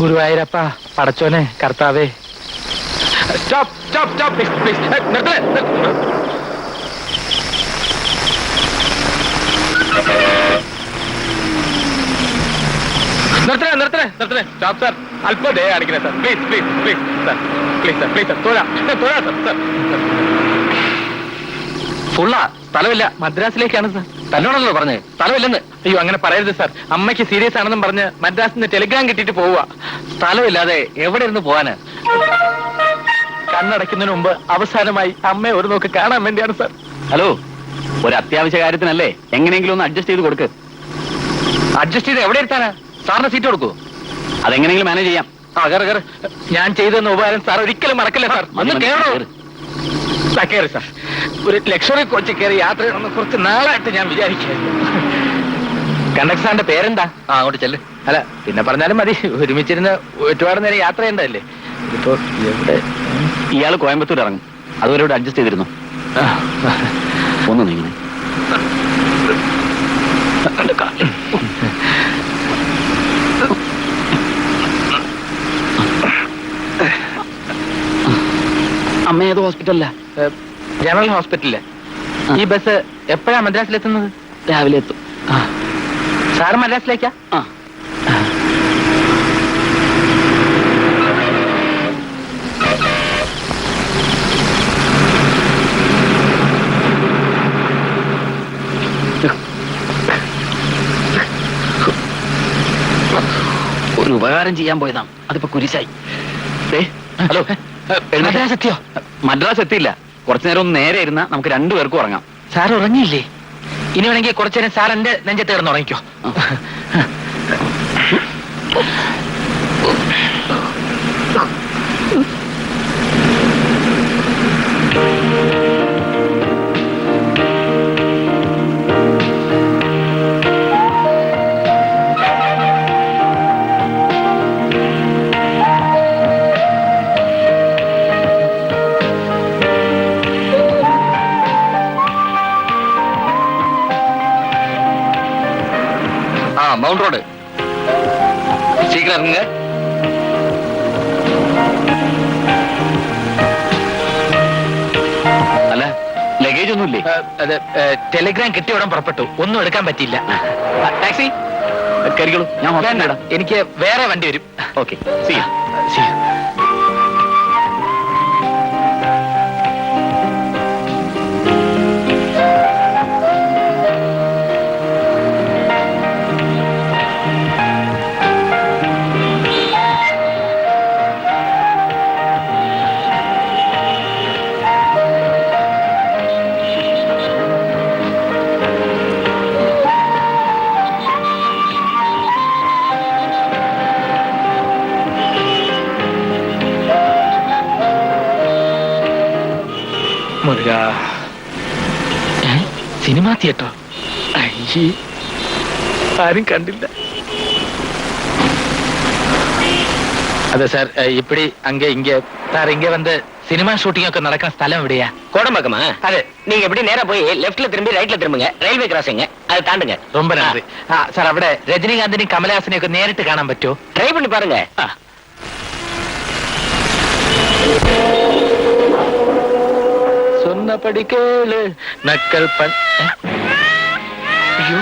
ഗുരുവായൂരപ്പ, പടച്ചോനെ, കർത്താവേ. Stop stop stop please please. നിർത്തണേ. Stop sir. അല്പം ദയ കാണിക്കണേ sir. Please please please sir. Please sir, please sir. തൊഴാം സാർ. ഫുള്ളാ, സ്ഥലമില്ല. മദ്രാസിലേക്കാണ് സാർ. തന്നോടല്ലോ പറഞ്ഞേ സ്ഥലമില്ലെന്ന്. അയ്യോ, അങ്ങനെ പറയരുത് സാർ. അമ്മയ്ക്ക് സീരിയസ് ആണെന്നും പറഞ്ഞ് മദ്രാസിൽ നിന്ന് ടെലിഗ്രാം കിട്ടിയിട്ട് പോവുക. സ്ഥലമില്ലാതെ എവിടെ ഇരുന്ന് പോവാന്? കണ്ണടയ്ക്കുന്നതിന് മുമ്പ് അവസാനമായി അമ്മയെ ഒരു നോക്ക് കാണാൻ വേണ്ടിയാണ് സാർ. ഹലോ, ഒരു അത്യാവശ്യ കാര്യത്തിനല്ലേ, എങ്ങനെയെങ്കിലും ഒന്ന് അഡ്ജസ്റ്റ് ചെയ്ത് കൊടുക്ക്. അഡ്ജസ്റ്റ് ചെയ്ത് എവിടെ ഇരുത്താനാ? സാറിന് സീറ്റ് കൊടുക്കൂ. അതെങ്ങനെയെങ്കിലും മാനേജ് ചെയ്യാം. കയറ്. ഞാൻ ചെയ്തെന്ന ഉപകാരം സാർ ഒരിക്കലും മറക്കില്ല സാർ. ഒന്ന് കയറി സാർ. ഒരു ലക്ഷറി കോച്ച് കയറി യാത്ര ചെയ്യണമെന്ന് കുറച്ച് നാളായിട്ട് ഞാൻ വിചാരിക്കായിരുന്നു. കണ്ടക്ടർ സാറിന്റെ പേരെന്താ? അങ്ങോട്ട് ചെല്ല്. അല്ല, പിന്നെ പറഞ്ഞാലും മതി. ഒരുമിച്ചിരുന്ന് ഒരുപാട് നേരം യാത്ര ചെയ്യണ്ടല്ലേ. ഇതിപ്പോ എവിടെ? ഇയാള് കോയമ്പത്തൂർ ഇറങ്ങും. അതുവരെ ഇവിടെ അഡ്ജസ്റ്റ് ചെയ്തിരുന്നു. ഒന്ന് നീങ്ങണേ. അമ്മ ഏത് ഹോസ്പിറ്റലിലാ? ജനറൽ ഹോസ്പിറ്റലില്. ഈ ബസ് എപ്പോഴാ മദ്രാസിലെത്തുന്നത്? രാവിലെ എത്തും. സാറ് മദ്രാസിലേക്കാ? ഒരു ഉപകാരം ചെയ്യാൻ പോയതാ, അതിപ്പോ കുരിശായി. ഹലോ, മദ്രാസ് എത്തിയോ? മദ്രാസ് എത്തിയില്ല. കുറച്ചു നേരം ഒന്ന് നേരെ ഇരുന്നാ നമുക്ക് രണ്ടുപേർക്കും ഉറങ്ങാം. സാർ ഉറങ്ങിയില്ലേ? ഇനി വേണമെങ്കിൽ കുറച്ചു നേരം സാർ എന്റെ നെഞ്ചത്ത് കിടന്ന് ഉറങ്ങിക്കോ. Mount road. ശീഘ്രം ഇറങ്ങുക. അല്ല, ലഗേജ് ഒന്നുമില്ലേ? അത് ടെലിഗ്രാം കിട്ടിയ ഉടൻ പുറപ്പെട്ടു. ഒന്നും എടുക്കാൻ പറ്റിയില്ല. ടാക്സി കയറിക്കോളൂ. ഞാൻ ഹോസ്പിറ്റലിൽ. എനിക്ക് വേറെ വണ്ടി വരും. Okay, see you. Muruka, cinema theatre ആരും കണ്ടില്ല. അതെ സാർ, ഇപ്പടി അങ്ക ഇങ്ക സാർ ഇങ്ക വന്ന് സിനിമ ഷൂട്ടിംഗ് ഒക്കെ നടക്കുന്ന സ്ഥലം എവിടെയാ? கோடம்பாக்கமா? അതെ. நீங்க எப்படி நேரா போய் லெஃப்ட்ல திரும்பி ரைட்ல திரும்புங்க. ரயில்வே கிராசிங் அது தாண்டுங்க. ரொம்ப നന്ദി. സാർ, അവിടെ രജനീകാന്തിനെയും കമലഹാസനെയും ഒക്കെ നേരിട്ട് കാണാൻ പറ്റുമോ? ட்ரை பண்ணி பாருங்க. சொன்னபடி கேளு நக்கல் ஐயோ,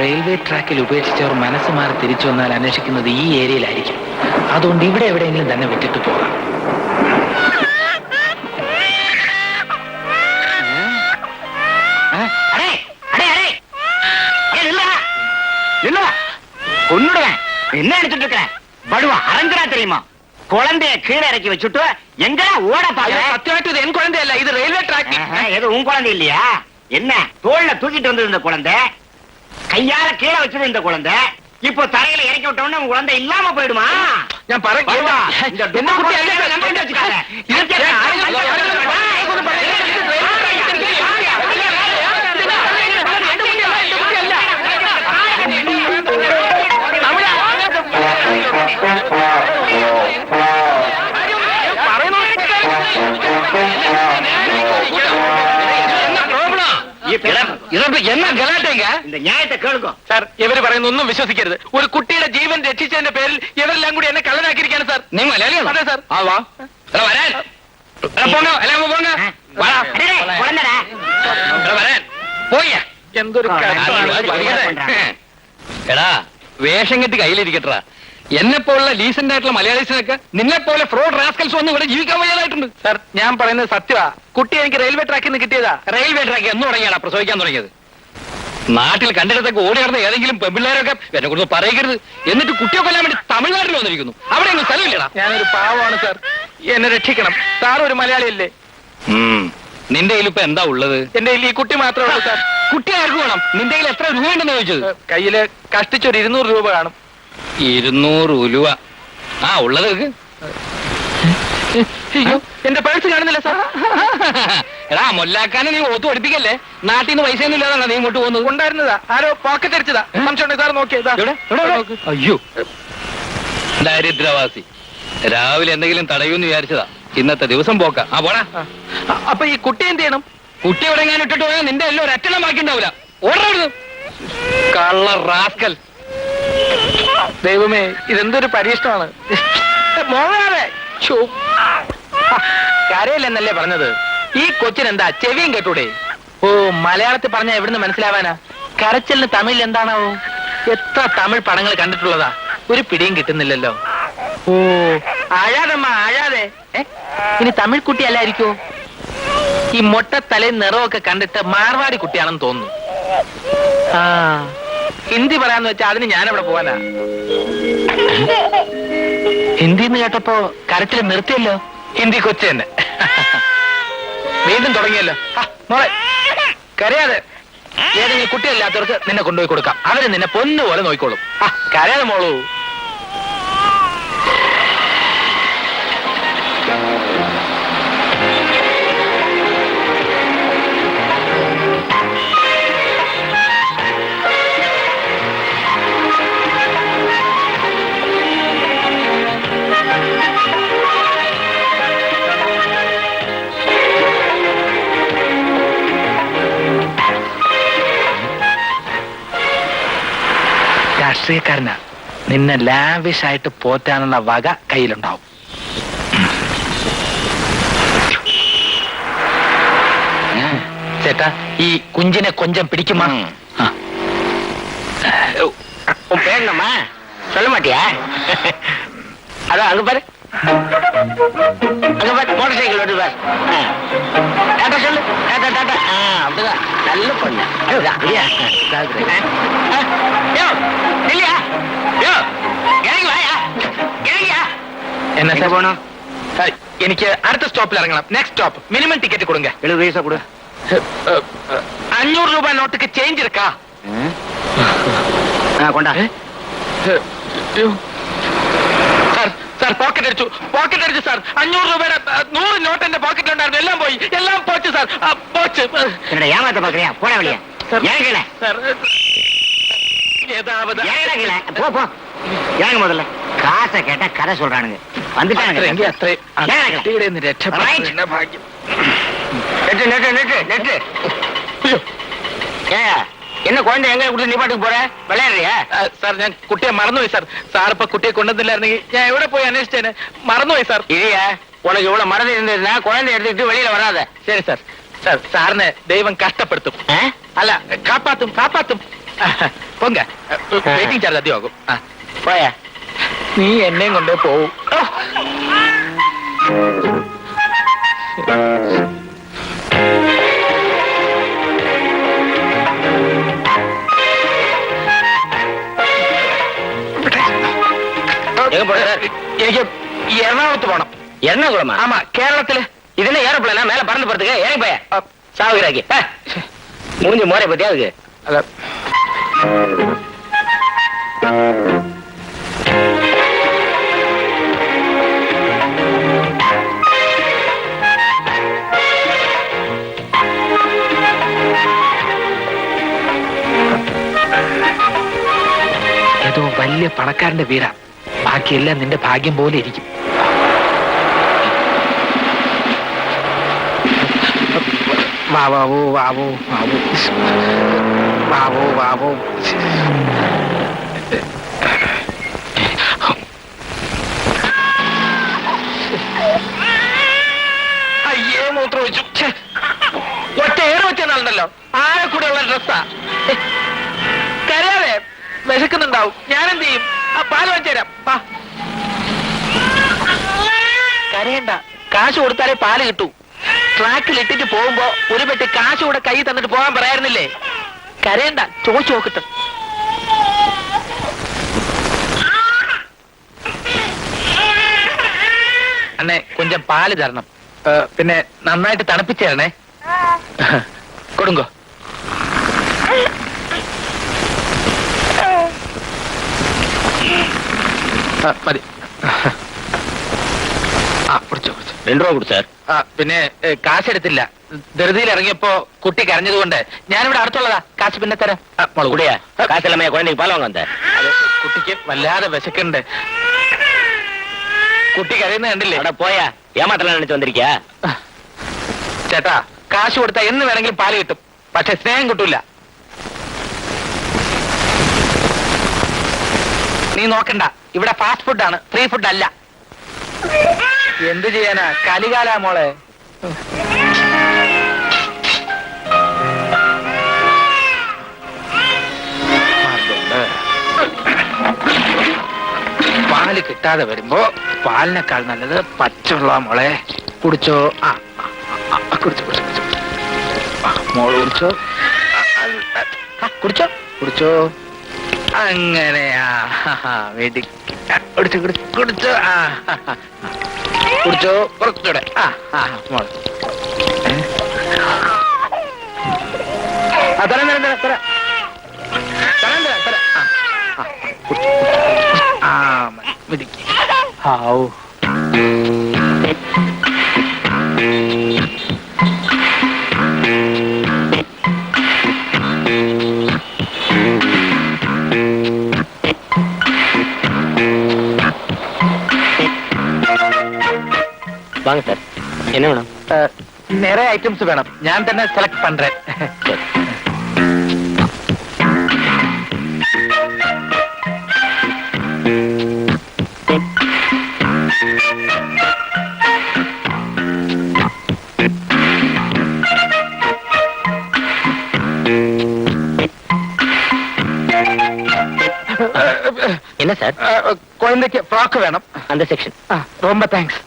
റെയിൽവേ ട്രാക്കിൽ ഉപേക്ഷിച്ചവർ മനസ്സ് മാറി തിരിച്ചു വന്നാൽ അന്വേഷിക്കുന്നത് ഈ ഏരിയയിലായിരിക്കും. അതുകൊണ്ട് ഇവിടെ എവിടെയെങ്കിലും തന്നെ വിട്ടിട്ട് പോകാം. கொன்னுடுவேன். என்ன நினைச்சிட்டு இருக்க? படுவா அரஞ்சனா தெரியுமா? குழந்தைய கீழே இறக்கி வச்சுட்டு எங்க ஓட பாக்க സത്യമായിട്ടും ഇത് എൻ കുഴന്തയല്ല ഇത് റെയിൽവേ ട്രാക്കിൽ எது உன் குழந்தை இல்லையா என்ன தோல்ல தூக்கிட்டு வந்தது இந்த குழந்தை கையால கீழே வச்சது இந்த குழந்தை இப்போ தரையில இறக்கி விட்டோம்னா உன் குழந்தை இல்லாம போயிடுமா ഞാൻ வருவா. இந்த എന്നെ കുട്ടി അല്ല, டுபாக்கூர் ഞാൻ நம்பிட்டு வச்சுக்காத. എന്നാ ഗലാട്ടേങ്ക இந்த நியாயத்தை கேளுங்க സാർ ഇവര് പറയുന്ന ഒന്നും വിശ്വസിക്കരുത് ഒരു കുട്ടിയുടെ ജീവൻ രക്ഷിച്ചതിന്റെ പേരിൽ ഇവരെല്ലാം കൂടി എന്നെ കള്ളനാക്കിയിരിക്കാണ് സാർ നീ മലയാളിയാണോ? അതെ സാർ ആ വാ എടാ, വരാൻ എടാ, പോങ്ങ എല്ലാം പോങ്ങ വാടാ. குழந்தைடா എടാ, വരാൻ പോയ്യാ എന്തൊരു എടാ വേഷം കെട്ടി കയ്യിലിരിക്കട്ടാ എന്നെ പോലുള്ള ലീസന്റ് ആയിട്ടുള്ള മലയാളീസിനൊക്കെ നിന്നെ പോലെ ഫ്രോഡ് റാസ്കൽസ് ഒന്നും ഇവിടെ ജീവിക്കാൻ വയ്യാതായിട്ടുണ്ട്. സാർ ഞാൻ പറയുന്നത് സത്യമാ കുട്ടി എനിക്ക് റെയിൽവേ ട്രാക്കിൽ നിന്ന് കിട്ടിയതാ റെയിൽവേ ട്രാക്ക് എന്ന് തുടങ്ങിയാടാ പ്രസവിക്കാൻ തുടങ്ങിയത്? നാട്ടിൽ കണ്ടിടത്തൊക്കെ ഓടി നടന്ന ഏതെങ്കിലും പെമ്പിള്ളേരൊക്കെ എന്നെ കുറിച്ച് പറയരുത്. എന്നിട്ട് കുട്ടിയെ കൊല്ലാൻ വേണ്ടി തമിഴ്നാട്ടിൽ വന്നിരിക്കുന്നു. അവിടെ ഒന്നും സ്ഥലമില്ലടാ. ഞാനൊരു പാവമാണ് സാർ എന്നെ രക്ഷിക്കണം സാർ ഒരു മലയാളിയല്ലേ നിന്റെ കയ്യിൽ ഇപ്പൊ എന്താ ഉള്ളത്? എന്റെ കയ്യിൽ ഈ കുട്ടി മാത്രമേ ഉള്ളൂ സാർ കുട്ടി ആർക്ക് വേണം? നിന്റെ കയ്യിൽ എത്ര രൂപ ഉണ്ടെന്ന് ചോദിച്ചത്? കയ്യില് കഷ്ടിച്ചൊരു 200 രൂപ കാണും. 200 ഉലുവ. ആ ഉള്ളത് നിനക്ക്? അയ്യോ എന്റെ പേഴ്സ് കാണുന്നില്ല സാർ എടാ മൊല്ലാക്കാനെ നീ ഓത്ത് പഠിപ്പിക്കല്ലേ. നാട്ടിൽ നിന്ന് പൈസ ഒന്നും ഇല്ലാതാണോ നീ ഇങ്ങോട്ട് പോകുന്നത്? ഉണ്ടായിരുന്നതാ ആരോ പോക്കറ്റ് അടിച്ചതാ സംശയം സാർ നോക്കിയതാ എവിടെ? അയ്യോ ദരിദ്രവാസി രാവിലെ എന്തെങ്കിലും തടയൂന്ന് വിചാരിച്ചതാ. ഇന്നത്തെ ദിവസം പോക്ക. ആ പോടാ. അപ്പൊ ഈ കുട്ടി എന്ത് ചെയ്യണം? കുട്ടി എവിടെ ഞാൻ ഇട്ടിട്ട് പോയാൽ നിന്റെ എല്ലാം ഒരറ്റണം ബാക്കി ഉണ്ടാവില്ല. ഓടരുത് കള്ള റാസ്കൽ. ദൈവമേ ഇതെന്തൊരു പരീക്ഷണമാണ്. മോളാതെ കരയില്ലെന്നല്ലേ പറഞ്ഞത്? ഈ കൊച്ചിനെന്താ ചെവിയും കേട്ടൂടെ? ഓ മലയാളത്തിൽ പറഞ്ഞ എവിടുന്ന് മനസ്സിലാവാനാ? കരച്ചിലിന് തമിഴിൽ എന്താണാവോ? എത്ര തമിഴ് പടങ്ങൾ കണ്ടിട്ടുള്ളതാ, ഒരു പിടിയും കിട്ടുന്നില്ലല്ലോ. ഓ അഴാതമ്മ അഴാതെ. ഇനി തമിഴ് കുട്ടി അല്ലായിരിക്കോ? ഈ മൊട്ടത്തലയും നിറമൊക്കെ കണ്ടിട്ട് മാർവാടി കുട്ടിയാണെന്ന് തോന്നുന്നു. ആ ഹിന്ദി പറയാന്ന് വെച്ചാ അതിന് ഞാനെവിടെ പോവാനാ? ഹിന്ദി എന്ന് കേട്ടപ്പോ കരച്ചിൽ നിർത്തിയല്ലോ. ഹിന്ദി കൊച്ചു തന്നെ വീണ്ടും തുടങ്ങിയല്ലോ. മോളെ കരയാതെ. ഏതെങ്കിലും കുട്ടിയല്ലാത്തവർക്ക് നിന്നെ കൊണ്ടുപോയി കൊടുക്കാം. അവര് നിന്നെ പൊന്നുപോലെ നോക്കിക്കോളും. കരയാതെ മോളൂ. രാഷ്ട്രീയക്കാരനാ, നിന്നെ ലാവിഷ് ആയിട്ട് പോറ്റാനുള്ള വക കയ്യിലുണ്ടാവും. ചേട്ടാ ഈ കുഞ്ചിനെ കൊഞ്ചം പിടിക്കുമാ? உன் பேர் என்னம்மா சொல்ல மாட்டியா? அதான் அங்க பாரு அங்க பாரு மோட்டர் சைக்கிள் ஓட்டு பாரு. டாட்டா சொல்லு டாட்டா டாட்டா. அப்படிதான் நல்ல பொண்ணு. இல்லையா இறங்கி வாயா இறங்கியா. എന്നാ எங்க போகணும்? എനിക്ക് അടുത്ത സ്റ്റോപ്പിൽ ഇറങ്ങണം. നെക്സ്റ്റ് സ്റ്റോപ്പ് മിനിമം ടിക്കറ്റ് കൊടുങ്ക. 70 പൈസ கொடு. 500 രൂപ നോട്ടുക്ക് ചേഞ്ച് ഇരിക്കാ. கொண்டா. സാർ പോക്കറ്റ് അടിച്ചു സാർ. 500 രൂപയുടെ 100 നോട്ട് എന്റെ പോക്കറ്റിലുണ്ടായിരുന്നു. എല്ലാം പോയി, എല്ലാം പോച്ചു സാർ. പോച്ച്. என்னடா ஏமாத்த பாக்குறியா? போடா வெளிய. இறங்கல സാർ ஏதாவது இறங்கல. போ போ இறங்க முதல்ல. காசை கேட்டா கதை சொல்றானுங்க. வந்துட்டானுங்க. അത്രയും രക്ഷപ്പെട്ട ഭാഗ്യം. நெட்டு நெட்டு நெட்டு நெட்டு. ஏ என்ன குழந்தை எங்க கொடுத்து நிப்பாட்டுக்கு போற? விளையாடுறியா? സാർ ഞാൻ കുട്ടിയെ മറന്നുപോയി സാർ. സാർ ഇപ്പൊ കുട്ടിയെ കൊണ്ടുവന്നില്ലായിരുന്നെങ്കിൽ ഞാൻ എവിടെ പോയി അന്വേഷിച്ചേനെ. മറന്നുപോയി സാർ. இல்லையா உனக்கு இவ்வளவு மறந்து இருந்ததுன்னா குழந்தை எடுத்துக்கிட்டு வெளியில வராத. ശരി സാർ. സാർ സാറിനെ ദൈവം കഷ്ടപ്പെടുത്തും. അല്ല കാപ്പാത്തും കാപ്പാത്തും. പൊങ്ക വെയിറ്റിംഗ് ചാർജ് അധികമാകും. போயா. നീ എന്നെയും കൊണ്ടേ പോവും. எங்க போற? എനിക്ക് എറണാകുളത്ത് പോണം. எர்ணாகுளமா? ஆமா, கேரளத்துல. இது என்ன ஏரோப்ளேனா? மேல பறந்து போறதுக்கு ஏன் பைய சாவுகிறாக்கி மூஞ்சி மோரை பத்தியா அதுக்கு? அத ഏതോ വലിയ പണക്കാരന്റെ വീടാ. ബാക്കിയെല്ലാം നിന്റെ ഭാഗ്യം പോലെ ഇരിക്കും. വാവോ വാവോ വാവോ വാവോ വാവോ. അയ്യേ, മൂത്രം വെച്ചു. ഒറ്റ ഏറ് വെച്ചെന്നാളുണ്ടല്ലോ. ആരെ കൂടെ ഉള്ള ഡ്രസ്സാ. കരയാതെ, വിശക്കുന്നുണ്ടാവും. ഞാനെന്ത് ചെയ്യും? ആ പാല് വെച്ചു തരാം. കരയണ്ട, കാശ് കൊടുത്താലേ പാല് കിട്ടൂ. ട്രാക്കിൽ ഇട്ടിട്ട് പോകുമ്പോ ഒരു പെട്ടി കാശ് കൂടെ കൈ തന്നിട്ട് പോകാൻ പറയായിരുന്നില്ലേ? കരയണ്ട, ചോദിച്ചു നോക്കിട്ട്. അണ്ണേ, കൊഞ്ചം പാല് തരണം. പിന്നെ നന്നായിട്ട് തണുപ്പിച്ചു തരണേ. കൊടുങ്കോ. മതി. കുടിച്ചോ. 2 ரூபா கொடு சார். പിന്നെ കാശെടുത്തില്ല. ധൃതിയിൽ ഇറങ്ങിയപ്പോ കുട്ടി കരഞ്ഞതുകൊണ്ട് ഞാനിവിടെ അടുത്തുള്ളതാ. കാശ് പിന്നെ തരാം. கூடயா? காசு எல்லாமே குழந்தைக்கு பால் வாங்க வந்த. കുട്ടിക്ക് വല്ലാതെ വിശക്കുണ്ട്. കുട്ടി കരയുന്ന കണ്ടില്ലേ? அட போயா, ஏமாத்தலாம் நினைச்சு வந்திருக்கியா? ചേട്ടാ, കാശ് കൊടുത്താൽ എന്ന് വേണമെങ്കിലും പാല് കിട്ടും. പക്ഷെ സ്നേഹം കിട്ടൂല. നീ നോക്കണ്ട, ഇവിടെ ഫാസ്റ്റ് ഫുഡാണ്, ഫ്രീ ഫുഡ് അല്ല. എന്ത് ചെയ്യാനാ, കലികാലാ മോളെ. പാല് കിട്ടാതെ വരുമ്പോ പാലിനേക്കാൾ നല്ലത് പച്ചവെള്ള മോളെ. കുടിച്ചോ. കുടിച്ചോ കുടിച്ചോ മോള് കുടിച്ചോ. കുടിച്ചോ കുടിച്ചോ. അങ്ങനെയാ വേണ്ടി കുടിച്ചോ കുടിച്ചോ കുടിച്ചോ. കുടിച്ചോ, കുറച്ചുകൂടെ. മോള് തരാം തരാം തരാം തരാം തരാം തരാം തരാം. ഹാവൂ. வாங்க சார், என்ன வேணும்? நிறைய ஐட்டம்ஸ் வேணும். ഞാൻ തന്നെ സെലക്ട് பண்றேன். என்ன சார்? குழந்தைக்கு ஃப்ராக் வேணும். அந்த செக்ஷன். ரொம்ப தேங்க்ஸ்.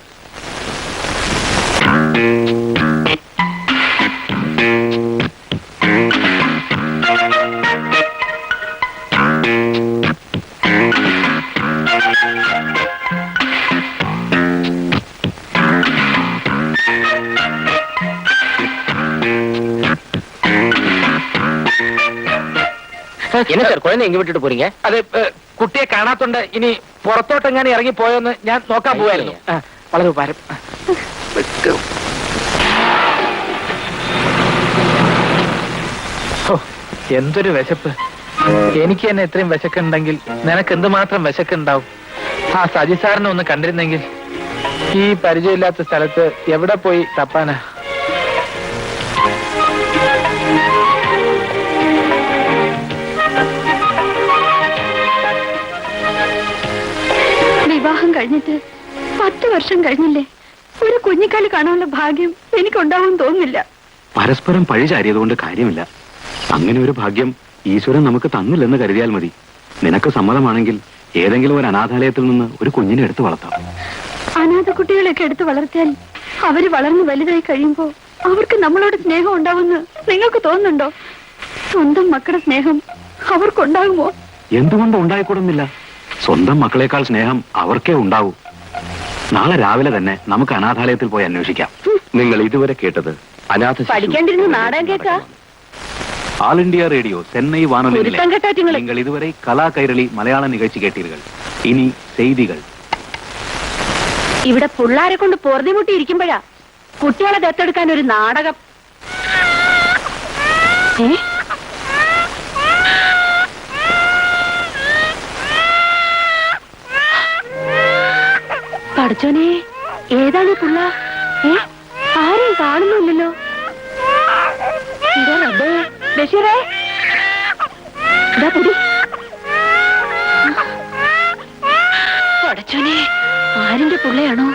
என்ன சார், குழந்தை எங்க விட்டுட்டு போறீங்க? അത് കുട്ടിയെ കാണാത്തോണ്ട് ഇനി പുറത്തോട്ടെങ്ങാനും ഇറങ്ങി പോയോന്ന് ഞാൻ നോക്കാൻ പോവായിരുന്നു. വളരെ ഉപകാരം. എന്തൊരു വിശപ്പ്. എനിക്ക് തന്നെ ഇത്രയും വിശക്കുണ്ടെങ്കിൽ നിനക്ക് എന്തുമാത്രം വിശക്കുണ്ടാവും. ആ സജി സാറിനെ ഒന്ന് കണ്ടിരുന്നെങ്കിൽ. ഈ പരിചയമില്ലാത്ത സ്ഥലത്ത് എവിടെ പോയി തപ്പാനാ? വിവാഹം കഴിഞ്ഞിട്ട് 10 വർഷം കഴിഞ്ഞില്ലേ? ഒരു കുഞ്ഞിക്കാല് കാണാനുള്ള ഭാഗ്യം എനിക്കുണ്ടാവും തോന്നുന്നില്ല. പരസ്പരം പഴിചാരിയതുകൊണ്ട് കാര്യമില്ല. അങ്ങനെ ഒരു ഭാഗ്യം ഈശ്വരൻ നമുക്ക് തന്നില്ലെന്ന് കരുതിയാൽ മതി. നിനക്ക് സമ്മതമാണെങ്കിൽ ഏതെങ്കിലും ഒരു അനാഥാലയത്തിൽ നിന്ന് ഒരു കുഞ്ഞിനെ എടുത്തു വളർത്താം. അനാഥ കുട്ടികളെയൊക്കെ എടുത്ത് വളർത്തിയാൽ അവര് വളർന്ന് വലുതായി കഴിയുമ്പോ അവർക്ക് നമ്മളോട് സ്നേഹം ഉണ്ടാവുമെന്ന് നിങ്ങൾക്ക് തോന്നുന്നുണ്ടോ? സ്വന്തം മക്കളുടെ സ്നേഹം അവർക്കുണ്ടാകുമോ? എന്തുകൊണ്ട് ഉണ്ടായിക്കൂടുന്നില്ല? സ്വന്തം മക്കളെക്കാൾ സ്നേഹം അവർക്കേ ഉണ്ടാവൂ. നാളെ രാവിലെ തന്നെ നമുക്ക് അനാഥാലയത്തിൽ പോയി അന്വേഷിക്കാം. നിങ്ങൾ ഇതുവരെ കേട്ടത് അനാഥ ശിശു പഠിക്കേണ്ടിരുന്ന നാടകം കേൾക്കാ. ஆல் இந்தியா ரேடியோ சென்னை வானொலி ഒരുത്തം കെട്ടാറ്റിങ്ങള്. நீங்கள் இதுவரை கலா கைரளி மலையாள நிகழ்ச்சி கேட்டீர்கள். இனி செய்திகள். ഇവിടെ പിള്ളാരെ കൊണ്ട് പൊറുതിമുട്ടി ഇരിക്കുമ്പോഴാ കുട്ടികളെ ദത്തെടുക്കാൻ ഒരു നാടകം. പഠിച്ചോനെ, ഏതാണ് പിള്ള? ആരെയും കാണുന്നില്ലല്ലോ. ഇതാ റബ്ബേ, ബഷീറേ, ഇതാ പിടി. പഠിച്ചോനെ, ആരിന്റെ പിള്ളയാണോ?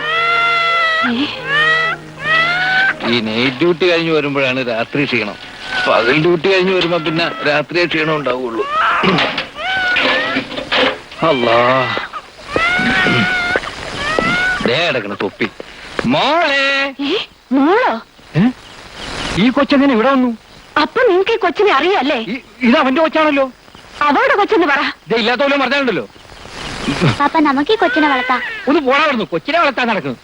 ഈ നൈറ്റ് ഡ്യൂട്ടി കഴിഞ്ഞ് വരുമ്പോഴാണ് രാത്രി ക്ഷീണം. പകൽ ഡ്യൂട്ടി കഴിഞ്ഞ് വരുമ്പോ പിന്നെ രാത്രി ക്ഷീണം ഉണ്ടാവുള്ളൂ. അല്ലാ, കിടക്കണ തൊപ്പി. മോളെ, മോളോ? ഈ കൊച്ചെങ്ങനെ ഇവിടെ വന്നു? അപ്പൊ നിങ്ങക്ക് ഈ കൊച്ചിനെ അറിയാല്ലേ? ഇത് അവന്റെ കൊച്ചാണല്ലോ. അവളുടെ കൊച്ചെന്ന് പറ. ഇല്ലാത്തവല്ലോ പറഞ്ഞാലുണ്ടല്ലോ. പാപ്പ നമുക്ക് ഈ കൊച്ചിനെ വളർത്താം. ഒന്ന് പോടാ വരുന്നു. കൊച്ചിനെ വളർത്താൻ നടക്കുന്നു.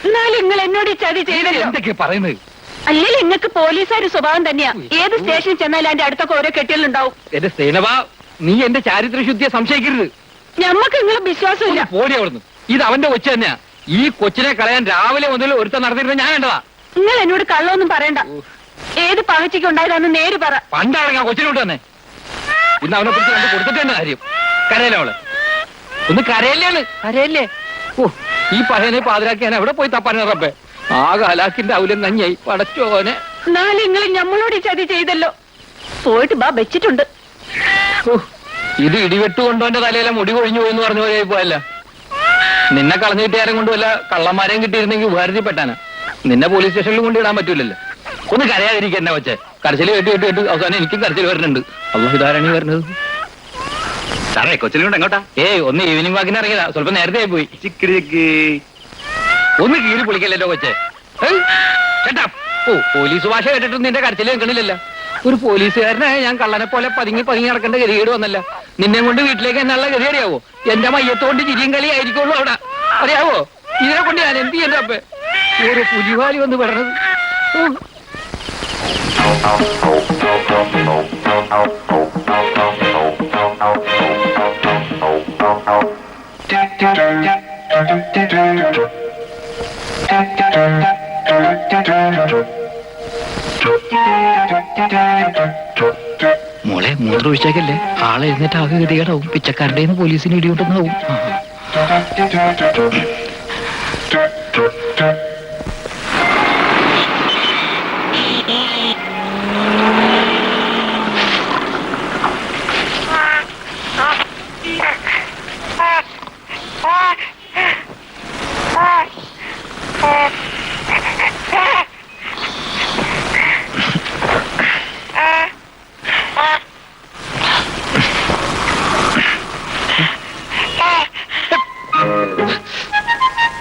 എന്നാലും നിങ്ങൾ എന്നോട് ഈ ചതി ചെയ്തല്ലോ. എന്തൊക്കെയാ പറയുന്നത്? അല്ലെങ്കിൽ നിങ്ങൾക്ക് പോലീസുകാർ സ്വഭാവം തന്നെയാ. ഏത് സ്റ്റേഷനിൽ ചെന്നാലും അതിന്റെ അടുത്തൊക്കെ ഓരോ കെട്ടികളുണ്ടാവും. എന്റെ സേനവ, നീ എന്റെ ചാരിത്രശുദ്ധിയെ സംശയിക്കരുത്. ഞമ്മക്ക് നിങ്ങളെ വിശ്വാസമില്ല. പോടി അവിടുന്ന്. ഇത് അവന്റെ കൊച്ചു തന്നെയാ. ഈ കൊച്ചിനെ കളയാൻ രാവിലെ മുതൽ ഒരുത്തം നടത്തിയിരുന്ന ഞാൻ കണ്ടതാ. നിങ്ങൾ എന്നോട് കള്ളൊന്നും പറയണ്ട. ഏത് പകച്ചയ്ക്ക് ഉണ്ടായതാന്ന് നേര് പറ. പണ്ടാണ് ആ കൊച്ചിനോട്ട് തന്നെ. ഇന്ന് അവനെ കുറിച്ച് കണ്ട് കൊടുത്തിട്ട് തന്നെ കാര്യം. കരയല്ലേ അവള്? ഒന്ന് കരയല്ലേ? കരയല്ലേ? ഓ, ഈ പഹനെ പാതിരാക്കി ഞാൻ എവിടെ പോയി തപ്പാൻ റബ്ബേ? ആകെ ഹലാക്കിന്റെ അവലും നഞ്ഞായി പടച്ചോനെ. എന്നാലും നിങ്ങൾ ഞമ്മളോട് ഈ ചതി ചെയ്തല്ലോ. പോയിട്ട് ബാ വെച്ചിട്ടുണ്ട്. ഇത് ഇടിവെട്ട് കൊണ്ടോന്റെ തലയിലെ മുടി കൊഴിഞ്ഞു പോയെന്ന് പറഞ്ഞ പോലെ പോയല്ല. നിന്നെ കളഞ്ഞു കിട്ടിയാരും കൊണ്ട് വല്ല കള്ളന്മാരെയും കിട്ടിയിരുന്നെങ്കിൽ ഉപകാരത്തിൽപ്പെട്ടാനാ. നിന്നെ പോലീസ് സ്റ്റേഷനിൽ കൊണ്ട് ഇടാൻ പറ്റൂലല്ലോ. ഒന്ന് കരയാതിരിക്കുക എന്നെ വെച്ചേ. കരച്ചിൽ കേട്ട് കേട്ട് കേട്ട് അവസാനം എനിക്കും കരച്ചിൽ വരുന്നുണ്ട്. അള്ളാഹു ഇതാരാണീ വരുന്നത്? സാറേ, കൊച്ചിനെ കൊണ്ട് എങ്ങോട്ടാ? ഒന്ന് ഈവനിങ് വാക്കിന് ഇറങ്ങിയതാ. സ്വല്പം നേരത്തെ ആയി പോയി. ഒന്ന് കീറി പൊളിക്കല്ലോ കൊച്ചെ. കേട്ടാ? ഓ, പോലീസ് ഭാഷ കേട്ടിട്ട് നിന്റെ കരച്ചിൽ കേൾക്കണില്ലല്ലോ. ഒരു പോലീസുകാരനായ ഞാൻ കള്ളനെ പോലെ പതുങ്ങി പതുങ്ങി നടക്കേണ്ട ഗതികേട് വന്നല്ല. നിന്നെ കൊണ്ട് വീട്ടിലേക്ക് എന്നുള്ള ഗതികേടിയാവോ? എന്റെ മയ്യത്തോണ്ട് ചിരിയും കളി ആയിരിക്കുള്ളൂ അവിടെ. അറിയാവോ? ഇതിനെ കൊണ്ട് ഞാൻ എന്ത് ചെയ്യണ്ട? അപ്പേ ഒരു പുലിവാലി വന്ന് പെടണത്. മോളെ, മൂത്രം ഒഴിച്ചേക്കല്ലേ. ആളെ എഴുന്നേറ്റ് ആകെ ഗതികേടാവും. പിച്ചക്കാരുടെ പോലീസിന് ഇടിയോട്ടുന്നാവും.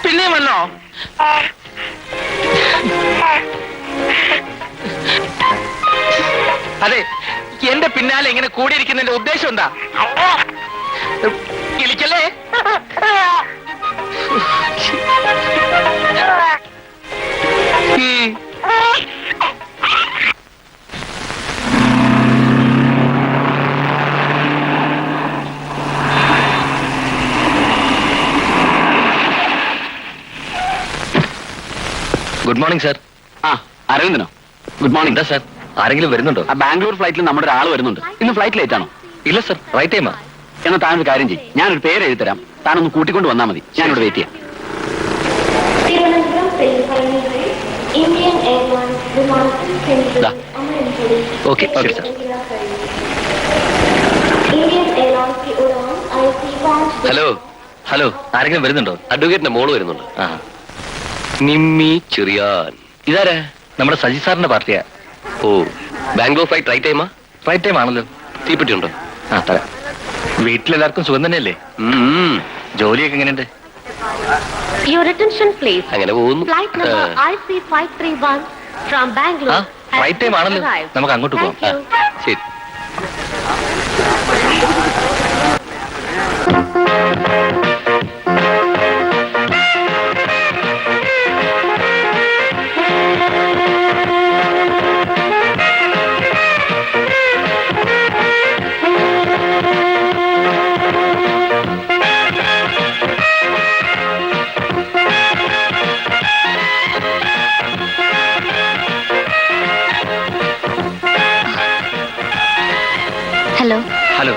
പിന്നെ വന്നോ? അതെ, എന്റെ പിന്നാലെ ഇങ്ങനെ കൂടിയിരിക്കുന്നതിന്റെ ഉദ്ദേശം എന്താ? ഇരിക്കല്ലേ? Good morning sir. അരവിന്ദനോ? Good morning. എന്താ സാർ, ആരെങ്കിലും വരുന്നുണ്ടോ? ബാംഗ്ലൂർ ഫ്ലൈറ്റിൽ നമ്മുടെ ഒരാൾ വരുന്നുണ്ട്. ഇന്ന് ഫ്ലൈറ്റ് ലേറ്റ് ആണോ? ഇല്ല സാർ, റൈറ്റ് ടൈമാ. എന്നാൽ താനൊരു കാര്യം ചെയ്യും. ഞാനൊരു പേര് എഴുതരാം. താനൊന്ന് കൂട്ടിക്കൊണ്ട് വന്നാൽ മതി. ഞാനിവിടെ വെയിറ്റ് ചെയ്യാം. Okay okay sir. Hello hello, ആരെങ്കിലും വരുന്നുണ്ടോ? അഡ്വക്കേറ്റിന്റെ മോള് വരുന്നുണ്ട്. ആ, നിമ്മി ചെറിയാൻ. ഇതാരാ? നമ്മുടെ സജി സാറിന്റെ പാർട്ടിയാ. ഓ, ബാംഗ്ലൂർ ഫ്ലൈറ്റ് റൈറ്റ് ടൈമാ? റൈറ്റ് ടൈം ആണല്ലോ. തീപ്പെട്ടി ഉണ്ടോ? ആ, തരാം. വീട്ടിലെല്ലാവർക്കും സുഖം തന്നെയല്ലേ? ജോലിയൊക്കെ എങ്ങനെയുണ്ട്? Your attention please. അങ്ങനെ പോകുന്നു. Flight number IC531 from Bangalore. Right time ആണല്ലോ. നമുക്ക് അങ്ങോട്ട് പോവാം. ശരി. Hello. Hello.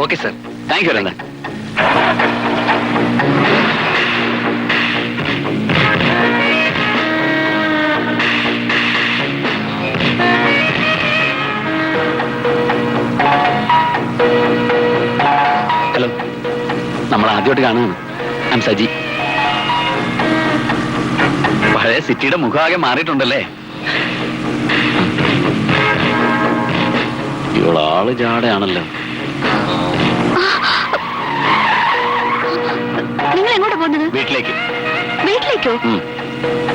Okay sir, thank you Rangan. Hello, നമ്മൾ ആദ്യമായിട്ട് കാണുകയാണ്. I am Saji. പഴയ സിറ്റിയുടെ മുഖമാകെ മാറിയിട്ടുണ്ടല്ലേ? ഇവളാള് ജാടയാണല്ലോ. നിങ്ങൾ എങ്ങോട്ടാ പോകുന്നത്? വീട്ടിലേക്ക്. വീട്ടിലേക്കോ?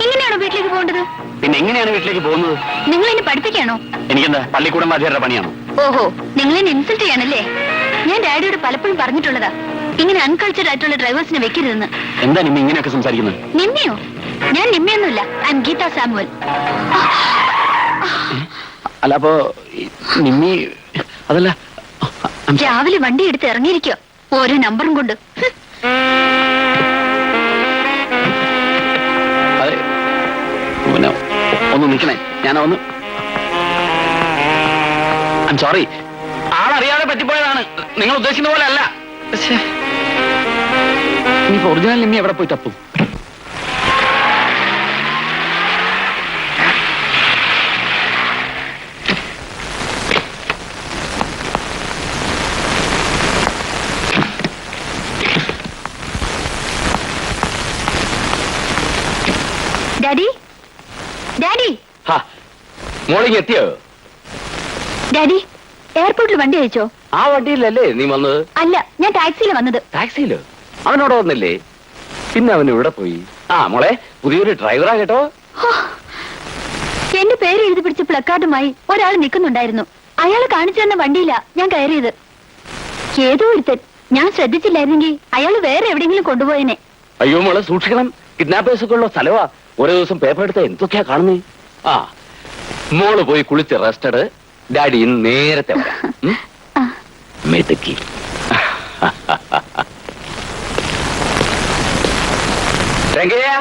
ഇങ്ങനെയാണോ വീട്ടിലേക്ക് പോകേണ്ടത്? പിന്നെ എങ്ങനെയാണ് വീട്ടിലേക്ക് പോകുന്നത്? നിങ്ങൾ എന്നെ പഠിപ്പിക്കാണോ? എനിക്കെന്താ, പള്ളിക്കൂടം വാദ്യരുടെ പണിയാണോ? ഓഹോ, നിങ്ങൾ എന്നെ ഇൻസൾട്ട് ചെയ്യാനല്ലേ? ഞാൻ ഡാഡിയോട് പലപ്പോഴും പറഞ്ഞിട്ടുള്ളതാ, ഇങ്ങനെ അൺകൾച്ചർഡ് ആയിട്ടുള്ള ഡ്രൈവേഴ്സിനെ വെക്കരുതെന്ന്. എന്താ നിമ്മ ഇങ്ങനെയൊക്കെ സംസാരിക്കുന്നത്? നിമ്മിയോ? ഞാൻ നിമ്മിയൊന്നുമില്ല. I am Geetha Samuel. അല്ല, അപ്പോ നിമ്മി അതല്ല. രാവിലെ വണ്ടി എടുത്ത് ഇറങ്ങിയിരിക്കോ ഓരോ നമ്പറും കൊണ്ട്. അതെ, പിന്നെ ഒന്ന് നിൽക്കണേ, ഞാനൊന്ന്. ഐ എം സോറി, ആളറിയാതെ പറ്റിപ്പോയതാണ്. നിങ്ങൾ ഉദ്ദേശിക്കുന്ന പോലെ അല്ല. ഇനി ഒറിജിനൽ നിമ്മി എവിടെ പോയി തപ്പും? ഡാഡി, ഡാഡി, മോളിങ് എത്തിയോ? ഡാഡി, എയർപോർട്ടിൽ വണ്ടി അയച്ചോ? ആ വണ്ടിയിലല്ലേ നീ വന്നത്? അല്ല, ഞാൻ ടാക്സിയിൽ വന്നത്. ടാക്സിയിലോ? അവനോട് വന്നില്ലേ? പിന്നെ അവൻ ഇവിടെ പോയി. ആ മോളെ, പുതിയൊരു ഡ്രൈവറാ കേട്ടോ. ഹോ, എന്റെ പേര് എഴുതി പിടിച്ച പ്ലക്കാർഡുമായി ഒരാൾ നിൽക്കുന്നുണ്ടായിരുന്നു. അയാൾ കാണിച്ചു തന്ന വണ്ടിയില്ല ഞാൻ കയറിയത്. ഏതോ ഒരുത്തൻ, ഞാൻ ശ്രദ്ധിച്ചില്ലായിരുന്നെങ്കിൽ അയാൾ വേറെ എവിടെയെങ്കിലും കൊണ്ടുപോയനെ. അയ്യോ മോളെ, സൂക്ഷിക്കണം. കിഡ്നാപ്പേഴ്സ് ഒക്കെ ഉള്ള സ്ഥലവാ. ഓരോ ദിവസം പേപ്പർ എടുത്ത എന്തൊക്കെയാ കാണുന്നേ. ആ, മോള് പോയി കുളിച്ച് റെസ്റ്റഡ്. ഡാഡി ഇന്ന് നേരത്തെ വരാം. മെതുക്കി. രംഗയ്യ,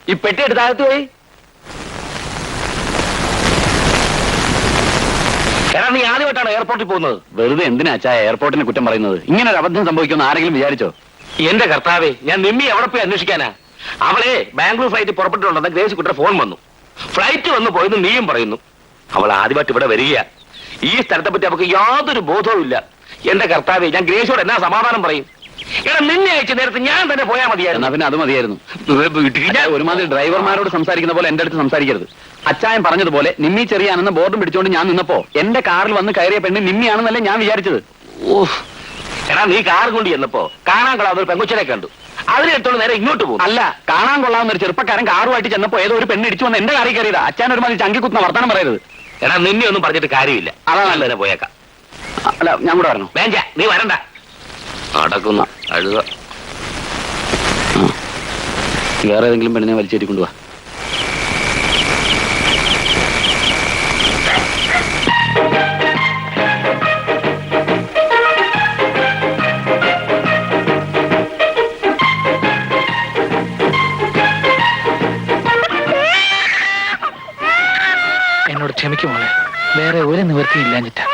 ഈ പെട്ടി എടുത്ത് അകത്ത് പോയി. എടാ, നീ ആദ്യമായിട്ടാണ് എയർപോർട്ടിൽ പോകുന്നത്? വെറുതെ എന്തിനാ അച്ഛാ എയർപോർട്ടിനെ കുറ്റം പറയുന്നത്? ഇങ്ങനെ ഒരു അബദ്ധം സംഭവിക്കുമെന്ന് ആരെങ്കിലും വിചാരിച്ചോ? എന്റെ കർത്താവേ, ഞാൻ നിമ്മി എവിടെ പോയി അന്വേഷിക്കാനാ? അവളെ ബാംഗ്ലൂർ ഫ്ലൈറ്റ് പുറപ്പെട്ടിട്ടുണ്ടെന്ന് ഗ്രേസ് കുട്ടിയുടെ ഫോൺ വന്നു. ഫ്ലൈറ്റ് വന്നു പോയെന്ന് നീയും പറയുന്നു. അവൾ ആദ്യമായിട്ട് ഇവിടെ വരിക. ഈ സ്ഥലത്തെ പറ്റി അവൾക്ക് യാതൊരു ബോധവും ഇല്ല. എന്റെ കർത്താവേ, ഞാൻ ഗ്രേസിയോട് എന്നാ സമാധാനം പറയും? എടാ, നിന്നെ അയച്ച നേരത്തെ ഞാൻ തന്നെ പോയാൽ എന്നാ മതിയായിരുന്നു. പിന്നെ അത് മതിയായിരുന്നു. ഞാൻ ഒരുമാതിരി ഡ്രൈവർമാരോട് സംസാരിക്കുന്ന പോലെ എന്റെ അടുത്ത് സംസാരിക്കരുത്. അച്ചായൻ പറഞ്ഞതുപോലെ നിമ്മി ചെറിയാണെന്ന് ബോർഡും പിടിച്ചോണ്ട് ഞാൻ നിന്നപ്പോ എന്റെ കാറിൽ വന്ന് കയറിയ പെണ്ണ് നിമ്മിയാണെന്നല്ലേ ഞാൻ വിചാരിച്ചത്. ഓഹ്, എടാ, നീ കാർ കൊണ്ട് ചെന്നപ്പോ കാണാൻ കൊള്ളാവുന്ന ഒരു പെങ്കുച്ചനെ കണ്ടു. അതിനെടുത്തോണ്ട് നേരെ ഇങ്ങോട്ട് പോകും. അല്ല, കാണാൻ കൊള്ളാവുന്ന ഒരു ചെറുപ്പക്കാരൻ കാറുമായിട്ട് ചെന്നപ്പോ ഏതോ ഒരു പെണ്ണ് ഇടിച്ചു വന്ന് എന്റെ കാറിൽ കയറിയതാ. അച്ഛൻ ഒരുമാതിരി ചങ്കിക്കുത്തുന്ന വർത്തമാനം പറയരുത്. എടാ, നിന്നെ ഒന്നും പറഞ്ഞിട്ട് കാര്യമില്ല. അതാ നല്ലതിനെ പോയേക്കാം. അല്ല, ഞാൻ കൂടെ വരണോ? വേണ്ട, നീ വരണ്ട. നടക്കുന്ന അഴുക. വേറെ ഏതെങ്കിലും പെണ്ണിനെ വലിച്ചേറ്റി കൊണ്ടുപോവാ. എന്നോട് ക്ഷമിക്കുമോളെ, വേറെ ഒരു നിവൃത്തിയില്ലാഞ്ഞിട്ടാ.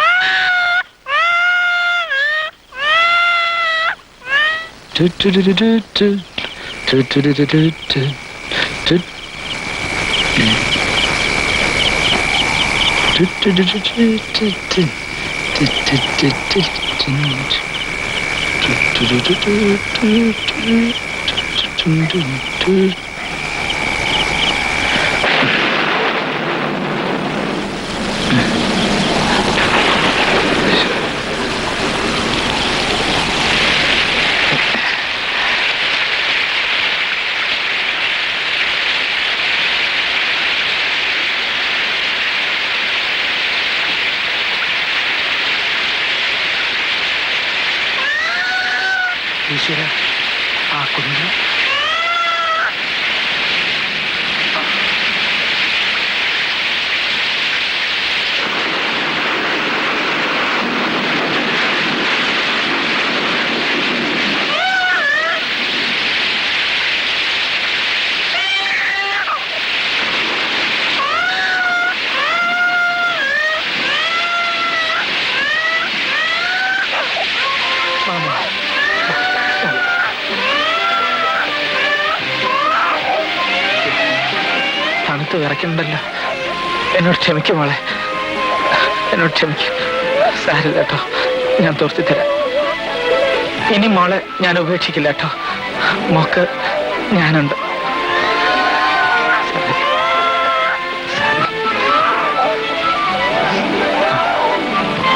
ഈശ്വര, ആ കുഞ്ഞ് തണുത്ത് വിറയ്ക്കുന്നുണ്ടല്ലോ. എന്നോട് ക്ഷമിക്കും മോളെ, എന്നോട് ക്ഷമിക്കും. സാരില്ല കേട്ടോ, ഞാൻ തോർത്തി തരാം. ഇനി മോളെ ഞാൻ ഉപേക്ഷിക്കില്ല കേട്ടോ. മോക്ക് ഞാനുണ്ട്.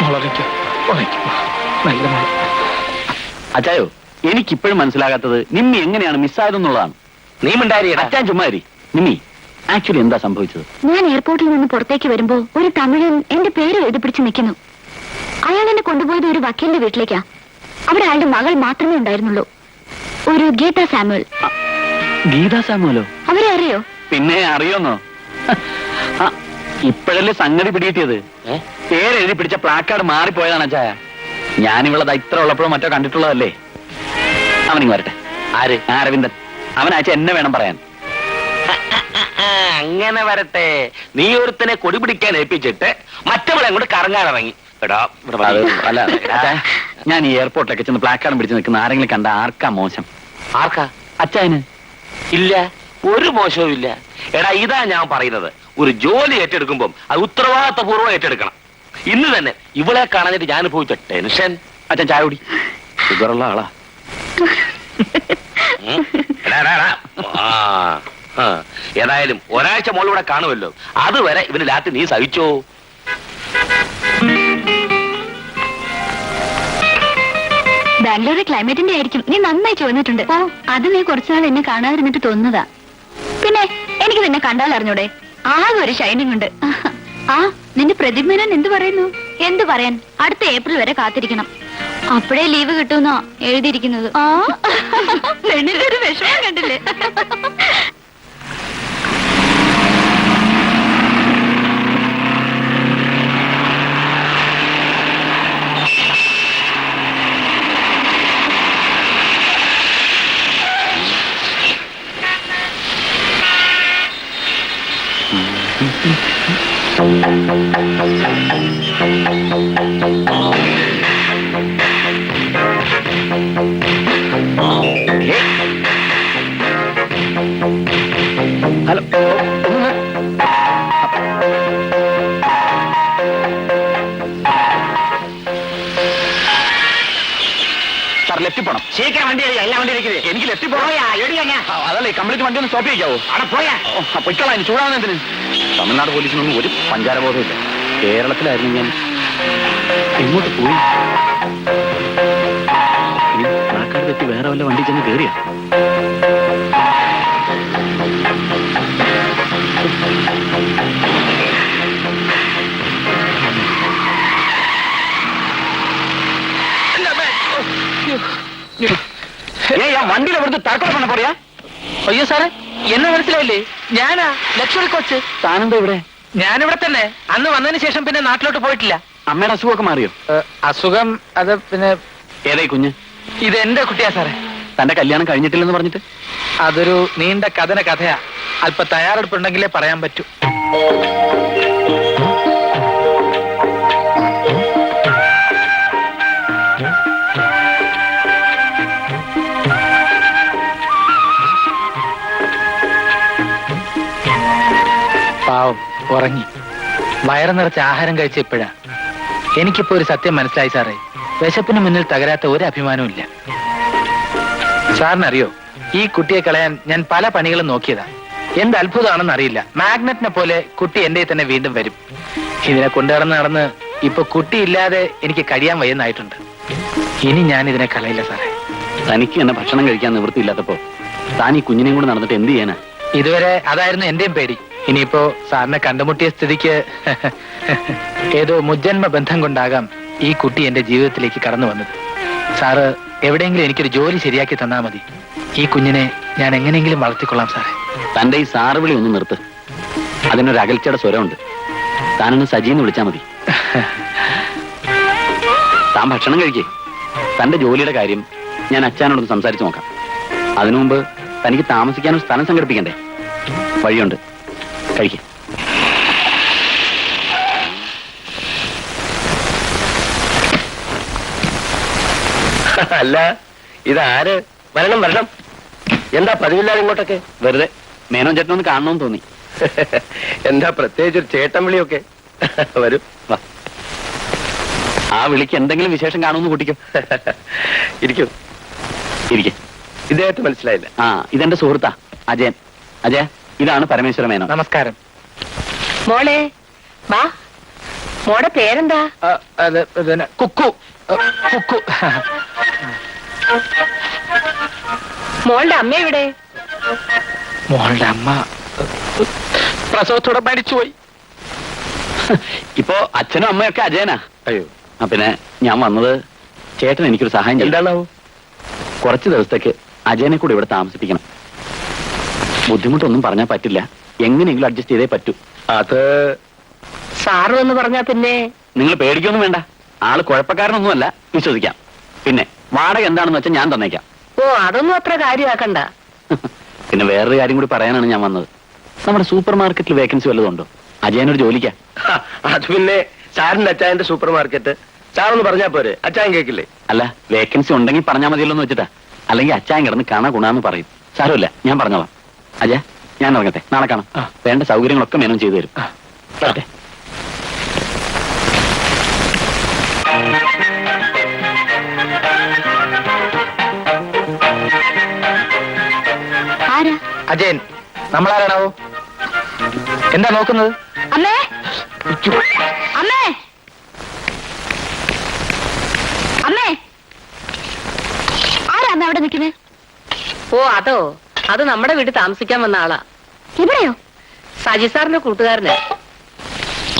മോളറിയിക്കോ, നല്ല മോളെ. അച്ചായോ, എനിക്കിപ്പോഴും മനസ്സിലാകാത്തത് നിമ്മി എങ്ങനെയാണ് മിസ്സായതെന്നുള്ളതാണ്. നീ മിണ്ടാരിയടാ. അച്ഛൻ ചുമ്മാരി. നിമ്മി, ആക്ച്വലി എന്താ സംഭവിച്ചത്? ഞാൻ എയർപോർട്ടിൽ നിന്ന് പുറത്തേക്ക് വരുമ്പോ ഒരു തമിഴൻ എന്റെ പേര് എഴുതി പിടിച്ച് നിൽക്കുന്നു. അയാൾ എന്നെ കൊണ്ടുപോയത് ഒരു വക്കീലിന്റെ വീട്ടിലേക്കാ. അവിടെ അയാളുടെ മകൾ മാത്രമേ ഉണ്ടായിരുന്നുള്ളൂ, ഒരു ഗീത സാമുവൽ. ഗീതാ സാമുവലോ? അവരെ അറിയോ? പിന്നെ അറിയോന്നോ? ഇപ്പോഴല്ലേ സംഗതി പിടികിട്ടിയത്. പേരെഴുതി പിടിച്ച പ്ലാക്കാർഡ് മാറിപ്പോയതാണ് അച്ചായ. ഞാനിവളത് ഇത്ര ഉള്ളപ്പോഴും മറ്റോ കണ്ടിട്ടുള്ളതല്ലേ. അവനിങ് വരട്ടെ. ആര്? അരവിന്ദൻ. അവനാച്ച എന്നെ വേണം പറയാൻ. അങ്ങനെ വരട്ടെ. നീ ഒരുത്തനെ കൊടി പിടിക്കാൻ ഏൽപ്പിച്ചിട്ട് മറ്റവളെ അങ്ങോട്ട് കറങ്ങാനിറങ്ങി. എടാ ഇവിടെ വാ. അല്ല അച്ചായ, ഞാൻ ഈ എയർപോർട്ടിലൊക്കെ ചെന്ന് പ്ലാക്കാർഡും പിടിച്ച് നിൽക്കുന്ന ആരെങ്കിലും കണ്ട ആർക്കാ മോശം? ആർക്കാ? അച്ചായന്. ഇല്ല, ഒരു മോശവും ഇല്ല. എടാ ഇതാ ഞാൻ പറയുന്നത്, ഒരു ജോലി ഏറ്റെടുക്കുമ്പം അത് ഉത്തരവാദിത്തപൂർവ്വം ഏറ്റെടുക്കണം. ഇന്ന് തന്നെ ഇവളെ കാണാനായിട്ട് ഞാൻ അനുഭവിച്ച ടെൻഷൻ. അച്ഛൻ ചായ കുടി. ഷുഗറുള്ള ആളാ. ഏതായാലും ഒരാഴ്ച മോളിവിടെ കാണുമല്ലോ. അതുവരെ ഇവന് ലാത്തി നീ സഹിച്ചോ. ബാംഗ്ലൂരിലെ ക്ലൈമറ്റിന്റെ ആയിരിക്കും. നീ നന്നായി ചോദിച്ചിട്ടുണ്ട്. ഓ, അത് നീ കുറച്ചുനാൾ എന്നെ കാണാതിരുന്നിട്ട് തോന്നുന്നതാ. പിന്നെ എനിക്ക് നിന്നെ കണ്ടാൽ അറിഞ്ഞൂടെ? ആകെ ഒരു ഷൈനിങ് ഉണ്ട്. ആ, നിന്റെ പ്രതിമേനൻ എന്ത് പറയുന്നു? എന്ത് പറയാൻ, അടുത്ത ഏപ്രിൽ വരെ കാത്തിരിക്കണം. അപ്പോഴേ ലീവ് കിട്ടുമെന്നാ എഴുതിയിരിക്കുന്നത്. ആ, പെണ്ണിന്റെ ഒരു വിഷമം കണ്ടില്ലേ? ഹലോ. സാർ ലെഫ്റ്റിൽ പോണം. ശരിക്കും വണ്ടി എല്ലാ വണ്ടി ഇരിക്കുന്നത്. എനിക്ക് ലെഫ്റ്റിൽ പോയാ അതല്ലേ കംപ്ലീറ്റ് വണ്ടി ഒന്ന് സ്റ്റോപ്പ് ചെയ്യാവോ? അവിടെ പോയാ പൊയ്ക്കളാ. ചൂടാവുന്നതിന് തമിഴ്നാട് പോലീസിനൊന്നും ഒരു പഞ്ചാരബോധമില്ല. കേരളത്തിലായിരുന്നു ഞാൻ എങ്ങോട്ട് പോയി. പ്ലാക്കാർഡ് തെറ്റി വേറെ വല്ല വണ്ടി ചെന്ന് കയറിയ. വണ്ടിയിൽ എവിടുത്തെ തർക്കം பண்ண പോറിയാ? അയ്യോ സാറേ, എന്നെ മനസ്സിലായില്ലേ? ഞാനാ ലക്ഷറി കോച്ച്. താനെന്താ ഇവിടെ? ഞാനിവിടെ തന്നെ. അന്ന് വന്നതിന് ശേഷം പിന്നെ നാട്ടിലോട്ട് പോയിട്ടില്ല. അമ്മയുടെ അസുഖമൊക്കെ മാറിയോ? അസുഖം അത് പിന്നെ ഏതായി കുഞ്ഞ്? ഇത് എന്റെ കുട്ടിയാ സാറേ. തന്റെ കല്യാണം കഴിഞ്ഞിട്ടില്ലെന്ന് പറഞ്ഞിട്ട്? അതൊരു നീണ്ട കഥയാ. അല്പ തയ്യാറെടുപ്പുണ്ടെങ്കിലേ പറയാൻ പറ്റൂ. പാവം ഉറങ്ങി. വയറ് നിറച്ച് ആഹാരം കഴിച്ച ഇപ്പോഴാ. എനിക്കിപ്പോ ഒരു സത്യം മനസ്സിലായി സാറേ. വിശപ്പിന് മുന്നിൽ തകരാത്ത ഒരു അഭിമാനവും ഇല്ല. സാറിനറിയോ, ഈ കുട്ടിയെ കളയാൻ ഞാൻ പല പണികളും നോക്കിയതാ. എന്ത് അത്ഭുതമാണെന്ന് അറിയില്ല, മാഗ്നറ്റിനെ പോലെ കുട്ടി എന്റെ തന്നെ വീണ്ടും വരും. ഇതിനെ കൊണ്ടുനടന്ന് ഇപ്പൊ കുട്ടിയില്ലാതെ എനിക്ക് കഴിയാൻ വയ്യെന്നായിട്ടുണ്ട്. ഇനി ഞാൻ ഇതിനെ കളയില്ല സാറേ. തനിക്ക് തന്നെ ഭക്ഷണം കഴിക്കാൻ നിവൃത്തിയില്ലാത്തപ്പോ താൻ ഈ കുഞ്ഞിനെയും കൂടെ നടന്നിട്ട് എന്ത് ചെയ്യാനാ? ഇതുവരെ അതായിരുന്നു എന്റെയും പേടി. ഇനിയിപ്പോ സാറിനെ കണ്ടുമുട്ടിയ സ്ഥിതിക്ക് ഏതോ മുജ്ജന്മ ബന്ധം കൊണ്ടാകാം ഈ കുട്ടി എന്റെ ജീവിതത്തിലേക്ക് കടന്നു വന്നത്. സാറ് എവിടെയെങ്കിലും എനിക്കൊരു ജോലി ശരിയാക്കി തന്നാ മതി. ഈ കുഞ്ഞിനെ ഞാൻ എങ്ങനെയെങ്കിലും വളർത്തിക്കൊള്ളാം സാറേ. തന്റെ ഈ സാറ് വിളി ഒന്ന് നിർത്ത്. അതിനൊരു അകൽച്ചയുടെ സ്വരമുണ്ട്. താനൊന്ന് സജീന്ന് വിളിച്ചാ മതി. താൻ ഭക്ഷണം കഴിക്കേ. തന്റെ ജോലിയുടെ കാര്യം ഞാൻ അച്ഛനോടൊന്ന് സംസാരിച്ചു നോക്കാം. അതിനു മുമ്പ് തനിക്ക് താമസിക്കാനും സ്ഥലം സംഘടിപ്പിക്കണ്ടേ? വഴിയുണ്ട്, കഴിക്കേ. അല്ല, ഇതാര്? വരണം വരണം. എന്താ പതിവില്ലാതെ ഇങ്ങോട്ടൊക്കെ? വെറുതെ മേനോൻ ചേട്ടനൊന്ന് കാണണമെന്ന് തോന്നി. എന്താ പ്രത്യേകിച്ച് ഒരു ചേട്ടൻ വിളിയൊക്കെ? വരും. വാ. ആ വിളിക്ക് എന്തെങ്കിലും വിശേഷം കാണുമെന്ന് കൂട്ടിക്കോ. ഇരിക്കും. ഇരിക്കെ. ഇദ്ദേഹത്തെ മനസ്സിലായില്ല. ആ, ഇതെന്റെ സുഹൃത്താ അജയൻ. അജയ, ഇതാണ് പരമേശ്വര മേനോൻ. നമസ്കാരം. മോളെ വാ. മോടെ പേരെന്താ? അത് പിന്നെ കുക്കു. കുക്കു. മോളുടെ അമ്മ എവിടെ? മോളുടെ അമ്മ പ്രസവത്തോടെ മരിച്ചുപോയി. ഇപ്പോ അച്ഛനും അമ്മയൊക്കെ അജയനാ. അയ്യോ, ആ, പിന്നെ ഞാൻ വന്നത് ചേട്ടൻ എനിക്കൊരു സഹായം ചെയ്യും. എന്താണാവോ? കുറച്ച് ദിവസത്തേക്ക് അജയനെ കൂടെ ഇവിടെ താമസിപ്പിക്കണം. ബുദ്ധിമുട്ടൊന്നും പറഞ്ഞാൽ പറ്റില്ല. എങ്ങനെയെങ്കിലും അഡ്ജസ്റ്റ് ചെയ്തേ പറ്റൂ. അത് സാറ് എന്ന് പറഞ്ഞാ പിന്നെ നിങ്ങൾ പേടിക്കൊന്നും വേണ്ട. ആള് കുഴപ്പക്കാരനൊന്നുമല്ല, വിശ്വസിക്കാം. പിന്നെ വാടക എന്താണെന്ന് വെച്ചാൽ ഞാൻ തന്നേക്കാം. ഓ, അതൊന്നും അത്ര കാര്യമാക്കണ്ട. പിന്നെ വേറൊരു കാര്യം കൂടി പറയാനാണ് ഞാൻ വന്നത്. നമ്മുടെ സൂപ്പർ മാർക്കറ്റിൽ വേക്കൻസി വല്ലതുണ്ടോ? അജയനൊരു ജോലിക്കാ. അത് പിന്നെ സാറിന്റെ അച്ചായന്റെ സൂപ്പർ മാർക്കറ്റ്. സാറൊന്ന് പറഞ്ഞാ പോരെ, അച്ചായൻ കേക്കില്ലേ? അല്ല, വേക്കൻസി ഉണ്ടെങ്കിൽ പറഞ്ഞാൽ മതിയല്ലോ എന്ന് വെച്ചിട്ടാ. അല്ലെങ്കിൽ അച്ചായൻ കിടന്ന് കാണാ ഗുണാന്ന് പറയും. സാരമില്ല, ഞാൻ പറഞ്ഞോളാം. അജയ, ഞാൻ ഇറങ്ങട്ടെ. നാളെ കാണാം. വേണ്ട സൗകര്യങ്ങളൊക്കെ മേനോൻ ചെയ്തു തരും. വരട്ടെ. ആരാ? അജയൻ. നമ്മളാരാണാവോ? എന്താ നോക്കുന്നത്? അമ്മേ, അമ്മേ, അമ്മേ, ആരാ അവിടെ നിൽക്കുന്നത്? ഓ, അതോ? അത് നമ്മുടെ വീട്ടിൽ താമസിക്കാൻ വന്ന ആളാ. ഇവിടെയോ? സജി സാറിന്റെ കൂട്ടുകാരന്.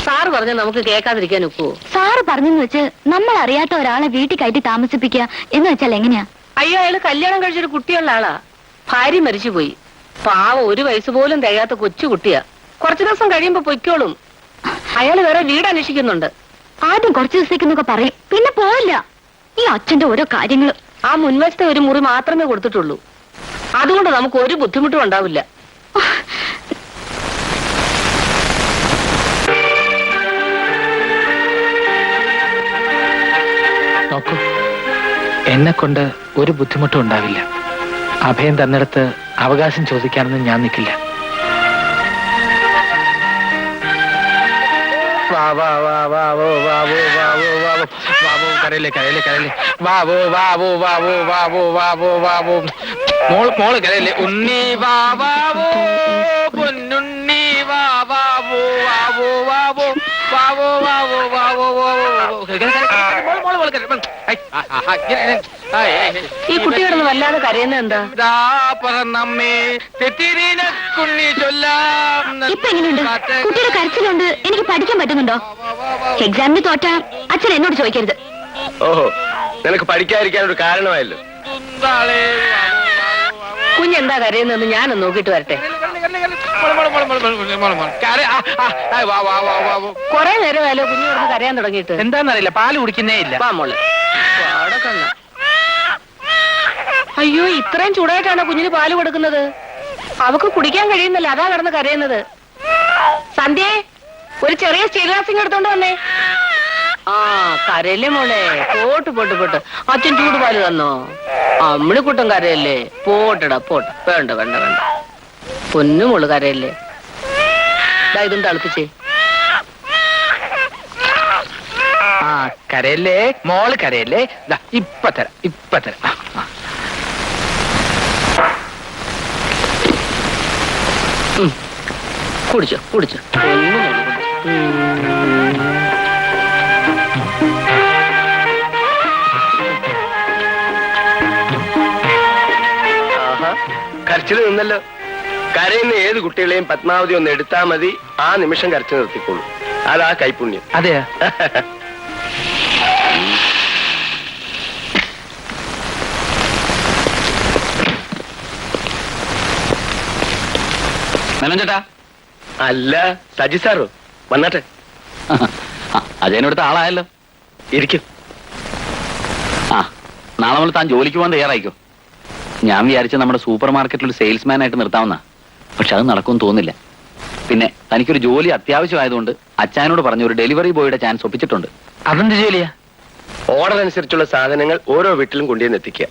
സാറ് പറഞ്ഞ നമുക്ക് കേൾക്കാതിരിക്കാൻ ഒക്കുവോ? സാറ് പറഞ്ഞെന്ന് വെച്ച് നമ്മൾ അറിയാത്ത ഒരാളെ വീട്ടിൽ കയറ്റി താമസിപ്പിക്കുക എന്ന് വെച്ചാൽ എങ്ങനെയാ? അയ്യോ, അയാള് കല്യാണം കഴിച്ചൊരു കുട്ടിയുള്ള ആളാ. ഭാര്യ മരിച്ചുപോയി. പാവം, 1 വയസ്സ് പോലും തികയാത്ത കൊച്ചു കുട്ടിയാ. കുറച്ചു ദിവസം കഴിയുമ്പോ പൊയ്ക്കോളും. അയാള് വേറെ വീട് അന്വേഷിക്കുന്നുണ്ട്. ആദ്യം കുറച്ചു ദിവസത്തേക്കെന്നൊക്കെ പറയും, പിന്നെ പോവില്ല. ഈ അച്ഛന്റെ ഓരോ കാര്യങ്ങൾ. ആ മുൻവശത്തെ ഒരു മുറി മാത്രമേ കൊടുത്തിട്ടുള്ളൂ. അതുകൊണ്ട് നമുക്ക് ഒരു ബുദ്ധിമുട്ടും ഉണ്ടാവില്ല. നോക്കൂ, എന്നെ കൊണ്ട് ഒരു ബുദ്ധിമുട്ടും ഉണ്ടാവില്ല. അഭയം തന്നിടത്ത് അവകാശം ചോദിക്കാനൊന്നും ഞാൻ നിൽക്കില്ല. കരയില്ലേ കരയില്ലേ കരയില്ലേ. വാവോ വാവോ വാവോ വാവോ വാവോ വാവോ. മോള് കരയില്ലേ. ഉണ്ണി വാവോ പൊന്നുണ്ണി വാവോ വാവോ വാവോ വാവോ വാവോ വാവോ വാവോ. ഈ കുട്ടി കിടന്ന് വല്ലാതെ കരയുന്നത് എന്താ? ഇപ്പൊ എങ്ങനെയുണ്ട്? കുട്ടിയുടെ കരച്ചിലുണ്ട്. എനിക്ക് പഠിക്കാൻ പറ്റുന്നുണ്ടോ? എക്സാമിന് തോറ്റാ അച്ഛൻ എന്നോട് ചോദിക്കരുത്. ഓഹോ, നിനക്ക് പഠിക്കാതിരിക്കാൻ ഒരു കാരണമായല്ലോ. കുഞ്ഞെന്താ കരയുന്നതെന്ന് ഞാനൊന്ന് നോക്കിട്ട് വരട്ടെ. കൊറേ നേരമായാലോ കുഞ്ഞു കിടന്ന് കരയാൻ തുടങ്ങിയിട്ട്. എന്താന്നറിയില്ല, പാല് കുടിക്കുന്നേ ഇല്ല. വാ മോള്. അയ്യോ, ഇത്രയും ചൂടായിട്ടാണോ കുഞ്ഞിന് പാല് കൊടുക്കുന്നത്? അവക്ക് കുടിക്കാൻ കഴിയുന്നില്ല, അതാ കിടന്ന് കരയുന്നത്. സന്ധ്യേ, ഒരു ചെറിയ സ്റ്റീൽ ഗ്ലാസിങ് എടുത്തോണ്ട് വന്നേ. ആ, കരയല്ലേ മോളെ. പോട്ട് അച്ഛൻ ചൂടുപാല് തന്നോ? അമ്മിണിക്കുട്ടൻ കരയല്ലേ? പോട്ടടാ പോട്ട്. വേണ്ട വേണ്ട വേണ്ട, പൊന്നു മോള് കരയല്ലേ. ഇതും തളുപ്പിച്ചേ. ആ, കരയല്ലേ മോള്, കരയല്ലേ. ഇപ്പൊ തരാം, ഇപ്പൊ തരാം. കുടിച്ചോ കുടിച്ചോ. പൊന്നു മോള് കുടിച്ചോ. കരച്ചിൽ നിന്നല്ലോ. കരയുന്ന ഏത് കുട്ടികളെയും പത്മാവതി ഒന്ന് എടുത്താൽ മതി, ആ നിമിഷം കരച്ചു നിർത്തിക്കോളൂ. അതാ കൈപുണ്യം. അതെയാ? മേനോൻ ചേട്ടാ. അല്ല സജി സാറോ വന്നാട്ടെ. അജയനടുത്ത ആളായല്ലോ. ഇരിക്കും. ആ, നാളെ മുതൽ താൻ ജോലിക്ക് പോകാൻ തയ്യാറായിക്കോ. ഞാൻ വിചാരിച്ച നമ്മുടെ സൂപ്പർ മാർക്കറ്റിൽ ഒരു സെയിൽസ്മാൻ ആയിട്ട് നിർത്താവുന്ന, പക്ഷെ അത് നടക്കുമെന്ന് തോന്നുന്നില്ല. പിന്നെ തനിക്കൊരു ജോലി അത്യാവശ്യമായതുകൊണ്ട് അച്ചായനോട് പറഞ്ഞ ഒരു ഡെലിവറി ബോയുടെ ചാൻസ് ഒപ്പിച്ചിട്ടുണ്ട്. അതെന്ത് ജോലിയാ? ഓർഡർ അനുസരിച്ചുള്ള സാധനങ്ങൾ ഓരോ വീട്ടിലും കൊണ്ടുവന്ന് എത്തിക്കുക.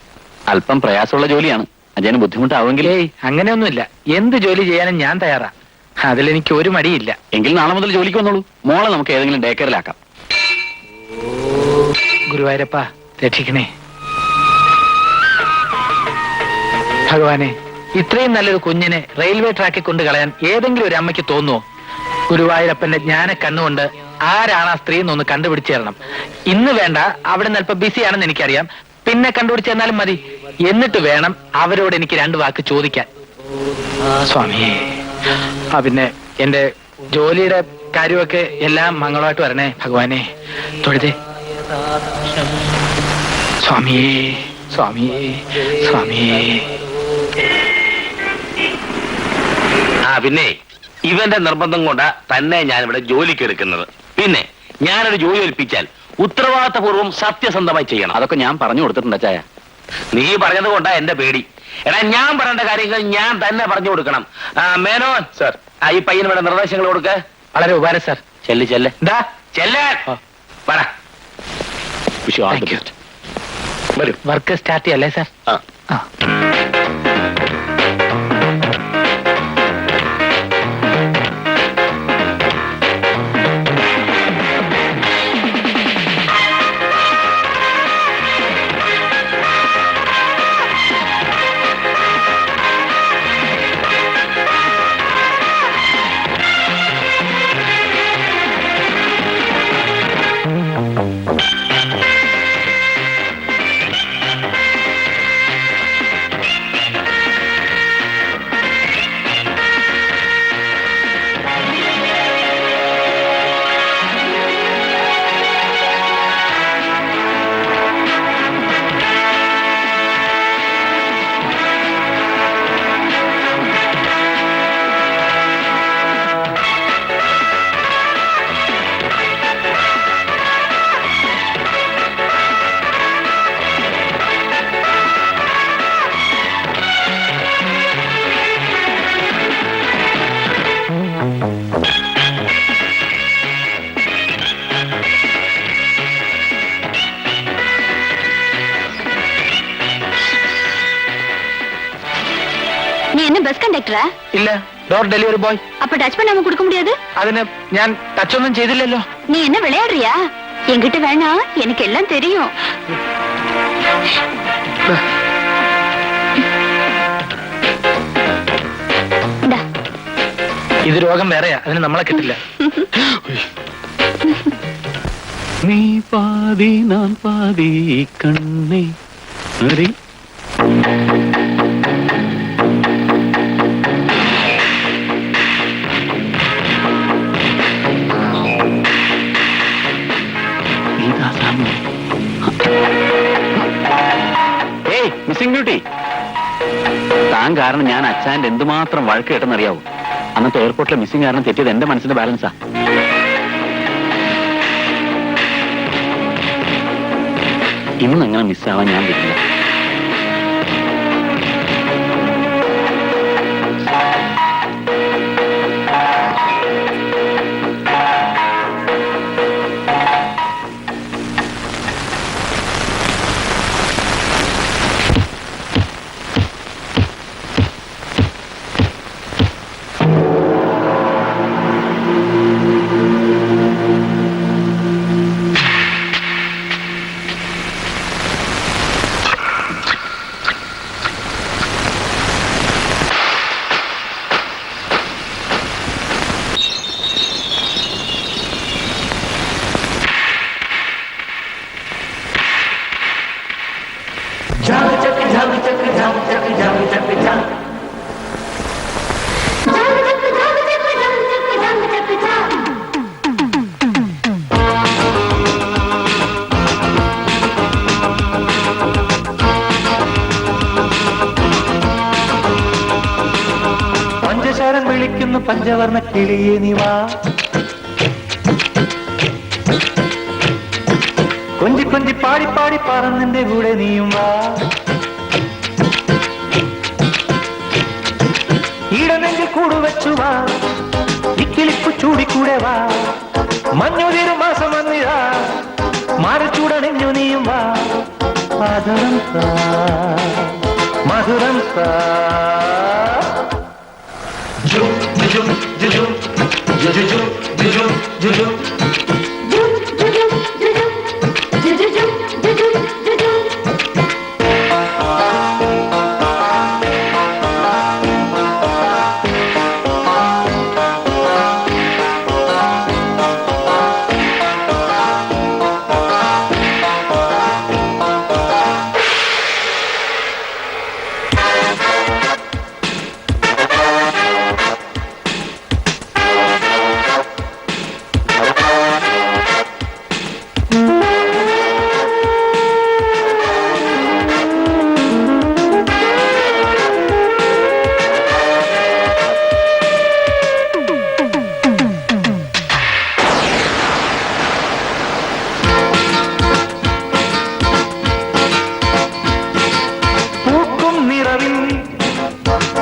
അല്പം പ്രയാസമുള്ള ജോലിയാണ്. അജയന് ബുദ്ധിമുട്ടാവുമെങ്കിൽ ഏയ് അങ്ങനെയൊന്നുമില്ല. എന്ത് ജോലി ചെയ്യാനും ഞാൻ തയ്യാറാ. അതിലെനിക്ക് ഒരു മടിയില്ല. എങ്കിൽ നാളെ മുതൽ ജോലിക്ക് വന്നോളൂ. മോളെ നമുക്ക് ഏതെങ്കിലും ഡേ കെയറിലാക്കാം. ഗുരുവായൂരപ്പ രക്ഷിക്കണേ. ഭഗവാനെ, ഇത്രയും നല്ലൊരു കുഞ്ഞിനെ റെയിൽവേ ട്രാക്കിൽ കൊണ്ട് കളയാൻ ഏതെങ്കിലും ഒരു അമ്മയ്ക്ക് തോന്നുവോ? ഗുരുവായൂരപ്പന്റെ ജ്ഞാന കണ്ണുകൊണ്ട് ആരാണ് ആ സ്ത്രീ എന്നൊന്ന് കണ്ടുപിടിച്ചു തരണം. ഇന്ന് വേണ്ട, അവിടെ നിന്ന് അല്പം ബിസിയാണെന്ന് എനിക്കറിയാം. പിന്നെ കണ്ടുപിടിച്ചു തന്നാലും മതി. എന്നിട്ട് വേണം അവരോട് എനിക്ക് 2 വാക്ക് ചോദിക്കാൻ. സ്വാമിയേ. ആ പിന്നെ എന്റെ ജോലിയുടെ കാര്യമൊക്കെ എല്ലാം മംഗളമായിട്ട് വരണേ ഭഗവാനെ. തൊഴുതേ. സ്വാമിയേ, സ്വാമിയേ, സ്വാമിയേ. ആ പിന്നെ ഇവന്റെ നിർബന്ധം കൊണ്ടാ തന്നെ ഞാനിവിടെ ജോലിക്ക് എടുക്കുന്നത്. പിന്നെ ഞാനൊരു ജോലി ഏൽപ്പിച്ചാൽ ഉത്തരവാദിത്തപൂർവ്വം സത്യസന്ധമായി ചെയ്യണം. അതൊക്കെ ഞാൻ പറഞ്ഞു കൊടുത്തിട്ടുണ്ട് അച്ചായ. നീ പറഞ്ഞത് കൊണ്ടാ എന്റെ പേടി. എടാ, ഞാൻ പറയേണ്ട കാര്യങ്ങൾ ഞാൻ തന്നെ പറഞ്ഞു കൊടുക്കണം. മേനോൻ സർ, ഈ പയ്യന് ഇവിടെ നിർദ്ദേശങ്ങൾ കൊടുക്ക. വളരെ ഉപകാരം സാർ. ചെല്ല് ചെല്ല്. എന്താ ചെല്ല്. പറ. Thank you. വർക്ക് സ്റ്റാർട്ട് ചെയ്യല്ലേ സാർ? ആ. ആ. நீ என்ன பஸ் கண்டக்டரா? ഇല്ല, ഡോർ ഡെലിവറി ബോയ്. அப்ப டச் பண்ணாம கொடுக்க முடியாது? അതിന് ഞാൻ ടച്ച് ഒന്നും ചെയ്തില്ലല്ലോ. நீ என்ன விளையாடுறியா? என்கிட்ட வேணாம், எனக்கு எல்லாம் தெரியும். இந்தா. ഇത് രോഗം വേറെയാ, അതിന് നമ്മളെ കിട്ടില്ല. നീ പാതി നാൻ പാതി കണ്ണേ ഹരി. ഏയ് മിസ്സിംഗ് ബ്യൂട്ടി, താൻ കാരണം ഞാൻ അച്ഛൻ്റെ എന്തുമാത്രം വഴക്ക് കേട്ടെന്നറിയാവൂ. അന്നത്തെ എയർപോർട്ടിലെ മിസ്സിംഗ് കാരണം തെറ്റിയത് എന്റെ മനസ്സിന്റെ ബാലൻസാ. ഇന്ന് അങ്ങനെ മിസ്സാവാൻ ഞാൻ വിടില്ല. പഞ്ചശരം വിളിക്കുന്നു പഞ്ചവർണ്ണ കിളിയെ നീ വാ. കൊഞ്ചി കൊഞ്ചി പാടി പാടി പറന്നെന്റെ കൂടെ നീയും വാ. ഈടനെങ്കിൽ കൂടുവച്ചു വാ, ഇക്കിളിക്കു ചൂടിക്കൂടെ വാ. മഞ്ഞുതിരു മാസം വന്നിതാ, മാറിച്ചൂടണിഞ്ഞു നീയും വാ. മധുരം സാ മധുരം സാ.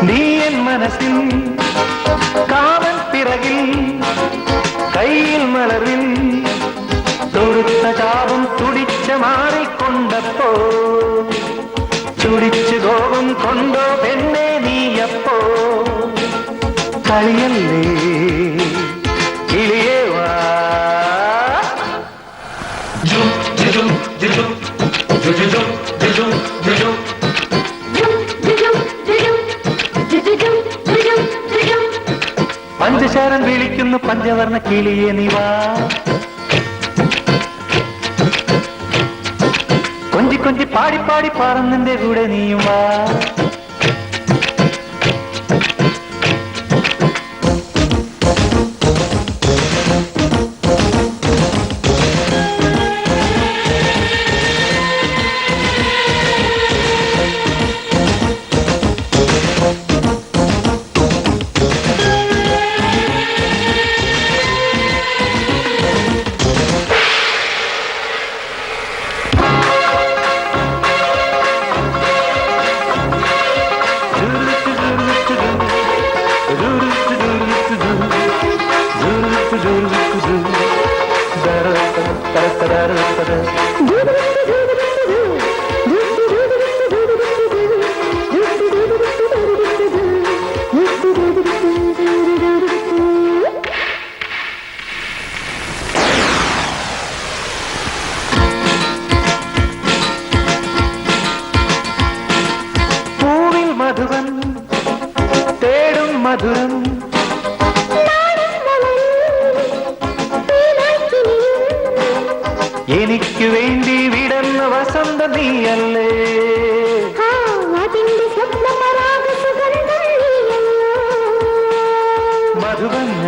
നീ എൻ മനസ്സിൽ കാവൻ പിറകിൽ കയ്യിൽ മലറിൽ തൊടുത്ത ചാപം തുടിച്ച മാറിക്കൊണ്ടപ്പോ ചുടിച്ചു കോപം കൊണ്ടോ പെണ്ണെ നീയപ്പോ കളിയല്ലേ കിളിയേ വാ. പഞ്ചശരം വിളിക്കുന്നു പഞ്ചവർണ്ണ കിളിയെ നീ വാ. കൊഞ്ചി കൊഞ്ചി പാടി പാടി പറന്നെന്റെ കൂടെ നീയും വാ. പൂവിൽ മധുവൻ തേടും മധുരം എനിക്ക് വേണ്ടി വിടന്ന വസന്ത നീയല്ലേ. മധുവന്ന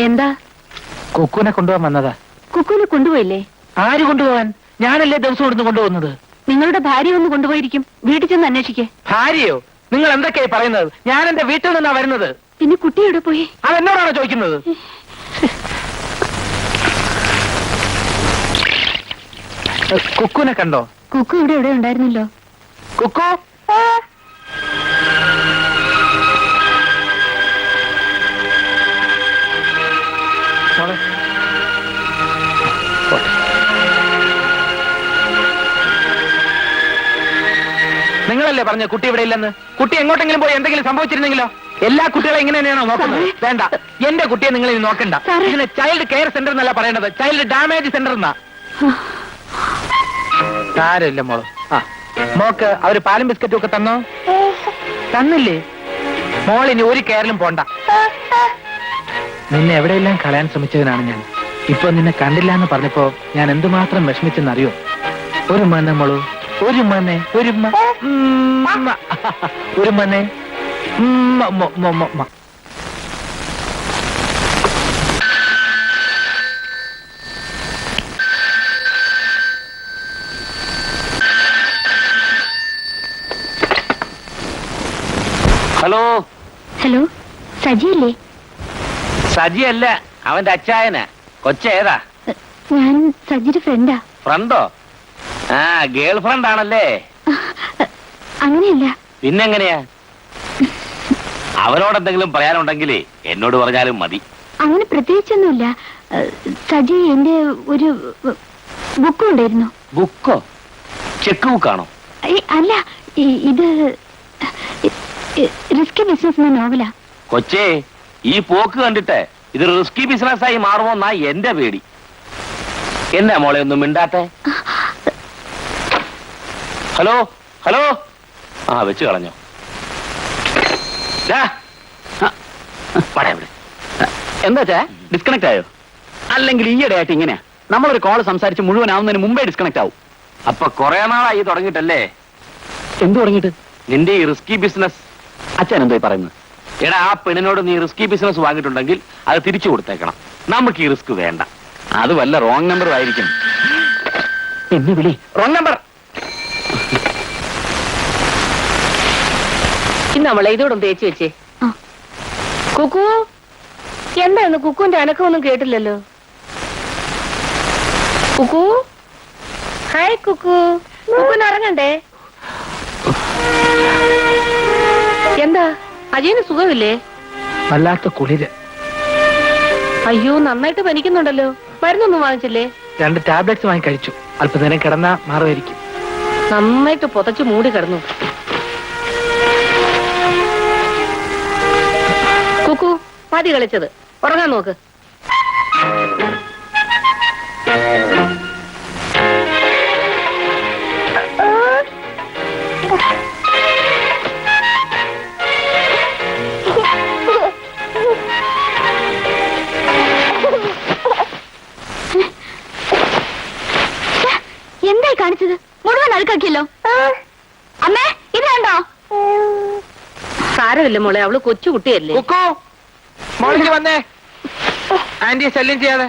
എന്താ? കുക്കുനെ കൊണ്ടുപോകാൻ വന്നതാ. കുക്കുനെ കൊണ്ടുപോയില്ലേ? ആര് കൊണ്ടുപോകാൻ? ഞാനല്ലേ ദിവസം ഇവിടുന്ന് കൊണ്ടുപോകുന്നത്. നിങ്ങളുടെ ഭാര്യ ഒന്ന് കൊണ്ടുപോയിരിക്കും. വീട്ടിൽ ചെന്ന് അന്വേഷിക്കേ. ഭാര്യയോ? നിങ്ങൾ എന്തൊക്കെയായി പറയുന്നത്? ഞാൻ എന്റെ വീട്ടിൽ നിന്നാ വരുന്നത്. പിന്നെ കുട്ടി എവിടെ പോയി? അതെന്നോടാണോ ചോദിക്കുന്നത്? കുക്കുനെ കണ്ടോ? കുക്കു ഇവിടെ ഉണ്ടായിരുന്നല്ലോ. കുക്കു മോളെ. പോട്ടെ. നിങ്ങളല്ലേ പറഞ്ഞ കുട്ടി ഇവിടെ ഇല്ലെന്ന്? കുട്ടി എങ്ങോട്ടെങ്കിലും പോയി എന്തെങ്കിലും സംഭവിച്ചിരുന്നെങ്കിലോ? എല്ലാ കുട്ടികളെ ഇങ്ങനെ തന്നെയാണോ നോക്കുന്നത്? വേണ്ട, എന്റെ കുട്ടിയെ നിങ്ങൾ ഇനി നോക്കണ്ട. ഇതിന് ചൈൽഡ് കെയർ സെന്റർ എന്നല്ല പറയേണ്ടത്, ചൈൽഡ് ഡാമേജ് സെന്റർ എന്നാ. സാരമില്ല മോള്. ആ മോക്ക് അവര് പാലും ബിസ്ക്കറ്റും ഒക്കെ തന്നോ? തന്നില്ലേ? മോൾ ഇനി ഒരു കെയറിലും പോണ്ട. നിന്നെ എവിടെയെല്ലാം കളയാൻ ശ്രമിച്ചവനാണ് ഞാൻ. ഇപ്പൊ നിന്നെ കണ്ടില്ല എന്ന് പറഞ്ഞപ്പോ ഞാൻ എന്തുമാത്രം വിഷമിച്ചെന്നറിയോ? ഒരു മനെ മോളു, ഒരു മനെ, ഒരു ഒരു മനെ. ഹലോ. ഹലോ, സജിയല്ലേ? സജിയല്ല, അവന്റെ അച്ചായന. കൊച്ചേതാ? ഞാൻ സജിയുടെ ഫ്രണ്ടാ. ഫ്രണ്ടോ? ആ, ഗേൾ ഫ്രണ്ട് ആണല്ലേ? അങ്ങനെയല്ല. പിന്നെങ്ങനെയാ? അവനോട് എന്തെങ്കിലും പറയാനുണ്ടെങ്കിലേ എന്നോട് പറഞ്ഞാലും മതി. അങ്ങനെ പ്രത്യേകിച്ചൊന്നുമില്ല. സജി എന്റെ ഒരു ബുക്ക് ഉണ്ടായിരുന്നു. ബുക്കോ? ചെക്ക് ബുക്കാണോ? അല്ല, ഇത് റിസ്കി ബിസിനസ് എന്ന നോവലാ. കൊച്ചേ, ഈ പോക്ക് കണ്ടിട്ട് ഇത് റിസ്കി ബിസിനസ് ആയി മാറുമോന്നാ എന്റെ പേടി. എന്നാ മോളെ ഒന്നും മിണ്ടാത്തെ? Hello hello. ആ, വെച്ച് കളഞ്ഞോ? എന്താ ഡിസ്കണക്ട് ആയോ? അല്ലെങ്കിൽ ഈയിടെ ആയിട്ട് ഇങ്ങനെയാ, നമ്മളൊരു കോള് സംസാരിച്ച് മുഴുവനാവുന്നതിന് മുമ്പേ ഡിസ്കണക്ട് ആവും. അപ്പൊ കൊറേ നാളായി തുടങ്ങിയിട്ടല്ലേ? എന്തു തുടങ്ങിയിട്ട്? നിന്റെ ഈ റിസ്കി ബിസിനസ്. അച്ഛൻ എന്തോ പറയുന്നത്? എടാ, ആ പെണ്ണിനോട് നീ റിസ്കി ബിസിനസ് വാങ്ങിയിട്ടുണ്ടെങ്കിൽ അത് തിരിച്ചു കൊടുത്തേക്കണം. നമുക്ക് ഈ റിസ്ക് വേണ്ട. അത് വല്ല റോങ് നമ്പർ ആയിരിക്കും. എന്നെ വിളി. Wrong number. ഇന്ന് അവളെ ഇതോടും തേച്ച് വെച്ചേ. കുക്കു, എന്തായിരുന്നു കുക്കുവിന്റെ അനക്കമൊന്നും കേട്ടില്ലല്ലോ? കുക്കു, ഹായ് കുക്കു. കുക്കുന് ഇറങ്ങണ്ടേ? എന്താ അജയന് സുഖമില്ലേ? വല്ലാത്ത കുളിര്. അയ്യോ, നന്നായിട്ട് പനിക്കുന്നുണ്ടല്ലോ. മരുന്നൊന്നും വാങ്ങിച്ചില്ലേ? 2 ടാബ്ലറ്റ്സ് വാങ്ങി കഴിച്ചു. അല്പനേരം കിടന്നാ മാറുമായിരിക്കും. നന്നായിട്ട് പുതച്ച് മൂടി കിടന്നു. കുക്കു, മതി കളിച്ചത്, ഉറങ്ങാൻ നോക്ക്. എന്തായി കാണിച്ചത്? മുഴുവൻ അഴുക്കാക്കിയല്ലോ. അമ്മേ, ഇത് കണ്ടോ? സാരമില്ല മോളെ, അവള് കൊച്ചു കുട്ടിയല്ലേ. കുക്കു, മോളിക്ക് വന്നേ. ആന്റിയെ ശല്യം ചെയ്യാതെ.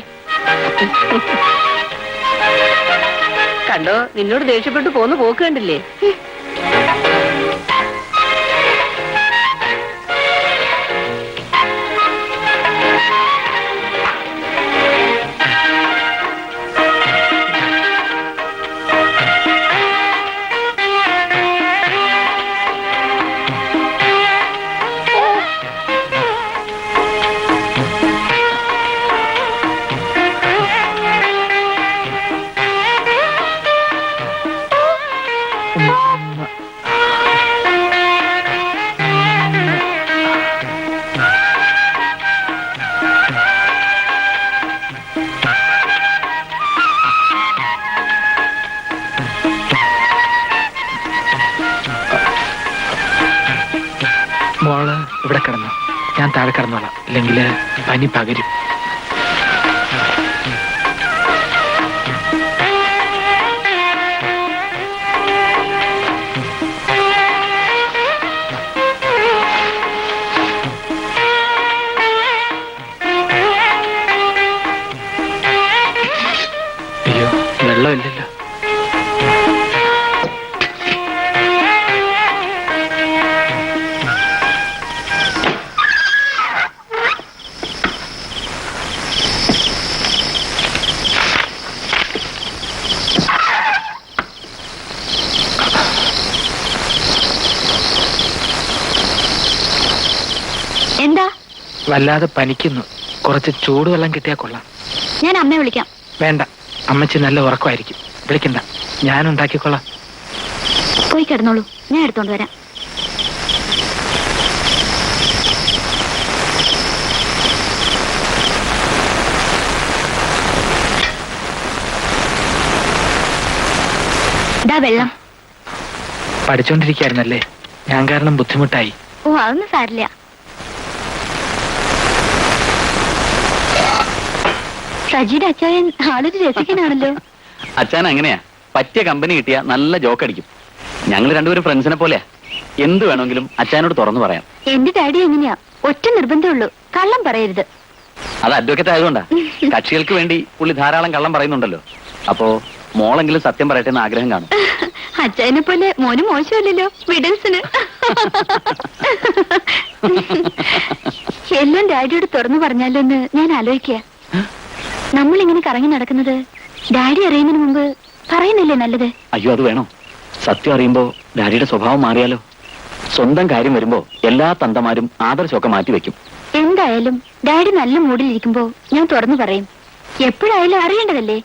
കണ്ടോ, നിന്നോട് ദേഷ്യപ്പെട്ടു പോന്ന് പോക്ക് കണ്ടില്ലേ? മോള് ഇവിടെ കിടന്നു, ഞാൻ താഴെ കിടന്നോളാം. ഇല്ലെങ്കിൽ പനി പകരും. അയ്യോ, വെള്ളമില്ലല്ലോ. എന്താ? വല്ലാതെ പനിക്കുന്നു. കുറച്ച് ചൂടുവെള്ളം കിട്ടിയാ കൊള്ളാം. ഞാൻ അമ്മയെ വിളിക്കാം. വേണ്ട, അമ്മച്ചി നല്ല ഉറക്കമായിരിക്കും. വിളിക്കണ്ട, ഞാൻ ഉണ്ടാക്കിക്കൊള്ളാം. പോയി കിടന്നോളൂ, ഞാൻ എടുത്തോണ്ട് വരാം. ഇതാ വെള്ളം. പഠിച്ചോണ്ടിരിക്കായിരുന്നല്ലേ, ഞാൻ കാരണം ബുദ്ധിമുട്ടായി. ഓ, അതൊന്നും സാരില്ല. സജിയുടെ അച്ചായൻ ആളൊരു രസിക്കനാണല്ലോ. അച്ഛൻ അങ്ങനെയാ, പറ്റിയ കമ്പനി കിട്ടിയാ നല്ല ജോക്ക് അടിക്കും. ഞങ്ങൾ രണ്ടുപേരും ഫ്രണ്ട്സിനെ പോലെയാ. എന്ത് വേണമെങ്കിലും അച്ഛനോട് തുറന്നു പറയാം. എന്റെ ഡാഡി എങ്ങനെയാ, ഒറ്റ നിർബന്ധമുള്ളൂ, കള്ളം പറയരുത്. അത് അഡ്വക്കേറ്റ് ആയതുകൊണ്ടാ. കക്ഷികൾക്ക് വേണ്ടി പുള്ളി ധാരാളം കള്ളം പറയുന്നുണ്ടല്ലോ. അപ്പോ മോളെങ്കിലും സത്യം പറയട്ടെ എന്ന് ആഗ്രഹം കാണും. അച്ചായനെ പോലെ മോന് മോശമല്ലല്ലോ, വിഡൽസിന്. എല്ലാം ഡാഡിയോട് തുറന്നു പറഞ്ഞാലോ എന്ന് ഞാൻ ആലോചിക്കുക. നമ്മളിങ്ങനെ കറങ്ങി നടക്കുന്നത് ഡാഡി അറിയുന്നതിന് മുമ്പ് പറയുന്നില്ലേ നല്ലത്? അയ്യോ, അത് വേണോ? സത്യം അറിയുമ്പോ ഡാഡിയുടെ സ്വഭാവം മാറിയാലോ? സ്വന്തം കാര്യം വരുമ്പോ എല്ലാ തന്തമാരും ആദർശമൊക്കെ മാറ്റിവെക്കും. എന്തായാലും ഡാഡി നല്ല മൂഡിലിരിക്കുമ്പോ ഞാൻ തുറന്നു പറയും. എപ്പോഴായാലും അറിയേണ്ടതല്ലേ.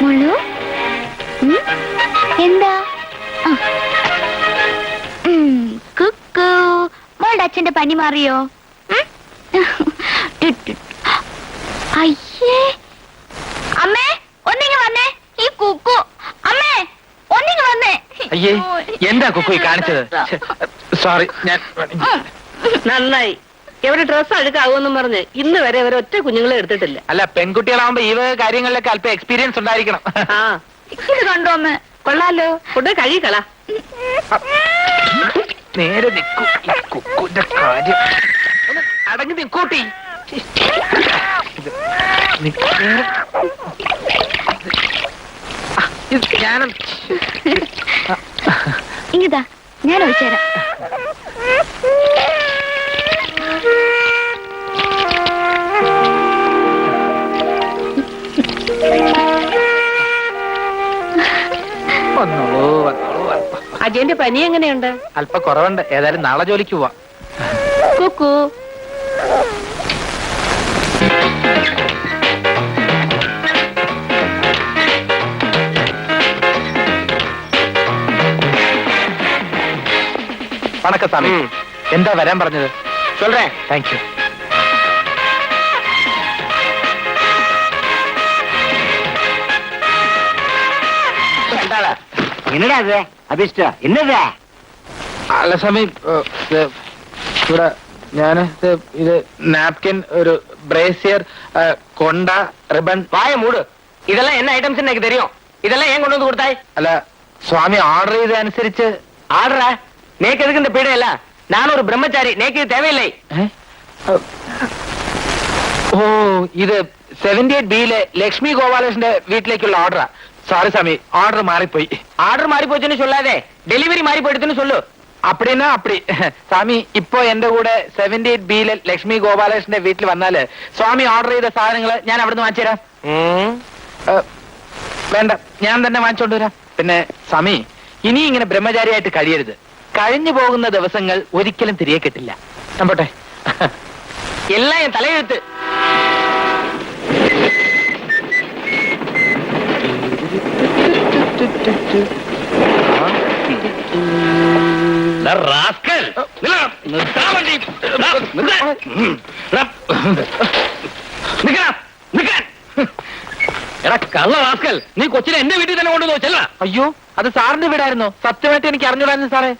മുള്ളു, എന്താ? കുക്കു, മോളുടെ അച്ഛന്റെ പനി മാറിയോ? അയ്യേ, അമ്മേ ഒന്നിങ്ങ് വന്നേ. ഈ കുക്കു, അമ്മേ ഒന്നിങ്ങ് വന്നേ. അയ്യേ, എന്താ കുക്കു കാണിച്ചത്? സോറി, ഞാൻ നന്നായി. എവിടെ ഡ്രസ് അഴുക്കാവുമെന്നും പറഞ്ഞ് ഇന്ന് വരെ അവർ ഒറ്റ കുഞ്ഞുങ്ങളെ എടുത്തിട്ടില്ല. അല്ല, പെൺകുട്ടികളാവുമ്പോ ഈ കാര്യങ്ങളിലൊക്കെ അല്പം എക്സ്പീരിയൻസ് ഉണ്ടായിരിക്കണം. ആ, ഇത് കണ്ടോ അമ്മ? കൊള്ളാലോ. ഫുഡ് കഴിക്കളാ. നേരെ നിക്കൂ, ഈ കുക്കുന്റെ കാര്യം ഒന്ന് അടങ്ങി നിക്കൂട്ടി. ഞാനും ഇങ്ങതാ, ഞാൻ ഒഴിച്ചുതരാം. വന്നോളൂ, വന്നോളൂ. അജയന്റെ പനി എങ്ങനെയുണ്ട്? അല്പ കുറവുണ്ട്. ഏതായാലും നാളെ ജോലിക്ക് പോവാം. കുക്കു, വണക്കം സ്വാമി. എന്താ വരാൻ പറഞ്ഞത്? சொல்றேன். Thank you. என்னடா அது அபிஷ்டா, என்னது? അല്ല സ്വാമി, ഇവിടെ ഞാൻ ഇത് നാപ്കിൻ, ഒരു ബ്രേസിയർ, കൊണ്ട, റിബൺ. வாய மூடு. இதெல்லாம் என்ன ஐட்டம்ஸ் எனக்கு தெரியும். இதெல்லாம் ஏன் கொண்டு வந்து கொடுத்தாய்? അല്ല സ്വാമി, ഓർഡർ ചെയ്തനുസരിച്ച്. ஆடுறா, நேக்கு எதுக்கு இந்த பீடை எல்லாம்? நான் ஒரு பிரம்மச்சாரி, நேக்கு இது தேவையில்லை. ഓ, ഇത് 78B ലക്ഷ്മി ഗോപാലകൃഷ്ണന്റെ വീട്ടിലേക്കുള്ള ഓർഡറാ. സോറി സ്വാമി, ഓർഡർ മാറിപ്പോയി. ஆர்டர் மாறி போச்சுன்னு சொல்லாதே, டெலிவரி மாறி போயிடுதுன்னு சொல்லு. അപ്പടിനാ അപ്പടി. സ്വാമി, ഇപ്പൊ എന്റെ കൂടെ 78B ലക്ഷ്മി ഗോപാലകൃഷ്ണന്റെ വീട്ടിൽ വന്നാല് സ്വാമി ഓർഡർ ചെയ്ത സാധനങ്ങൾ ഞാൻ അവിടുന്ന് വാങ്ങിച്ചുതരാം. വേണ്ട, ഞാൻ തന്നെ വാങ്ങിച്ചോണ്ട് വരാം. പിന്നെ സ്വാമി, ഇനി ഇങ്ങനെ ബ്രഹ്മചാരിയായിട്ട് കഴിയരുത്. കഴിഞ്ഞു പോകുന്ന ദിവസങ്ങൾ ഒരിക്കലും തിരികെ കിട്ടില്ല. പോട്ടെ. எல்லாம் என் தலையெழுத்து. എടാ കള്ള റാസ്കൽ, നീ കൊച്ചിനെ എന്റെ വീട്ടിൽ തന്നെ കൊണ്ടുവന്നു വെച്ചല്ല. അയ്യോ, അത് സാറിന്റെ വീടായിരുന്നോ? സത്യമായിട്ട് എനിക്ക് അറിഞ്ഞൂടായിരുന്നു സാറേ.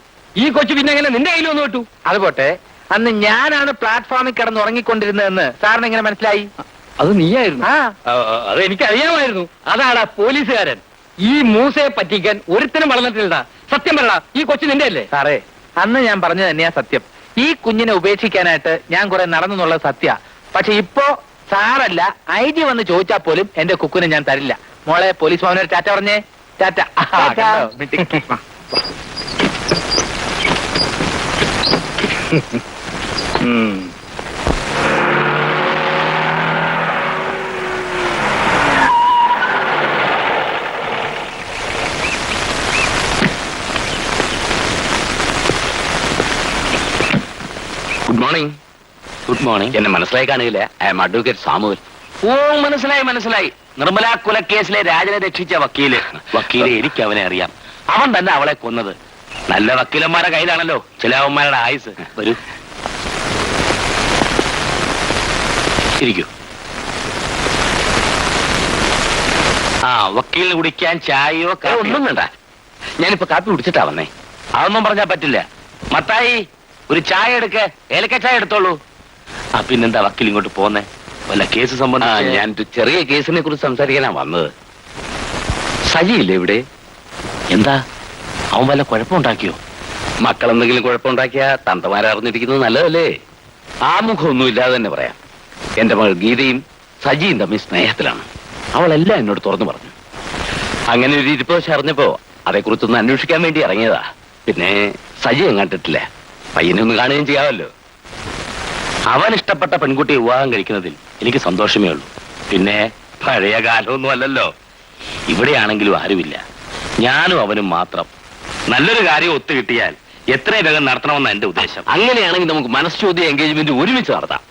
ഈ കൊച്ചു പിന്നെ എങ്ങനെ നിന്റെ കയ്യിൽ വന്നു വിട്ടു? അത് പോട്ടെ, അന്ന് ഞാനാണ് പ്ലാറ്റ്ഫോമിൽ കിടന്ന് ഉറങ്ങിക്കൊണ്ടിരുന്നതെന്ന് സാറിന് എങ്ങനെ മനസ്സിലായി? അത് നീയായിരുന്നു. ആ, അത് എനിക്ക് അറിയാമായിരുന്നു. അതാടാ പോലീസുകാരൻ. ഈ മൂസയെ പറ്റിക്കാൻ ഒരുത്തനും വളർന്നിട്ടില്ല. സത്യം പറയടാ, ഈ കൊച്ചു നിന്റെ അല്ലേ? സാറേ, അന്ന് ഞാൻ പറഞ്ഞത് തന്നെയാ സത്യം. ഈ കുഞ്ഞിനെ ഉപേക്ഷിക്കാനായിട്ട് ഞാൻ കുറെ നടന്നെന്നുള്ളത് സത്യ. പക്ഷെ ഇപ്പോ സാറല്ല, IG വന്ന് ചോദിച്ചാൽ പോലും എന്റെ കുക്കുനെ ഞാൻ തരില്ല. മോളെ, പോലീസ് ഭവനൊരു ടാറ്റ പറഞ്ഞേ. Tata. Good morning. Good morning. എന്നെ മനസ്സിലായി കാണുകയില്ല. I am advocate Samuel. ഓ, മനസ്സിലായി. നിർമ്മല കൊലക്കേസിലെ രാജനെ രക്ഷിച്ച വക്കീല്. എനിക്ക് അവനെ അറിയാം. അവൻ തന്നെ അവളെ കൊന്നത്. നല്ല വക്കീലന്മാരുടെ കയ്യിലാണല്ലോ ചില അവന്മാരുടെ ആയുസ്. വരൂ, ഇരിക്കൂ. ആ, വക്കീലിന് കുടിക്കാൻ ചായയോ ഒന്നും വേണ്ട. ഞാനിപ്പോ കാപ്പി കുടിച്ചിട്ടാ വന്നേ. അതൊന്നും പറഞ്ഞാ പറ്റില്ല. മത്തായി, ഒരു ചായ എടുക്ക. ഏലക്ക ചായ എടുത്തോളൂ. ആ, പിന്നെന്താ വക്കീൽ ഇങ്ങോട്ട് പോന്നേ? വല്ല കേസ് സംബന്ധിച്ച്? ഞാൻ ചെറിയ കേസിനെ കുറിച്ച് സംസാരിക്കാനാ വന്നത്. സജിയില്ലേ ഇവിടെ? എന്താ, അവൻ വല്ല കുഴപ്പമുണ്ടാക്കിയോ? മക്കളെന്തെങ്കിലും കുഴപ്പമുണ്ടാക്കിയാ തന്തമാരറിഞ്ഞിരിക്കുന്നത് നല്ലതല്ലേ? ആമുഖമൊന്നും ഇല്ലാതെ തന്നെ പറയാം. എന്റെ മകൾ ഗീതയും സജിയും തമ്മിൽ സ്നേഹത്തിലാണ്. അവളെല്ലാം എന്നോട് തുറന്നു പറഞ്ഞു. അങ്ങനെ ഒരു ഇരിപ്പോശ അറിഞ്ഞപ്പോ അതേക്കുറിച്ചൊന്ന് അന്വേഷിക്കാൻ വേണ്ടി ഇറങ്ങിയതാ. പിന്നെ സജി കണ്ടിട്ടില്ല. പയ്യനെ ഒന്ന് കാണുകയും ചെയ്യാമല്ലോ. അവൻ ഇഷ്ടപ്പെട്ട പെൺകുട്ടിയെ വിവാഹം കഴിക്കുന്നതിൽ എനിക്ക് സന്തോഷമേ ഉള്ളൂ. പിന്നെ പഴയ കാലമൊന്നും അല്ലല്ലോ. ഇവിടെയാണെങ്കിലും ആരുമില്ല, ഞാനും അവനും മാത്രം. നല്ലൊരു കാര്യം ഒത്തുകിട്ടിയാൽ എത്രയും വേഗം നടത്തണമെന്ന എന്റെ ഉദ്ദേശം. അങ്ങനെയാണെങ്കിൽ നമുക്ക് മനസ്സോദ്യ എൻഗേജ്മെന്റ് ഒരുമിച്ച് നടത്താം.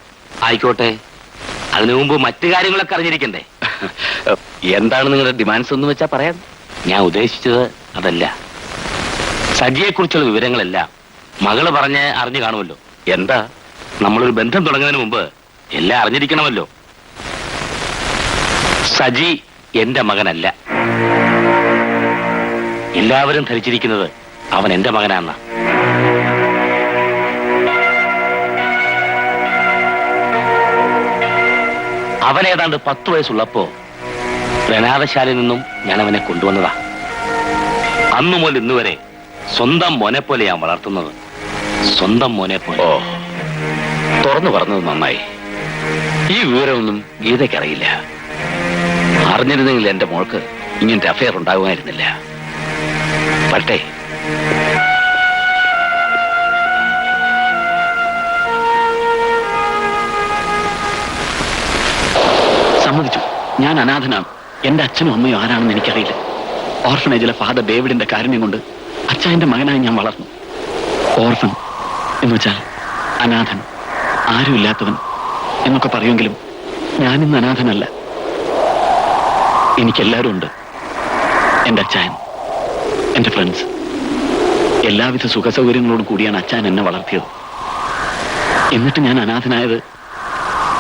ആയിക്കോട്ടെ. അതിനു മുമ്പ് മറ്റു കാര്യങ്ങളൊക്കെ അറിഞ്ഞിരിക്കണ്ടേ? എന്താണ് നിങ്ങളുടെ ഡിമാൻഡ്സ് എന്ന് വെച്ചാ പറയാം. ഞാൻ ഉദ്ദേശിച്ചത് അതല്ല. സജിയെക്കുറിച്ചുള്ള വിവരങ്ങളെല്ലാം മകള് പറഞ്ഞ് അറിഞ്ഞു കാണുമല്ലോ. എന്താ, നമ്മളൊരു ബന്ധം തുടങ്ങുന്നതിന് മുമ്പ് എല്ലാം അറിഞ്ഞിരിക്കണമല്ലോ. സജി എന്റെ മകനല്ല. എല്ലാവരും ധരിച്ചിരിക്കുന്നത് അവൻ എന്റെ മകനാണെന്ന. അവൻ ഏതാണ്ട് 10 വയസ്സുള്ളപ്പോ അനാഥശാലയിൽ നിന്നും ഞാൻ അവനെ കൊണ്ടുവന്നതാ. അന്നു മുതൽ ഇന്നുവരെ സ്വന്തം മോനെ പോലെ ഞാൻ വളർത്തുന്നത്. സ്വന്തം മോനെ പോലെ. ഓ, തുറന്നു പറഞ്ഞത് നന്നായി. ഈ വിവരമൊന്നും ഗീതയ്ക്കറിയില്ല. അറിഞ്ഞിരുന്നെങ്കിൽ എന്റെ മോൾക്ക് ഇങ്ങനത്തെ അഫയർ ഉണ്ടാകുമായിരുന്നില്ല. പറ്റേ. സമ്മതിച്ചു, ഞാൻ അനാഥനാണ്. എന്റെ അച്ഛനും അമ്മയും ആരാണെന്ന് എനിക്കറിയില്ല. ഓർഫനേജിലെ ഫാദർ ഡേവിഡിന്റെ കാരുണ്യം കൊണ്ട് അച്ഛൻ്റെ മകനായി ഞാൻ വളർന്നു. ഓർഫൻ എന്ന് വെച്ചാൽ അനാഥൻ, ആരുമില്ലാത്തവൻ എന്നൊക്കെ പറയുമെങ്കിലും ഞാനിന്ന് അനാഥനല്ല. എനിക്കെല്ലാവരും ഉണ്ട്. എൻ്റെ അച്ചായൻ, എൻ്റെ ഫ്രണ്ട്സ്, എല്ലാവിധ സുഖസൗകര്യങ്ങളോടും കൂടിയാണ് അച്ചായൻ എന്നെ വളർത്തിയത്. എന്നിട്ട് ഞാൻ അനാഥനായത്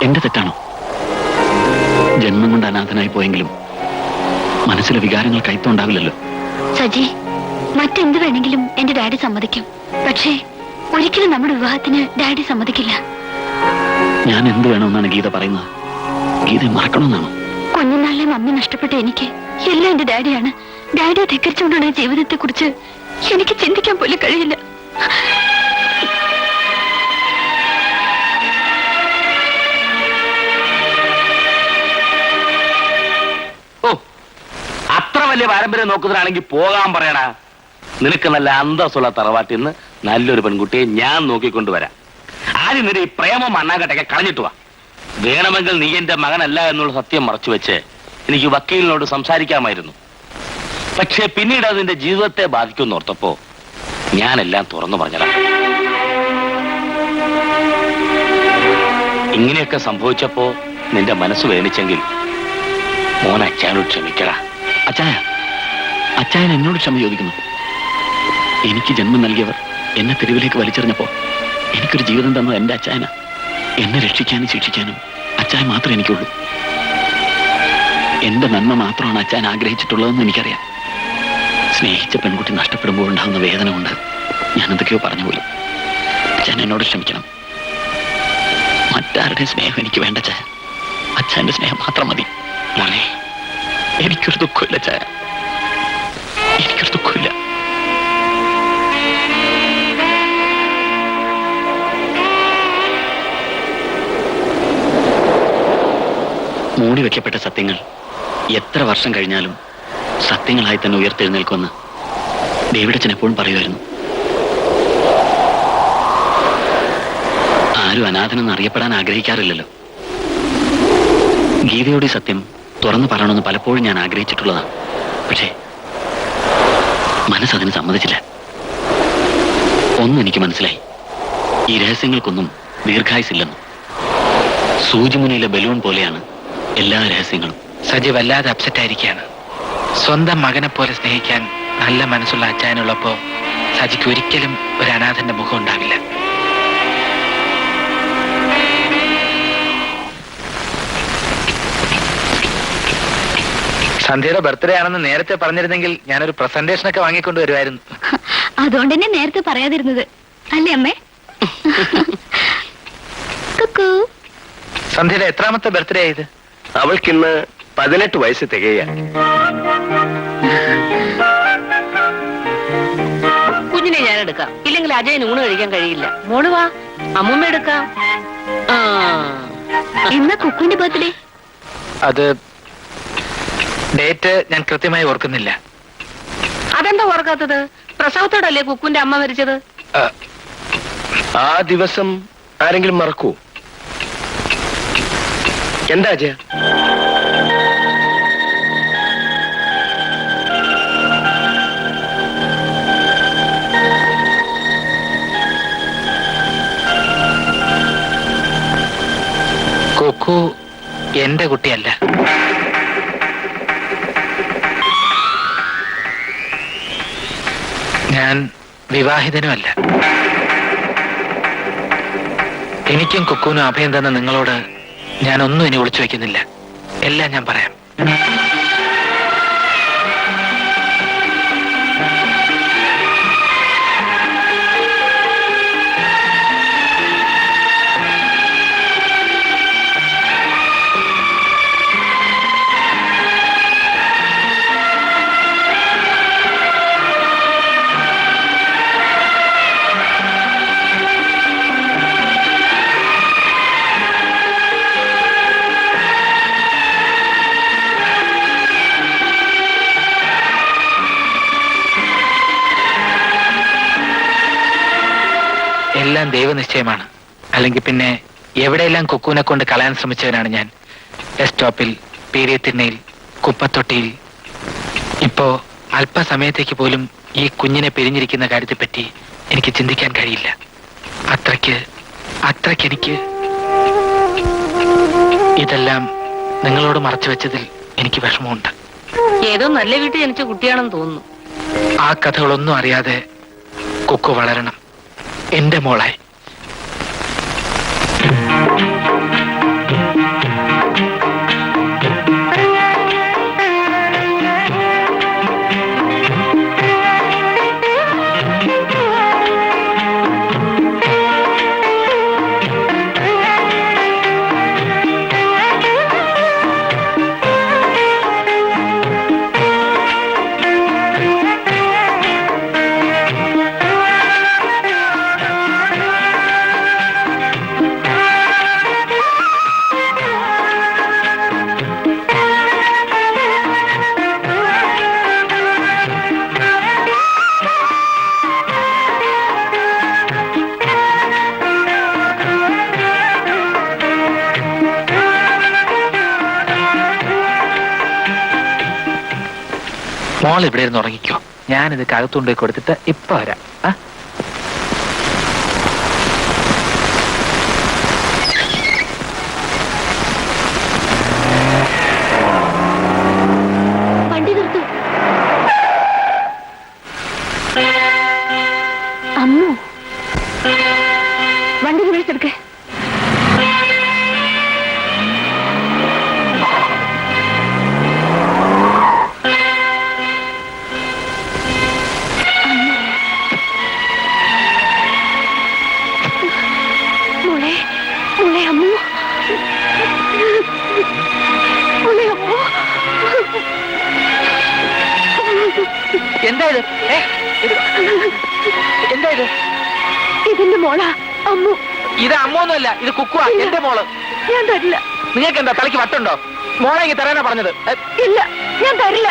എന്റെ തെറ്റാണോ? ജന്മം കൊണ്ട് അനാഥനായി പോയെങ്കിലും മനസ്സിലെ വികാരങ്ങൾ കൈത്തുണ്ടാവില്ലല്ലോ. സജി, മറ്റെന്ത് വേണമെങ്കിലും എന്റെ ഡാഡി സമ്മതിക്കും. പക്ഷേ ഒരിക്കലും നമ്മുടെ വിവാഹത്തിന് ഡാഡി സമ്മതിക്കില്ല. ഞാൻ എന്ത് വേണമെന്നാണ് ഗീത പറയുന്നത്? ഗീത മറക്കണമെന്നാണോ? കുഞ്ഞുനാളിലെ മമ്മി നഷ്ടപ്പെട്ട എനിക്ക് എല്ലാം എന്റെ ഡാഡിയാണ്. ഡാഡിയെ ധിക്കരിച്ചുകൊണ്ടുള്ള ജീവിതത്തെ കുറിച്ച് എനിക്ക് ചിന്തിക്കാൻ പോലും കഴിയില്ല. ഓ, അത്ര വലിയ പാരമ്പര്യം നോക്കുന്നതിനാണെങ്കിൽ പോകാൻ പറയടാ. നിനക്ക് നല്ല അന്തസ്സുള്ള തറവാട്ടിൽ നിന്ന് നല്ലൊരു പെൺകുട്ടിയെ ഞാൻ നോക്കിക്കൊണ്ടുവരാം. ആദ്യം നിന്റെ ഈ പ്രേമം മണ്ണാങ്കട്ടൊക്കെ കളഞ്ഞിട്ട് വാ. വേണമെങ്കിൽ നീ എന്റെ മകനല്ല എന്നുള്ള സത്യം മറച്ചു വെച്ച് എനിക്ക് വക്കീലിനോട് സംസാരിക്കാമായിരുന്നു. പക്ഷെ പിന്നീട് അതിന്റെ ജീവിതത്തെ ബാധിക്കുമെന്ന് ഓർത്തപ്പോ ഞാനെല്ലാം തുറന്നു പറഞ്ഞതാ. ഇങ്ങനെയൊക്കെ സംഭവിച്ചപ്പോ നിന്റെ മനസ്സ് വേദനിച്ചെങ്കിൽ മോൻ അച്ചായനോട് ക്ഷമിക്കടാ. അച്ചായൻ എന്നോട് ക്ഷമ ചോദിക്കുന്നു. എനിക്ക് ജന്മം നൽകിയവർ എന്നെ തെരുവിലേക്ക് വലിച്ചെറിഞ്ഞപ്പോ എനിക്കൊരു ജീവിതം തന്നത് എന്റെ അച്ചായന. എന്നെ രക്ഷിക്കാനും ശിക്ഷിക്കാനും അച്ചായൻ മാത്രമേ എനിക്കുള്ളൂ. എന്റെ നന്മ മാത്രമാണ് അച്ചായൻ ആഗ്രഹിച്ചിട്ടുള്ളതെന്ന് എനിക്കറിയാം. സ്നേഹിച്ച പെൺകുട്ടി നഷ്ടപ്പെടുമ്പോൾ ഉണ്ടാകുന്ന വേദന കൊണ്ട് ഞാൻ എന്തൊക്കെയോ പറഞ്ഞു പോലും. അച്ചായൻ എന്നോട് ക്ഷമിക്കണം. മറ്റാരുടെ സ്നേഹം എനിക്ക് വേണ്ട ചായ. അച്ചായന്റെ സ്നേഹം മാത്രം മതി. മോനെ, എനിക്കൊരു ദുഃഖമില്ല ചായ, എനിക്കൊരു ദുഃഖമില്ല. മൂടി വെക്കപ്പെട്ട സത്യങ്ങൾ എത്ര വർഷം കഴിഞ്ഞാലും സത്യങ്ങളായി തന്നെ ഉയർത്തെഴുന്നേൽക്കുമെന്ന് ഡേവിഡച്ചൻ എപ്പോഴും പറയുമായിരുന്നു. ആരും അനാഥനെന്ന് അറിയപ്പെടാൻ ആഗ്രഹിക്കാറില്ലല്ലോ. ഗീതയോട് ഈ സത്യം തുറന്നു പറയണമെന്ന് പലപ്പോഴും ഞാൻ ആഗ്രഹിച്ചിട്ടുള്ളതാണ്. പക്ഷേ മനസ്സതിന് സമ്മതിച്ചില്ല. ഒന്നും എനിക്ക് മനസ്സിലായി, ഈ രഹസ്യങ്ങൾക്കൊന്നും ദീർഘായുസില്ലെന്ന്. സൂചിമുനയിലെ ബലൂൺ പോലെയാണ് എല്ലാ രഹസ്യങ്ങളും. സജി വല്ലാതെ അപ്സെറ്റ് ആയിരിക്കുകയാണ്. സ്വന്തം മകനെ പോലെ സ്നേഹിക്കാൻ നല്ല മനസ്സുള്ള അച്ചായനുള്ളപ്പോ സജിക്ക് ഒരിക്കലും ഒരു അനാഥന്റെ മുഖം ഉണ്ടാവില്ല. സന്ധ്യയുടെ ബർത്ത്ഡേ ആണെന്ന് നേരത്തെ പറഞ്ഞിരുന്നെങ്കിൽ ഞാനൊരു പ്രസന്റേഷൻ ഒക്കെ വാങ്ങിക്കൊണ്ട് വരുമായിരുന്നു. അതുകൊണ്ട് തന്നെ നേരത്തെ പറയാതിരുന്നത് അല്ലേ അമ്മേ? കുക്കു. സന്ധ്യയുടെ എത്രാമത്തെ ബർത്ത്ഡേ ആയത്? അവൾക്കിന്ന് 18 വയസ്സ് തികയാണ്. കുഞ്ഞിനെ ഞാൻ എടുക്കാം, ഇല്ലെങ്കിൽ അജയന് ഊണ് കഴിക്കാൻ കഴിയില്ല. മോള് വാ, അമ്മൂമ്മ എടുക്കാം. എന്നാ കുക്കുവിന്റെ ബർത്ത്ഡേ? അത് ഡേറ്റ് ഞാൻ കൃത്യമായി ഓർക്കുന്നില്ല. അതെന്താ ഓർക്കാത്തത്? പ്രസവത്തോടല്ലേ കുക്കുന്റെ അമ്മ മരിച്ചത്? ആ ദിവസം ആരെങ്കിലും മറക്കൂ? എന്താ അജയ? കുക്കു എന്റെ കുട്ടിയല്ല. ഞാൻ വിവാഹിതനുമല്ല. എനിക്കും കുക്കുവിനും അഭയം തന്ന നിങ്ങളോട് ഞാനൊന്നും ഇനി ഒളിച്ചു വെക്കുന്നില്ല. എല്ലാം ഞാൻ പറയാം. എല്ലാം ദൈവനിശ്ചയമാണ്. അല്ലെങ്കിൽ പിന്നെ എവിടെയെല്ലാം കുക്കുവിനെ കൊണ്ട് കളയാൻ ശ്രമിച്ചവനാണ് ഞാൻ. ബസ് സ്റ്റോപ്പിൽ, പീരിയത്തിണ്ണയിൽ, കുപ്പത്തൊട്ടിയിൽ. ഇപ്പോ അല്പസമയത്തേക്ക് പോലും ഈ കുഞ്ഞിനെ പിരിഞ്ഞിരിക്കുന്ന കാര്യത്തെപ്പറ്റി എനിക്ക് ചിന്തിക്കാൻ കഴിയില്ല. അത്രയ്ക്ക് എനിക്ക് ഇതെല്ലാം നിങ്ങളോട് മറച്ചു വെച്ചതിൽ എനിക്ക് വിഷമമുണ്ട്. ഏതോ നല്ല വീട്ടിൽ ജനിച്ച കുട്ടിയാണെന്ന് തോന്നുന്നു. ആ കഥകളൊന്നും അറിയാതെ കുക്കു വളരണം, എന്റെ മോളായി. മോൾ ഇവിടെ ഇരുന്ന് ഉറങ്ങിക്കോ. ഞാനിത് കകത്തുകൊണ്ടുപോയി കൊടുത്തിട്ട് ഇപ്പൊ വരാം. വണ്ടി നിർത്തു. അമ്മു, വണ്ടി വിളിച്ചെടുക്കേ. എന്താ ഇത്? എന്താ ഇത്? ഇതിന്റെ മോളാ അമ്മു. ഇത് അമ്മൊന്നുമല്ല, ഇത് കുക്കുവാ, എന്റെ മോള്. ഞാൻ തരില്ല. നിങ്ങൾക്ക് എന്താ തലയ്ക്ക് വട്ടുണ്ടോ? മോളെ ഇങ്ങനെ തരാനാ പറഞ്ഞത്. ഇല്ല, ഞാൻ തരില്ല.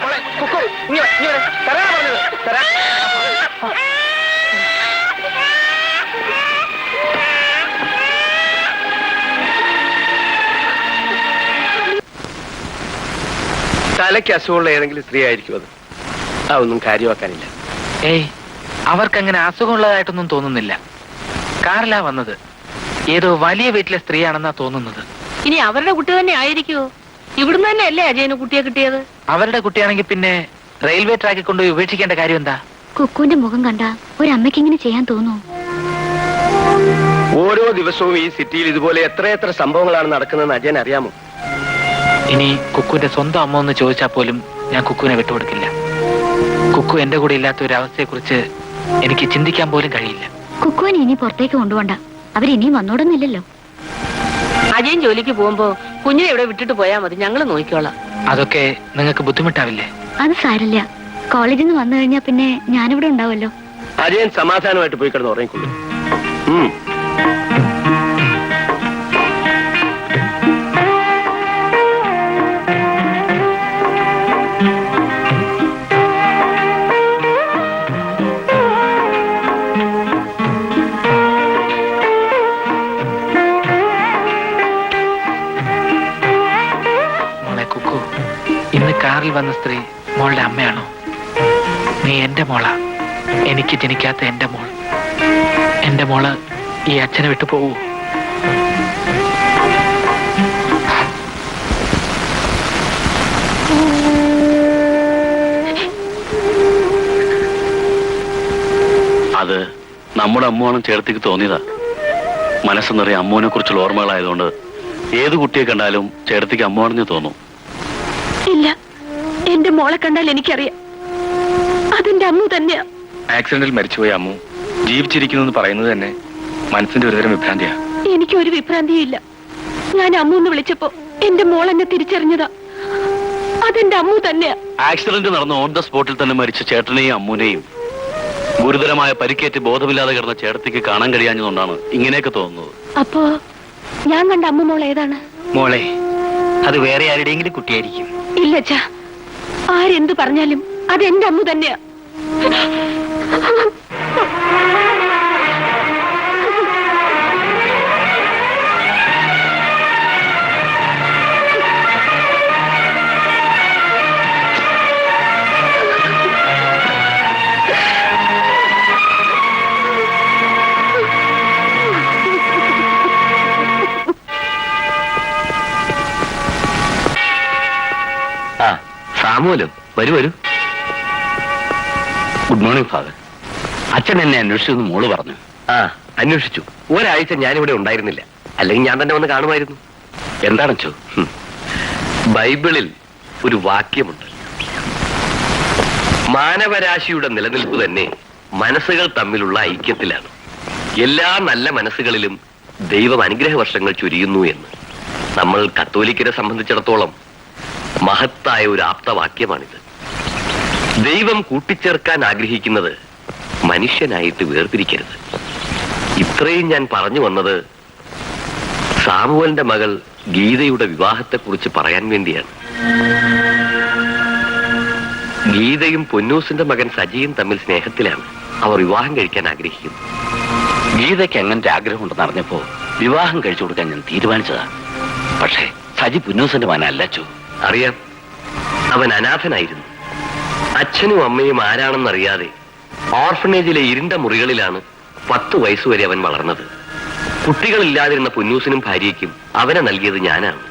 മോളെ കുക്കു, ഇങ്ങനെ തരാനാ പറഞ്ഞത്. തരാ. തലയ്ക്ക് അസുഖമുള്ള ഏതെങ്കിലും സ്ത്രീ ആയിരിക്കും അത്. അതൊന്നും കാര്യമാക്കാനില്ല. ഏയ്, അവർക്കങ്ങനെ അസുഖമുള്ളതായിട്ടൊന്നും തോന്നുന്നില്ല. കാറിലാ വന്നത്. ഏതോ വലിയ വീട്ടിലെ സ്ത്രീയാണെന്നാ തോന്നുന്നത്. ഇനി അവരുടെ കുട്ടി തന്നെ ആയിരിക്കുമോ? ഇവിടുന്ന് തന്നെ അല്ലേ അജയന് കുട്ടിയെ കിട്ടിയത്? അവരുടെ കുട്ടിയാണെങ്കിൽ പിന്നെ റെയിൽവേ ട്രാക്കിൽ കൊണ്ടുപോയി ഉപേക്ഷിക്കേണ്ട കാര്യം എന്താ? കുക്കുവിന്റെ മുഖം കണ്ട ഒരമ്മയ്ക്ക് ഇങ്ങനെ ചെയ്യാൻ തോന്നുന്നു. ഓരോ ദിവസവും ഈ സിറ്റിയിൽ ഇതുപോലെ എത്രയെത്ര സംഭവങ്ങളാണ് നടക്കുന്നതെന്ന് അജയൻ അറിയാമോ? ഇനി കുക്കുവിന്റെ സ്വന്തം അമ്മ എന്ന് ചോദിച്ചാൽ പോലും ഞാൻ കുക്കുവിനെ വിട്ടുകൊടുക്കില്ല. കുക്കു എന്റെ കൂടെ ഇല്ലാത്ത ഒരു അവസ്ഥയെക്കുറിച്ച് എനിക്ക് ചിന്തിക്കാൻ പോലും കഴിയില്ല. കുക്കുവിനെ ഇനി പുറത്തേക്ക് കൊണ്ടുപോണ്ട. അവരിനിയും വന്നോടുന്നില്ലല്ലോ. അജയൻ ജോലിക്ക് പോകുമ്പോ കുഞ്ഞിനെ ഇവിടെ വിട്ടിട്ട് പോയാ മതി, ഞങ്ങൾ നോക്കിക്കോളാം. അതൊക്കെ നിങ്ങൾക്ക് ബുദ്ധിമുട്ടാവില്ലേ? അത് സാരല്ല. കോളേജിൽ നിന്ന് വന്നു കഴിഞ്ഞാൽ പിന്നെ ഞാനിവിടെ ഉണ്ടാവുമല്ലോ. അജയൻ സമാധാനമായിട്ട് പോയി കിടന്ന് ഉറങ്ങിക്കൊള്ളു. മോളെ കുക്കു, ഇന്ന് കാറിൽ വന്ന സ്ത്രീ മോളുടെ അമ്മയാണോ? നീ എന്റെ മോളാ, എനിക്ക് ജനിക്കാത്ത എന്റെ മോൾ. എന്റെ മോള് ഈ അച്ഛനെ വിട്ടു പോവൂ? അത് നമ്മുടെ അമ്മുവാണ് ചേർത്തിക്ക് തോന്നിയതാ. മനസ്സ് നിറയെ അമ്മുവിനെ കുറിച്ചുള്ള ഓർമ്മകളായതുകൊണ്ട് ഏത് കുട്ടിയെ കണ്ടാലും ചേർത്തിക്ക് അമ്മുവാണെന്ന് തോന്നും. ഇല്ല, എന്റെ മോളെ കണ്ടാൽ എനിക്കറിയാം അതെന്റെ അമ്മു തന്നെയാ. ആക്സിഡന്റിൽ മരിച്ചുപോയ അമ്മു ജീവിച്ചിരിക്കുന്നു പറയുന്നത് തന്നെ മനസ്സിന്റെ ഒരുതരം വിഭ്രാന്തിയാ. എനിക്കൊരു വിഭ്രാന്തിയും ഇല്ല. ഞാൻ അമ്മു എന്ന് വിളിച്ചപ്പോ എന്റെ മോൾ എന്നെ തിരിച്ചറിഞ്ഞതാ. അതെന്റെ അമ്മു തന്നെയാ. ആക്സിഡന്റ് നടന്ന ഓൺ ദ സ്പോട്ടിൽ തന്നെ മരിച്ച ചേട്ടനെയും അമ്മുനെയും ഗുരുതരമായ പരിക്കേറ്റ് ബോധമില്ലാതെ കിടന്ന ചേട്ടത്തിക്ക് കാണാൻ കഴിയാഞ്ഞതുകൊണ്ടാണ് ഇങ്ങനെയൊക്കെ തോന്നുന്നത്. അപ്പോ ഞാൻ കണ്ട അമ്മു മോൾ ഏതാണ്? മോളെ, അത് വേറെ ആരുടെയെങ്കിലും കുട്ടിയായിരിക്കും. ഇല്ല അച്ഛാ, ആരെന്ത് പറഞ്ഞാലും അതെന്റെ അമ്മു തന്നെയാ. സാമുവലും വരൂ വരൂ. Good morning father. അച്ഛൻ എന്നെ അന്വേഷിച്ചെന്ന് മോള് പറഞ്ഞു. അന്വേഷിച്ചു. ഒരാഴ്ച ഞാനിവിടെ ഉണ്ടായിരുന്നില്ല, അല്ലെങ്കിൽ ഞാൻ തന്നെ വന്ന് കാണുമായിരുന്നു. എന്താണെച്ചോ, ബൈബിളിൽ ഒരു വാക്യമുണ്ട്, മാനവരാശിയുടെ നിലനിൽപ്പ് തന്നെ മനസ്സുകൾ തമ്മിലുള്ള ഐക്യത്തിലാണ്. എല്ലാ നല്ല മനസ്സുകളിലും ദൈവം അനുഗ്രഹ വർഷങ്ങൾ ചൊരിയുന്നു എന്ന്. നമ്മൾ കത്തോലിക്കരെ സംബന്ധിച്ചിടത്തോളം മഹത്തായ ഒരു ആപ്തവാക്യമാണിത്. ദൈവം കൂട്ടിച്ചേർക്കാൻ ആഗ്രഹിക്കുന്നത് മനുഷ്യനായിട്ട് വേർതിരിക്കരുത്. ഇത്രയും ഞാൻ പറഞ്ഞു വന്നത് സാമുവലിന്റെ മകൾ ഗീതയുടെ വിവാഹത്തെക്കുറിച്ച് പറയാൻ വേണ്ടിയാണ്. ഗീതയും പൊന്നൂസിന്റെ മകൻ സജിയും തമ്മിൽ സ്നേഹത്തിലാണ്. അവർ വിവാഹം കഴിക്കാൻ ആഗ്രഹിക്കുന്നു. ഗീതയ്ക്ക് അങ്ങനത്തെ ആഗ്രഹമുണ്ടെന്ന് അറിഞ്ഞപ്പോ വിവാഹം കഴിച്ചു കൊടുക്കാൻ ഞാൻ തീരുമാനിച്ചതാ. പക്ഷേ സജി പൊന്നൂസിന്റെ മകനല്ല ചോ. അറിയാം, അവൻ അനാഥനായിരുന്നു. അച്ഛനും അമ്മയും ആരാണെന്നറിയാതെ ഓർഫനേജിലെ ഇരുണ്ട മുറികളിലാണ് 10 വയസ്സുവരെ അവൻ വളർന്നത്. കുട്ടികളില്ലാതിരുന്ന പൊന്നൂസിനും ഭാര്യയ്ക്കും അവനെ നൽകിയത് ഞാനാണ്.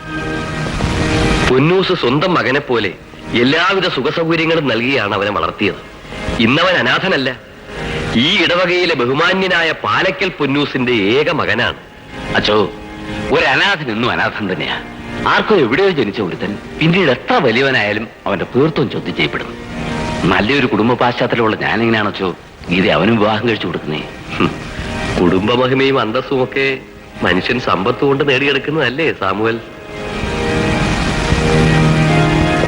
പൊന്നൂസ് സ്വന്തം മകനെ പോലെ എല്ലാവിധ സുഖസൗകര്യങ്ങളും നൽകിയാണ് അവനെ വളർത്തിയത്. ഇന്നവൻ അനാഥനല്ല. ഈ ഇടവകയിലെ ബഹുമാന്യനായ പാലക്കൽ പൊന്നൂസിന്റെ ഏക മകനാണ്. അച്ചോ, ഒരു അനാഥൻ എന്നും അനാഥൻ തന്നെയാ. ആർക്കോ എവിടെയോ ജനിച്ച ഒരുത്തൻ പിന്നീട് എത്ര വലിയവനായാലും അവന്റെ തീർത്തും ചോദ്യം ചെയ്യപ്പെടുന്നു. നല്ലൊരു കുടുംബ പാശ്ചാത്തലമുള്ള ഞാനെങ്ങനെയാണോ ഗീത അവനും വിവാഹം കഴിച്ചു കൊടുക്കുന്നേ? കുടുംബ മഹിമയും അന്തസ്സും ഒക്കെ മനുഷ്യൻ സമ്പത്ത് കൊണ്ട് നേടിയെടുക്കുന്നതല്ലേ സാമുവൽ?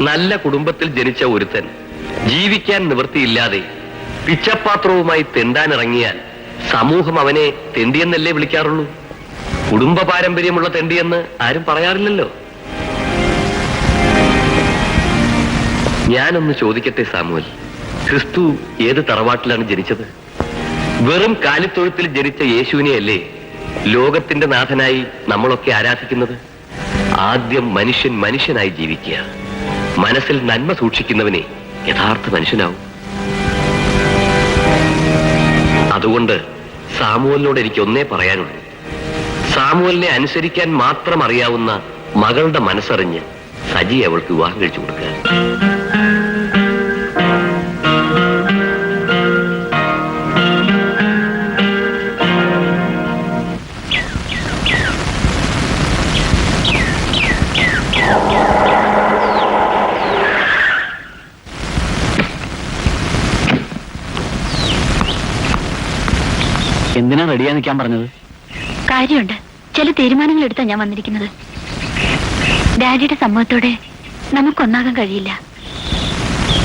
നല്ല കുടുംബത്തിൽ ജനിച്ച ഒരുത്തൻ ജീവിക്കാൻ നിവൃത്തിയില്ലാതെ പിച്ചപ്പാത്രവുമായി തെണ്ടാനിറങ്ങിയാൽ സമൂഹം അവനെ തെണ്ടിയെന്നല്ലേ വിളിക്കാറുള്ളൂ. കുടുംബ പാരമ്പര്യമുള്ള തെണ്ടിയെന്ന് ആരും പറയാറില്ലല്ലോ. ഞാനൊന്ന് ചോദിക്കട്ടെ സാമുവൽ, ക്രിസ്തു ഏത് തറവാട്ടിലാണ് ജനിച്ചത്? വെറും കാലിത്തൊഴുത്തിൽ ജനിച്ച യേശുവിനെയല്ലേ ലോകത്തിന്റെ നാഥനായി നമ്മളൊക്കെ ആരാധിക്കുന്നത്? ആദ്യം മനുഷ്യനായി ജീവിക്കുക. മനസ്സിൽ നന്മ സൂക്ഷിക്കുന്നവനെ യഥാർത്ഥ മനുഷ്യനാവും. അതുകൊണ്ട് സാമുവലിനോട് എനിക്ക് ഒന്നേ പറയാനുള്ളൂ. സാമുവലിനെ അനുസരിക്കാൻ മാത്രം അറിയാവുന്ന മകളുടെ മനസ്സറിഞ്ഞ് സജി അവൾക്ക് വിവാഹം കഴിച്ചു കൊടുക്കുക. എന്തിനാ റെഡിയാ നിൽക്കാൻ പറഞ്ഞത്? കാര്യമുണ്ട്. ചില തീരുമാനങ്ങൾ എടുത്താ ഞാൻ വന്നിരിക്കുന്നത്. ഡാഡിയുടെ സമ്മതത്തോടെ നമുക്കൊന്നാകാൻ കഴിയില്ല.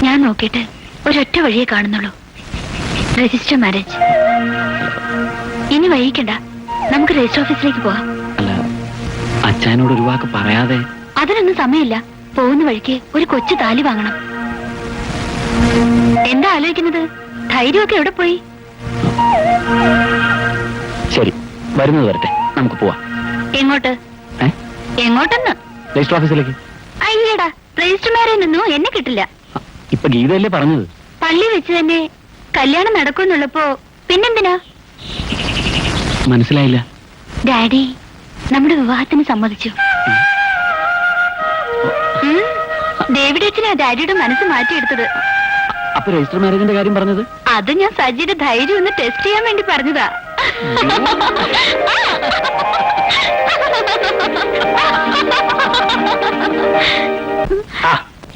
ഞാൻ നോക്കിയിട്ട് ഒരൊറ്റ വഴിയെ കാണുന്നുള്ളൂ, രജിസ്റ്റർ മാരേജ്. ഇനി വൈകിക്കണ്ട, നമുക്ക് രജിസ്റ്റർ ഓഫീസിലേക്ക് പോവാം. അല്ല, അച്ഛനോട് ഒരു വാക്ക് പറയാതെ. അതിനൊന്നും സമയമില്ല. പോകുന്ന വഴിക്ക് ഒരു കൊച്ചു താലി വാങ്ങണം. എന്താ ആലോചിക്കുന്നത്? ധൈര്യമൊക്കെ എവിടെ പോയി? ശരി, വരുന്നത് വരട്ടെ, നമുക്ക് പോവാം. എങ്ങോട്ട്? എങ്ങോട്ടെന്ന്? രജിസ്റ്റർ ഓഫീസിലേക്ക്. അയ്യടാ, രജിസ്റ്റർ മാരേജ് നിന്നു എന്നെ കിട്ടില്ല. ഇപ്പൊ ഗീതയല്ലേ പറഞ്ഞത്? പള്ളി വെച്ച് തന്നെ കല്യാണം നടക്കുന്നുള്ളപ്പോ പിന്നെന്തിനാ? മനസ്സിലായില്ല. ഡാഡി നമ്മുടെ വിവാഹത്തിന് സമ്മതിച്ചു. ഡേവിഡ് അച്ഛനാ ഡാഡിയുടെ മനസ്സ് മാറ്റിയെടുത്തത്. അപ്പൊ രജിസ്റ്റർ മാരേജിന്റെ കാര്യം പറഞ്ഞത്? അത് ഞാൻ സജിയുടെ ധൈര്യം ഒന്ന് ടെസ്റ്റ് ചെയ്യാൻ വേണ്ടി പറഞ്ഞതാ.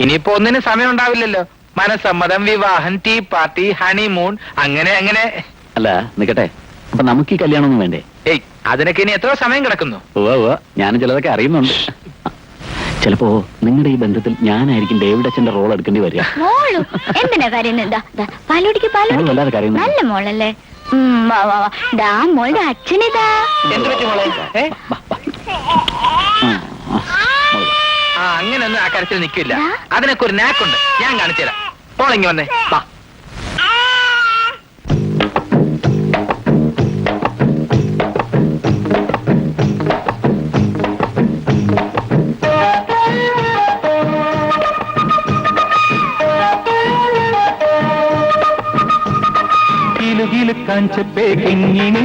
ഇനിയിപ്പോ ഒന്നിനും സമയം ഉണ്ടാവില്ലല്ലോ. മനസ്സമ്മതം, വിവാഹം, ടീ പാർട്ടി, ഹണിമൂൺ, അങ്ങനെ അങ്ങനെ. അല്ല, നിക്കട്ടെ, അപ്പൊ നമുക്ക് ഈ കല്യാണമൊന്നും വേണ്ടേ? ഏയ്, അതിനൊക്കെ ഇനി എത്ര സമയം കിടക്കുന്നു? ഉവ്വ, ഞാനും ചിലതൊക്കെ അറിയുന്നുണ്ട്. ചിലപ്പോ നിങ്ങളുടെ ഈ ബന്ധത്തിൽ ഞാനായിരിക്കും ഡേവിഡ് അച്ഛന്റെ റോൾ എടുക്കേണ്ടി വരിക. മോളും എന്തിനാ കരയുന്നത്? പാലോടിക്ക് മോള് വല്ലാതെ കരയുന്നു. നല്ല മോളല്ലേ? മോളുടെ അച്ഛനിതാ. എന്ത് പറ്റി മോളെ? അങ്ങനെയൊന്നും ആ കരച്ചിൽ നിൽക്കില്ല. അതിനൊക്കെ ഒരു നാക്കുണ്ട്, ഞാൻ കാണിച്ചു തരാം. മോളിങ്ങി വന്നേ, വാ. കാഞ്ചപ്പേ കിങ്ങിണി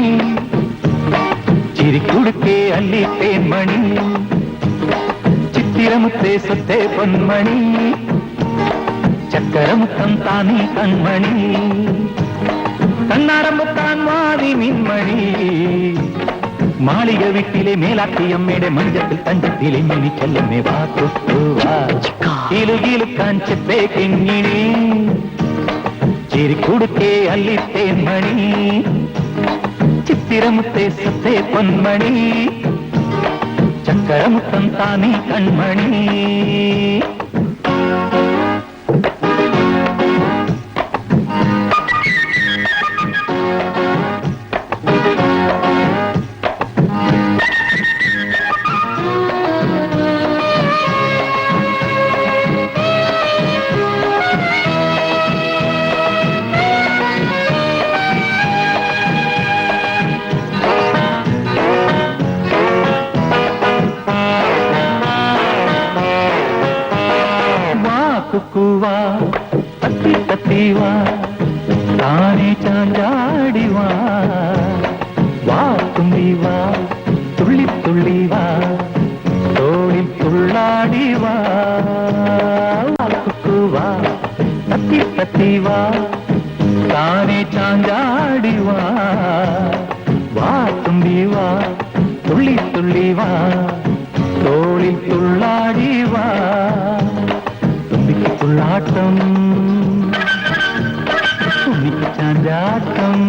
ചിരിക്കുടുക്കേ അല്ലി തേൻമണി ചിത്തിരമുത്തേ സത്തേ പൊന്മണി ചക്കരമുത്തം താനീ കൺമണി കണ്ണാടമ്പത്താൻ മാറി മിൻമണി മാളിക വീട്ടിലെ മേലാത്തിയമ്മയുടെ മഞ്ചത്തിൽ തഞ്ചത്തിലെ മിനി ചെല്ലമ്മേ വാക്കുലു കാഞ്ചപ്പേ കിങ്ങിണി ചിരിക്കുടുക്കേ അല്ലി തേൻമണി ചിത്തിരമുത്തേ സത്തേ പൊന്മണി ചക്കരമുത്തം താനീ കൺമണി കുക്കുവാ തത്തി തത്തിവാ താനെ ചാഞ്ചാടിവാ വാ തുമ്പിവാ തുള്ളി തുള്ളിവാ തോളിൽ തുള്ളാടിവാ കുക്കുവാ തത്തി തത്തിവാ താനെ ചാഞ്ചാടിവാ വാ തുമ്പിവാ തുള്ളി തുള്ളിവാ തോളിൽ തുള്ളാടിവാ തുള്ളാട്ടം ചാഞ്ചാട്ടം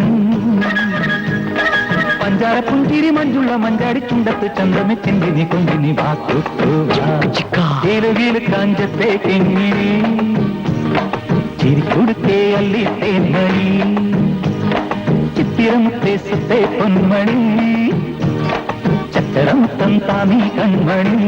പഞ്ചാര പുഞ്ചിരി മഞ്ചുള്ള മഞ്ചാടി ചുണ്ടത്ത് ചന്ദ്രമെ ചെന്തിനി കൊഞ്ചിനി വാക്കുവീല് കാഞ്ചത്തെ കെങ്ങിനി ചിരിക്കുടുക്കേ അല്ലി തേൻമണി ചിത്തിരമുത്തേ സത്തേ പൊന്മണി ചക്കരമുത്തം താനീ കൺമണി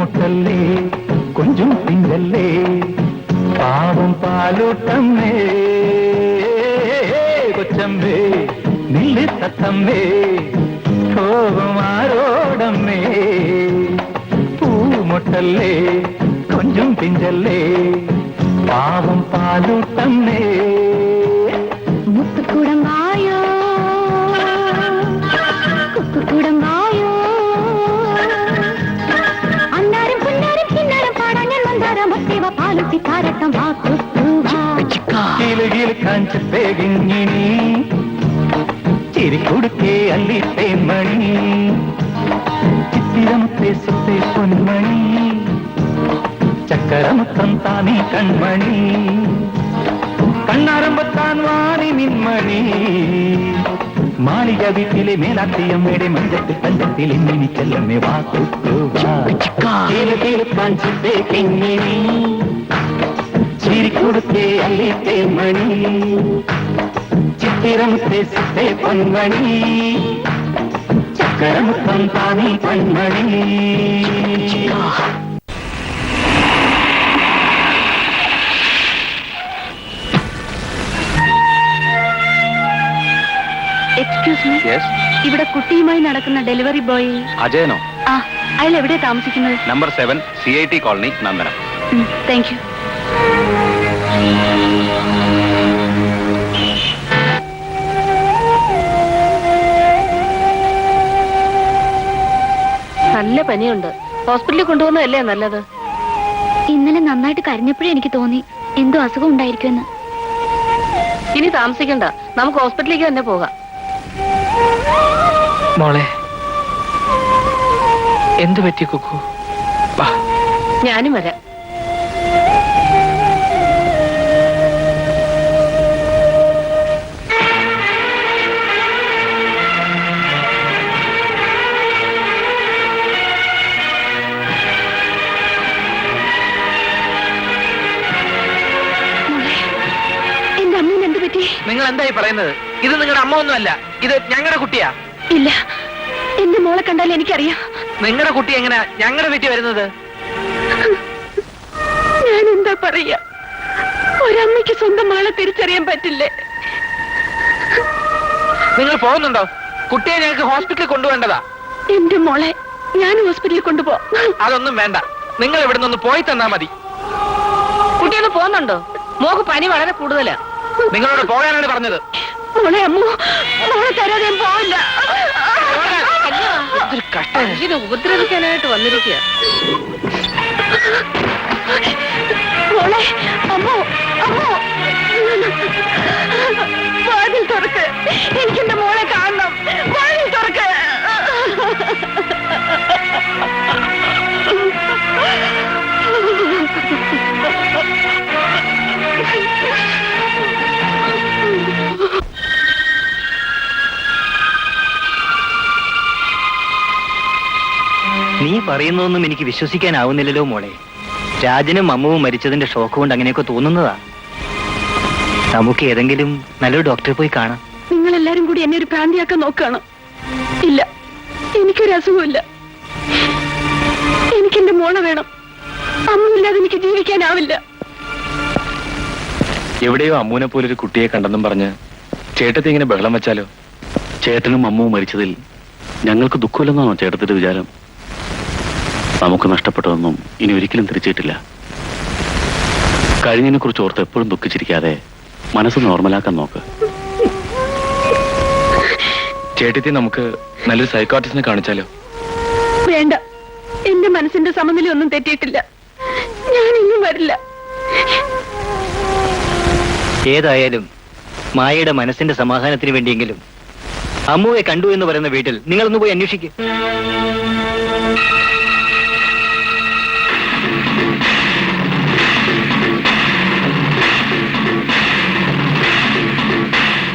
മുട്ടല്ലേ കൊഞ്ചും പിഞ്ചല്ലേ പാവം പാലൂട്ടമ്മേ കൊച്ചമ്മേ നില്ല് തത്തമ്മേ കോപമാരോടമ്മേ പൂമുട്ടല്ലേ കൊഞ്ചും പിഞ്ചല്ലേ പാവം പാലൂട്ടമ്മേ മുത്തുക്കുടമായോ കുക്കുകുടമായോ അന്നാരും പുന്നാരും കിന്നാരം പാടാൻ ഞാൻ മന്ദാരം ഒത്തേവ പാലുത്തി കാരട്ടം വാ കിലുകിൽ കാഞ്ചത്തെ കിങ്ങിണി ചിരിക്കൊടുക്കേ അല്ലിത്തെ മണി ചിത്തിരമുത്തെ സുത്തെ പൊന്മണി ചക്കരമുത്തം താനീ കൺമണി കണ്ണാരമ്പത്താൻ വാണി മിന്മണി മാളിക വീട്ടിലെ മേലാത്തിയമ്മയുടെ മഞ്ചത്തിൽ പഞ്ചത്തിൽ ഇന്നിനി ചെല്ലമ്മേ വാക്കുത്തേ കിങ്ങിണി ചിരിക്കൊടുക്കേ അല്ലിത്തെ മണി ചിത്തിരമുത്തെ സുത്തെ പൊന്മണി ചക്കരമുത്തം താനീ കൺമണി എക്സ്ക്യൂസ് മീ, ഇവിടെ കുട്ടിയുമായി നടക്കുന്ന ഡെലിവറി ബോയ് അജയനോ? ആ, അയാൾ എവിടെയാ താമസിക്കുന്നത്? Number 7 CIT colony Nandanam. Thank you. നല്ല പനിയുണ്ട്, ഹോസ്പിറ്റലിൽ കൊണ്ടുപോകുന്നതല്ലേ നല്ലത്. ഇന്നലെ നന്നായിട്ട് കരഞ്ഞപ്പോഴേ എനിക്ക് തോന്നി എന്തോ അസുഖം ഉണ്ടായിരിക്കുമെന്ന്. ഇനി താമസിക്കണ്ട, നമുക്ക് ഹോസ്പിറ്റലിലേക്ക് തന്നെ പോകാം. മോളെ എന്തു പറ്റി കുക്കു? വാ. ഞാനും വരാം. എന്റെ അമ്മൂന് എന്ത് പറ്റി? നിങ്ങൾ എന്തായി പറയുന്നത്? ഇത് നിങ്ങളുടെ അമ്മ ഒന്നുമല്ല, ഇത് ഞങ്ങളുടെ കുട്ടിയാ. ഇല്ല, എന്റെ മോളെ കണ്ടാൽ എനിക്കറിയാം. നിങ്ങളുടെ കുട്ടി എങ്ങനെയാ ഞങ്ങളുടെ വീട്ടിൽ വരുന്നത്? ഞാൻ എന്താ പറയാ, ഒരമ്മയ്ക്ക് സ്വന്തം മകളെ തിരിച്ചറിയാൻ പറ്റില്ലേ? നിങ്ങൾ പോകുന്നുണ്ടോ? കുട്ടിയെ ഞങ്ങൾക്ക് ഹോസ്പിറ്റലിൽ കൊണ്ടുപോകേണ്ടതാ. എന്റെ മോളെ ഞാൻ ഹോസ്പിറ്റലിൽ കൊണ്ടുപോ. അതൊന്നും വേണ്ട, നിങ്ങൾ ഇവിടെ നിന്ന് പോയി തന്നാ മതി. കുട്ടിയൊന്ന് പോകുന്നുണ്ടോ? മോക്ക് പനി വളരെ കൂടുതലാ. നിങ്ങളോട് പോകാനാണ് പറഞ്ഞത്. മോളെ അമ്മു, മോളെ തരാതെ ഞാൻ പോവില്ല. മനുഷ്യനെ ഉപദ്രവിക്കാനായിട്ട് വന്നിരിക്കുക. മോളെ അമ്മു, അമ്മു, വാതിൽ തുറക്ക്, എനിക്കെന്റെ മോളെ കാണണം. വാതിൽ തുറക്ക്. നീ പറയുന്നതൊന്നും എനിക്ക് വിശ്വസിക്കാനാവുന്നില്ലല്ലോ മോളെ. രാജനും അമ്മുവും മരിച്ചതിന്റെ ഷോക്ക് കൊണ്ട് അങ്ങനെയൊക്കെ തോന്നുന്നതാ. നമുക്ക് ഏതെങ്കിലും നല്ലൊരു ഡോക്ടറെ പോയി കാണാം. നിങ്ങൾ എല്ലാരും കൂടി എന്നെ ഒരു ഭ്രാന്തിയാക്കാൻ നോക്കാണ്. ഇല്ല, എനിക്കൊരു അസുഖമില്ല. എനിക്കെന്റെ മോളെ വേണം. അമ്മുവില്ലാതെ എനിക്ക് ജീവിക്കാനാവില്ല. എവിടെയോ അമ്മൂനെ പോലൊരു കുട്ടിയെ കണ്ടെന്നും പറഞ്ഞ് ചേട്ടത്തി ഇങ്ങനെ ബഹളം വെച്ചാലോ? ചേട്ടനും അമ്മുവും മരിച്ചതിൽ ഞങ്ങൾക്ക് ദുഃഖമില്ലെന്നാണോ ചേട്ടത്തിന്റെ വിചാരം? നമുക്ക് നഷ്ടപ്പെട്ടതൊന്നും ഇനി ഒരിക്കലും തിരിച്ചിട്ടില്ല. കഴിഞ്ഞതിനെ കുറിച്ച് ഓർത്ത് എപ്പോഴും ദുഃഖിച്ചിരിക്കാതെ മനസ്സ് നോർമലാക്കാൻ നോക്ക്. ചേട്ടത്തി നമുക്ക് നല്ലൊരു സൈക്കോട്രിസ്റ്റിനെ കാണിച്ചാലോ? വേണ്ട, എന്റെ മനസ്സിന്റെ സമനില ഒന്നും തെറ്റിയിട്ടില്ല. ഞാൻ ഇന്നും വരില്ല. ഏതായാലും മായയുടെ മനസ്സിന്റെ സമാധാനത്തിന് വേണ്ടിയെങ്കിലും അമ്മുവെ കണ്ടു എന്ന് പറയുന്ന വീട്ടിൽ നിങ്ങളൊന്ന് പോയി അന്വേഷിക്കും.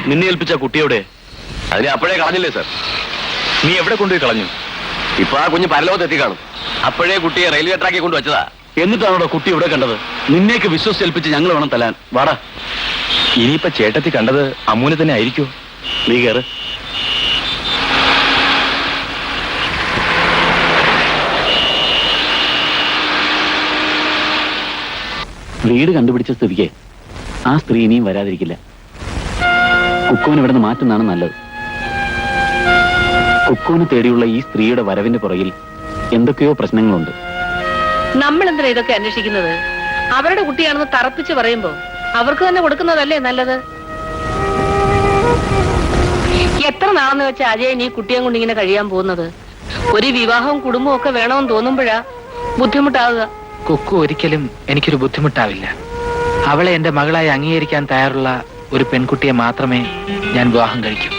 നിന്നെ ഏൽപ്പിച്ച കുട്ടിയോടെ? അതിനെ അപ്പോഴേ കളഞ്ഞില്ലേ സാർ? നീ എവിടെ കൊണ്ടുപോയി കളഞ്ഞു? ഇപ്പൊ ആ കുഞ്ഞ് പരലോകത്ത് എത്തിക്കാണും. അപ്പോഴേ കുട്ടിയെ റെയിൽവേ ട്രാക്കിൽ കൊണ്ടുവച്ചതാ. എന്നിട്ടാണോ കുട്ടി ഇവിടെ കണ്ടത്? നിന്നേക്ക് വിശ്വസിച്ചേൽപ്പിച്ച് ഞങ്ങൾ വേണം തല്ലാൻ. വാടാ. ഇനിയിപ്പൊ ചേട്ടത്തി കണ്ടത് അമ്മൂനെ തന്നെ ആയിരിക്കുമോ? നീ കയറ്. വീട് കണ്ടുപിടിച്ച സ്ഥിതിക്ക് ആ സ്ത്രീ ഇനിയും വരാതിരിക്കില്ല. കുക്കുവിന് ഇവിടുന്ന് മാറ്റുന്നതാണ് നല്ലത്. കുക്കുവിനെ തേടിയുള്ള ഈ സ്ത്രീയുടെ വരവിന്റെ പുറകിൽ എന്തൊക്കെയോ പ്രശ്നങ്ങളുണ്ട്. നമ്മൾ എന്തിനാ ഇതൊക്കെ അന്വേഷിക്കുന്നത്? അവരുടെ കുട്ടിയാണെന്ന് തറപ്പിച്ച് പറയുമ്പോ അവർക്ക് തന്നെ കൊടുക്കുന്നതല്ലേ നല്ലത്? എത്ര നാളെന്ന് വെച്ച അജയൻ ഈ കുട്ടിയെ കൊണ്ട് ഇങ്ങനെ കഴിയാൻ പോകുന്നത്? ഒരു വിവാഹവും കുടുംബവും ഒക്കെ വേണമെന്ന് തോന്നുമ്പോഴാ ബുദ്ധിമുട്ടാവുക. കുക്കു ഒരിക്കലും എനിക്കൊരു ബുദ്ധിമുട്ടാവില്ല. അവളെ എന്റെ മകളായി അംഗീകരിക്കാൻ തയ്യാറുള്ള ഒരു പെൺകുട്ടിയെ മാത്രമേ ഞാൻ വിവാഹം കഴിക്കൂ.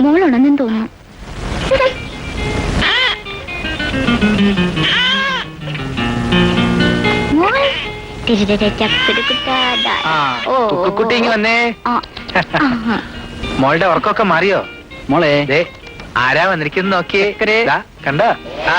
മോളുണ്ടെന്ന് തോന്നുന്നു. കുക്കുട്ടി ഇങ്ങ് വന്നേ. മോളുടെ ഉറക്കമൊക്കെ മാറിയോ? മോളെ ദേ ആരാ വന്നിരിക്കുന്നു നോക്കിയേ. ദാ, കണ്ടോ? ആ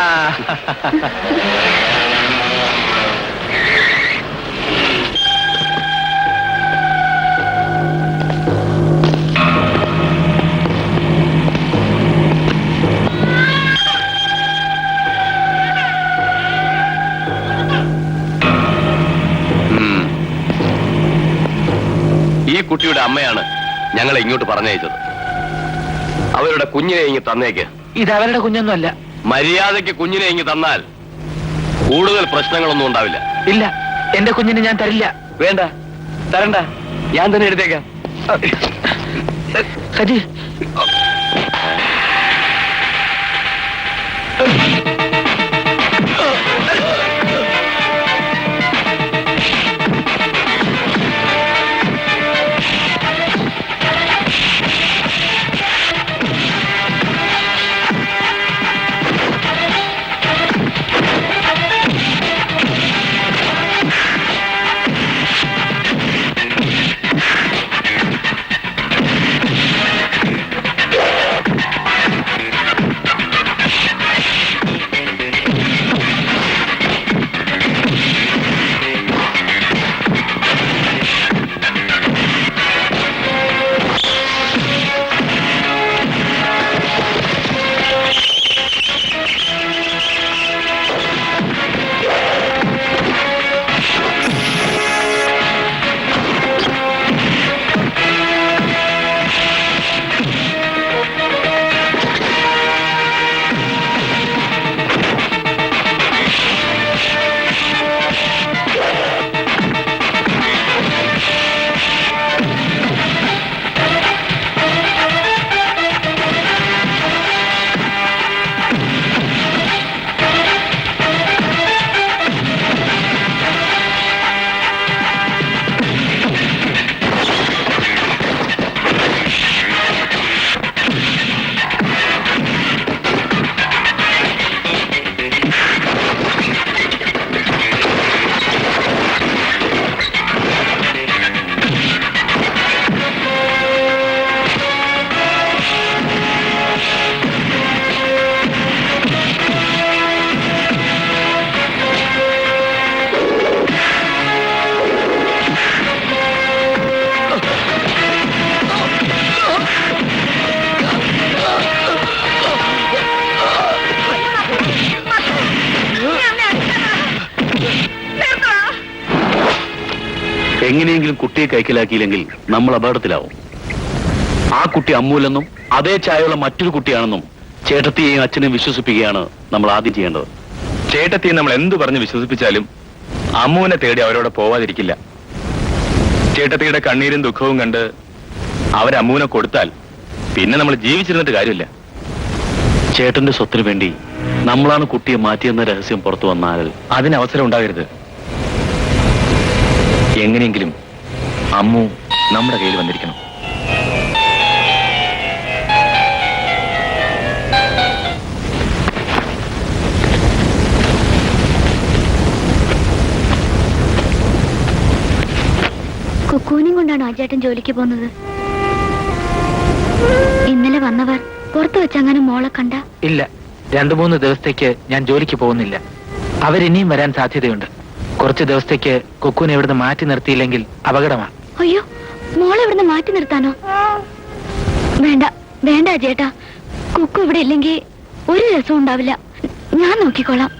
ഈ കുട്ടിയുടെ അമ്മയാണ് ഞങ്ങളെ ഇങ്ങോട്ട് പറഞ്ഞയച്ചത്. അവരുടെ കുഞ്ഞിനെ ഇങ്ങ് തന്നേക്ക്. ഇത് അവരുടെ കുഞ്ഞൊന്നുമല്ല. മര്യാദയ്ക്ക് കുഞ്ഞിനെ ഇങ്ങ് തന്നാൽ കൂടുതൽ പ്രശ്നങ്ങളൊന്നും ഉണ്ടാവില്ല. ഇല്ല, എന്റെ കുഞ്ഞിനെ ഞാൻ തരില്ല. വേണ്ട, തരണ്ട, ഞാൻ തന്നെ എടുത്തേക്കാം. സജി, എങ്ങനെയെങ്കിലും കുട്ടിയെ കൈക്കലാക്കിയില്ലെങ്കിൽ നമ്മൾ അപകടത്തിലാവും. ആ കുട്ടി അമ്മൂലെന്നും അതേ ചായയുള്ള മറ്റൊരു കുട്ടിയാണെന്നും ചേട്ടത്തിയെയും അച്ഛനെയും വിശ്വസിപ്പിക്കുകയാണ് നമ്മൾ ആദ്യം ചെയ്യേണ്ടത്. ചേട്ടത്തിയെ നമ്മൾ എന്തു പറഞ്ഞ് വിശ്വസിപ്പിച്ചാലും അമ്മുവിനെ തേടി അവരോട് പോവാതിരിക്കില്ല. ചേട്ടത്തിയുടെ കണ്ണീരും ദുഃഖവും കണ്ട് അവരമ്മുവിനെ കൊടുത്താൽ പിന്നെ നമ്മൾ ജീവിച്ചിരുന്നിട്ട് കാര്യമില്ല. ചേട്ടന്റെ സ്വത്തിന് വേണ്ടി നമ്മളാണ് കുട്ടിയെ മാറ്റിയെന്ന രഹസ്യം പുറത്തു വന്നാൽ അതിന് അവസരം ഉണ്ടാകരുത്. എങ്ങനെയെങ്കിലും അമ്മു നമ്മുടെ കയ്യിൽ വന്നിരിക്കണം. കുക്കൂനും കൊണ്ടാണ് ആ ചേട്ടൻ ജോലിക്ക് പോകുന്നത്. ഇന്നലെ വന്നവർ പുറത്തു വെച്ചങ്ങനെ മോളെ കണ്ട? ഇല്ല, 2-3 ദിവസത്തേക്ക് ഞാൻ ജോലിക്ക് പോകുന്നില്ല. അവരിനിയും വരാൻ സാധ്യതയുണ്ട്. കുറച്ച് ദിവസത്തേക്ക് കുക്കുവിനെ ഇവിടുന്ന് മാറ്റി നിർത്തിയില്ലെങ്കിൽ അപകടമാണ്. അയ്യോ, മോളെ ഇവിടുന്ന് മാറ്റി നിർത്താനോ? വേണ്ട വേണ്ട ചേട്ടാ, കുക്കു ഇവിടെ ഇല്ലെങ്കിൽ ഒരു രസവും ഉണ്ടാവില്ല. ഞാൻ നോക്കിക്കോളാം.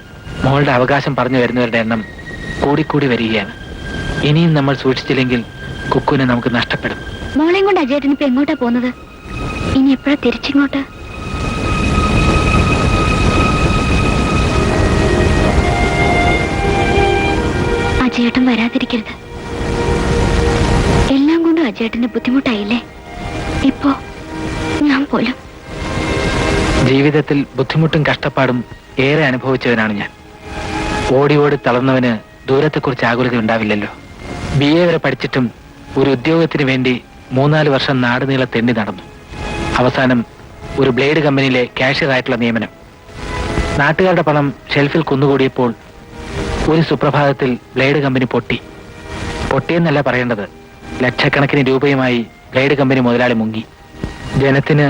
മോളുടെ അവകാശം പറഞ്ഞു വരുന്നവരുടെ എണ്ണം കൂടിക്കൂടി വരികയാണ്. ഇനിയും നമ്മൾ സൂക്ഷിച്ചില്ലെങ്കിൽ കുക്കുവിനെ നമുക്ക് നഷ്ടപ്പെടും. മോളെയും കൊണ്ട് അജയേട്ടൻ ഇപ്പൊ എങ്ങോട്ടാ പോകുന്നത്? ഇനി എപ്പോഴാ തിരിച്ചിങ്ങോട്ട്? അജയേട്ടൻ വരാതിരിക്കരുത്. എല്ലാം കൊണ്ടും അജയേട്ടന് ബുദ്ധിമുട്ടായില്ലേ? ഇപ്പോ ഞാൻ പോലും. ജീവിതത്തിൽ ബുദ്ധിമുട്ടും കഷ്ടപ്പാടും ഏറെ അനുഭവിച്ചവനാണ് ഞാൻ. ഓടി ഓടി തളർന്നവന് ദൂരത്തെക്കുറിച്ച് ആകുലത ഉണ്ടാവില്ലല്ലോ. BA വരെ പഠിച്ചിട്ടും ഒരു ഉദ്യോഗത്തിന് വേണ്ടി 3-4 വർഷം നാടുനീളെ തെണ്ടി നടന്നു. അവസാനം ഒരു ബ്ലേഡ് കമ്പനിയിലെ കാഷ്യറായിട്ടുള്ള നിയമനം. നാട്ടുകാരുടെ പണം ഷെൽഫിൽ കുന്നുകൂടിയപ്പോൾ ഒരു സുപ്രഭാതത്തിൽ ബ്ലേഡ് കമ്പനി പൊട്ടിയെന്നല്ല പറയേണ്ടത്, ലക്ഷക്കണക്കിന് രൂപയുമായി ബ്ലേഡ് കമ്പനി മുതലാളി മുങ്ങി. ജനത്തിന്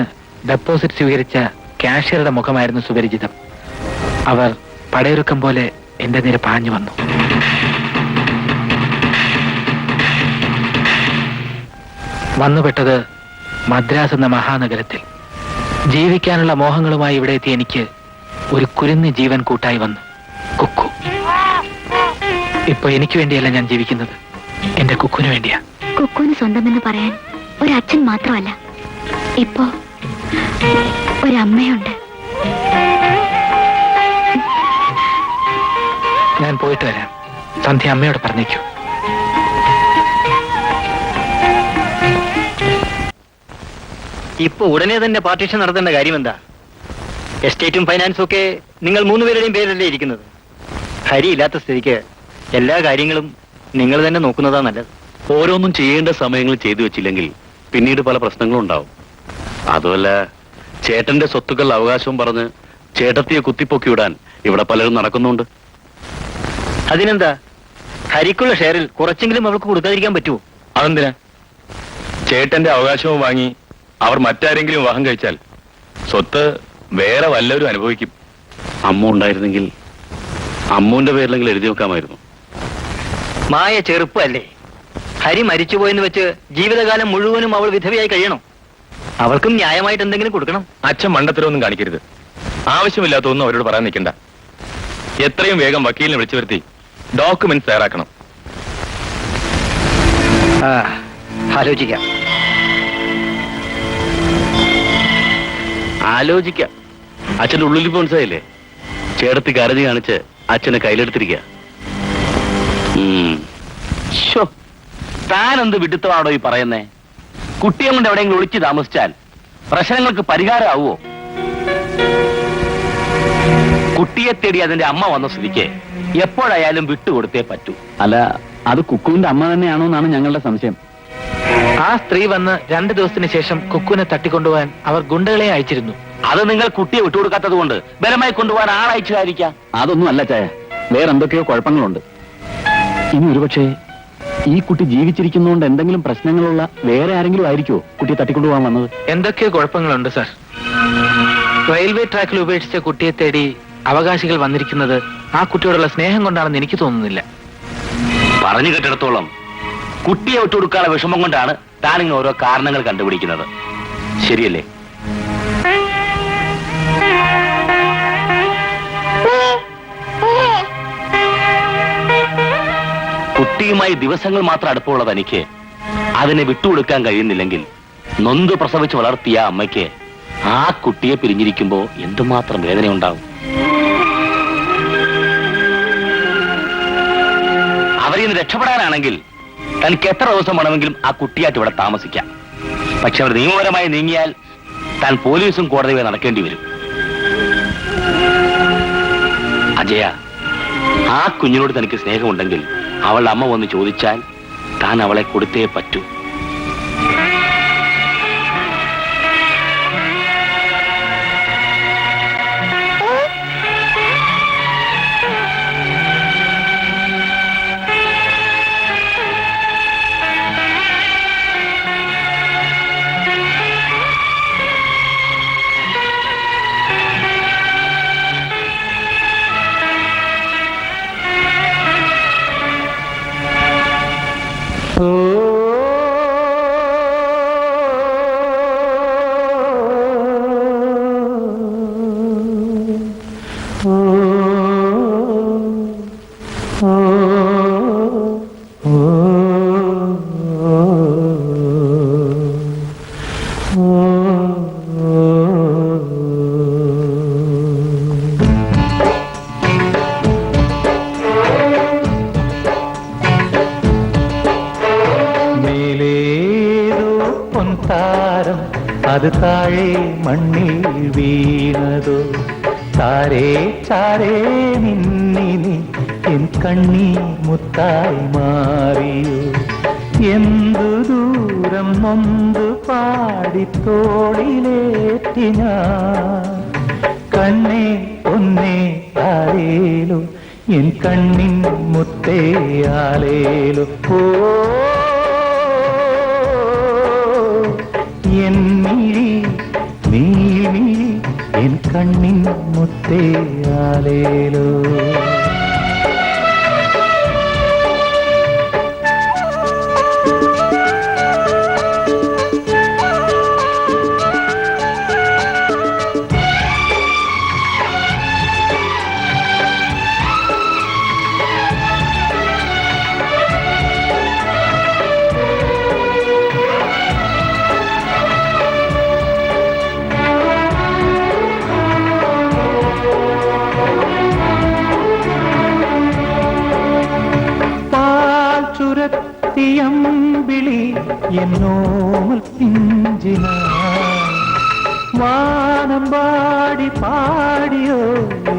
ഡെപ്പോസിറ്റ് സ്വീകരിച്ച കാഷ്യറുടെ മുഖമായിരുന്നു സുപരിചിതം. അവർ പടയൊരുക്കം പോലെ എന്റെ നേരെ പാഞ്ഞു വന്നു. വന്നുപെട്ടത് മദ്രാസ് എന്ന മഹാനഗരത്തിൽ. ജീവിക്കാനുള്ള മോഹങ്ങളുമായി ഇവിടെ എത്തിയ എനിക്ക് ഒരു കുരുന്ന് ജീവൻ കൂട്ടായി വന്നു, കുക്കു. ഇപ്പൊ എനിക്ക് വേണ്ടിയല്ല ഞാൻ ജീവിക്കുന്നത്, എന്റെ കുക്കുവിന് വേണ്ടിയാ. കുക്കുവിന് സ്വന്തമെന്ന് പറയാൻ ഒരച്ഛൻ മാത്രമല്ല, ഇപ്പോ ഒരമ്മയുണ്ട്. ഞാൻ പോയിട്ട് വരാം. സന്ധ്യ അമ്മയോട് പറഞ്ഞേക്കൂ. ഇപ്പൊ ഉടനെ തന്നെ പാർട്ടീഷൻ നടത്തേണ്ട കാര്യം എന്താ? എസ്റ്റേറ്റും ഫൈനാൻസും ഒക്കെ നിങ്ങൾ 3 പേരുടെയും പേരല്ലേ ഇരിക്കുന്നത്. ഹരി ഇല്ലാത്ത സ്ഥിതിക്ക് എല്ലാ കാര്യങ്ങളും നിങ്ങൾ തന്നെ നോക്കുന്നതാ നല്ലത്. ഓരോന്നും ചെയ്യേണ്ട സമയങ്ങൾ ചെയ്തു വെച്ചില്ലെങ്കിൽ പിന്നീട് പല പ്രശ്നങ്ങളും ഉണ്ടാവും. അതുമല്ല, ചേട്ടന്റെ സ്വത്തുക്കൾ അവകാശവും പറഞ്ഞ് ചേട്ടത്തിയെ കുത്തിപ്പൊക്കി വിടാൻ ഇവിടെ പലരും നടക്കുന്നുണ്ട്. അതിനെന്താ, ഹരിക്കുള്ള ഷെയറിൽ കുറച്ചെങ്കിലും അവൾക്ക് കൊടുക്കാതിരിക്കാൻ പറ്റുമോ? അതെന്തിനാ? ചേട്ടന്റെ അവകാശവും വാങ്ങി അവർ മറ്റാരെങ്കിലും വിവാഹം കഴിച്ചാൽ സ്വത്ത് വേറെ വല്ലവരും അനുഭവിക്കും. അമ്മ ഉണ്ടായിരുന്നെങ്കിൽ അമ്മുവിന്റെ പേരിലെങ്കിലും എഴുതി വെക്കാമായിരുന്നു. മായ ചെറുപ്പല്ലേ. ഹരി മരിച്ചുപോയെന്ന് വെച്ച് ജീവിതകാലം മുഴുവനും അവൾ വിധവയായി കഴിയണം. അവൾക്കും ന്യായമായിട്ട് എന്തെങ്കിലും കൊടുക്കണം. അച്ഛൻ മണ്ടത്തരമൊന്നും കാണിക്കരുത്. ആവശ്യമില്ലാത്തൊന്നും അവരോട് പറയാൻ നിൽക്കണ്ട. എത്രയും വേഗം വക്കീലിനെ വിളിച്ചു വരുത്തി ഡോക്യുമെന്റ്സ് തയ്യാറാക്കണം. ആലോചിക്കാം. ആലോചിക്കാം. അച്ഛന്റെ ഉള്ളിൽ മനസ്സിലായില്ലേ? ചേട്ടത്തി കരഞ്ഞ് കാണിച്ച് അച്ഛനെ കയ്യിലെടുത്തിരിക്കുക. താൻ എന്ത് വിഡിത്തമാണോ ഈ പറയുന്നേ? കുട്ടിയെ കൊണ്ട് എവിടെയെങ്കിലും ഒളിച്ചു താമസിച്ചാൽ പ്രശ്നങ്ങൾക്ക് പരിഹാരമാവോ? കുട്ടിയെ തേടി അതിന്റെ അമ്മ വന്ന സ്ഥിതിക്ക് എപ്പോഴായാലും വിട്ടുകൊടുത്തേ പറ്റൂ. അല്ല, അത് കുക്കുവിന്റെ അമ്മ തന്നെയാണോ എന്നാണ് ഞങ്ങളുടെ സംശയം. ആ സ്ത്രീ വന്ന് 2 ദിവസത്തിന് ശേഷം കുക്കുവിനെ തട്ടിക്കൊണ്ടുപോകാൻ അവർ ഗുണ്ടകളെ അയച്ചിരുന്നു. അത് നിങ്ങൾ കുട്ടിയെ വിട്ടുകൊടുക്കാത്തത് കൊണ്ട് ബലമായി കൊണ്ടുപോകാൻ ആളയച്ചതായിരിക്കാം. അതൊന്നും അല്ല ചായ, വേറെന്തൊക്കെയോ കുഴപ്പങ്ങളുണ്ട്. ഇനി ഒരുപക്ഷെ ഈ കുട്ടി ജീവിച്ചിരിക്കുന്നതുകൊണ്ട് എന്തെങ്കിലും പ്രശ്നങ്ങളുള്ള വേറെ ആരെങ്കിലും ആയിരിക്കുമോ കുട്ടിയെ തട്ടിക്കൊണ്ടുപോകാൻ വന്നത്? എന്തൊക്കെയോ കുഴപ്പങ്ങളുണ്ട് സാർ. റെയിൽവേ ട്രാക്കിൽ ഉപേക്ഷിച്ച കുട്ടിയെ തേടി അവകാശികൾ വന്നിരിക്കുന്നത് ആ കുട്ടിയോടുള്ള സ്നേഹം കൊണ്ടാണെന്ന് എനിക്ക് തോന്നുന്നില്ല. പറഞ്ഞു കേട്ടിടത്തോളം കുട്ടിയെ വിട്ടുകൊടുക്കാനുള്ള വിഷമം കൊണ്ടാണ് താനിങ്ങനെ ഓരോ കാരണങ്ങൾ കണ്ടുപിടിക്കുന്നത്. ശരിയല്ലേ? കുട്ടിയുമായി ദിവസങ്ങൾ മാത്രം അടുപ്പമുള്ള തനിക്ക് അതിനെ വിട്ടുകൊടുക്കാൻ കഴിയുന്നില്ലെങ്കിൽ നൊന്ത് പ്രസവിച്ച് വളർത്തിയ അമ്മയ്ക്ക് ആ കുട്ടിയെ പിരിഞ്ഞിരിക്കുമ്പോ എന്തുമാത്രം വേദനയുണ്ടാവും. അവരിൽ നിന്ന് രക്ഷപ്പെടാനാണെങ്കിൽ തനിക്ക് എത്ര ദിവസം വേണമെങ്കിലും ആ കുട്ടിയായിട്ട് ഇവിടെ താമസിക്കാം. പക്ഷെ അവർ നിയമപരമായി നീങ്ങിയാൽ താൻ പോലീസും കോടതിയും നടക്കേണ്ടി വരും. അജയ, ആ കുഞ്ഞിനോട് തനിക്ക് സ്നേഹമുണ്ടെങ്കിൽ അവളുടെ അമ്മ വന്ന് ചോദിച്ചാൽ താൻ അവളെ കൊടുത്തേ പറ്റൂ. അത് താഴെ മണ്ണിൽ വീണതോ ചാരേ ചാരേ നിന്നിനി എൻ കണ്ണീർ മുത്തായി മാറിയോ എന്തു ദൂരം നൊന്തു പാടിത്തോളിലേറ്റി ഞാൻ കണ്ണേ ഒന്നേ ആരേലോ എൻ കണ്ണിൻ മുത്തേയാലേലോ ഓ എൻ മിഴി നീമിഴി എൻ കണ്ണിൻ മുത്തേയാലേലോ ിളി എന്നോമൽ പിഞ്ചിന വാനം പാടി പാടിയോ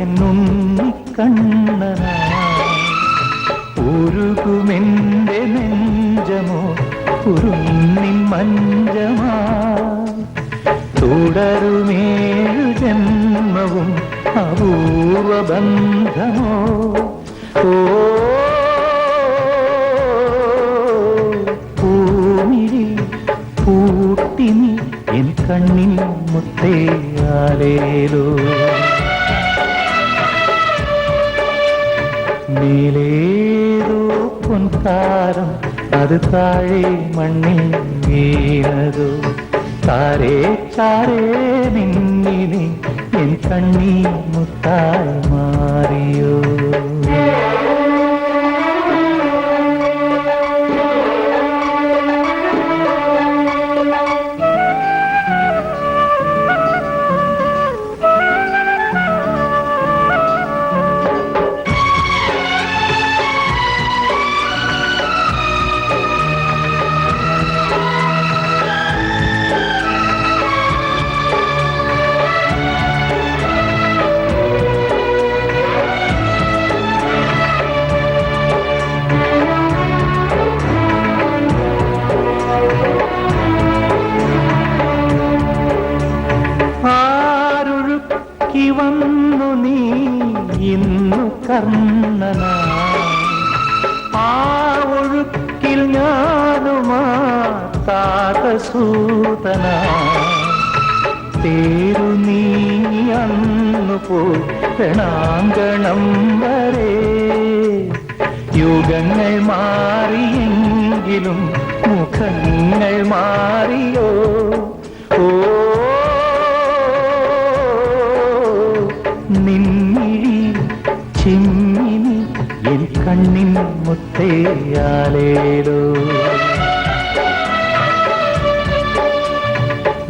എന്നുണ്ണിക്കണ്ണന ഉരുകുമെന്റെ നെഞ്ചമോ ഉരുന്നിൻ മഞ്ചമാ തുടരുമേഴു ജന്മവും അപൂർവബന്ധമോ ഓ പൂട്ടിനി എൻ കണ്ണിൻ മുത്തേയാലേലോ മേലേതോ പൊൻകാരം അത് താഴെ മണ്ണിൽ വീണതോ ചാരേ ചാരേ നിന്നിനി എൻ കണ്ണീർ മുത്തായി മാറിയോ വന്നു നീ ഇന്നു കർണന ആ ഒഴുക്കിൽ ഞാനുമാ താതസൂതന തേരു നീ അന്നു പോയി പ്രണാങ്കണം വരെ യുഗങ്ങൾ മാറിയെങ്കിലും മുഖങ്ങൾ മാറിയോ ഓ നിന്നിഴി ചിമ്മിനി എൻ കണ്ണിൻ മുത്തേയാലേലോ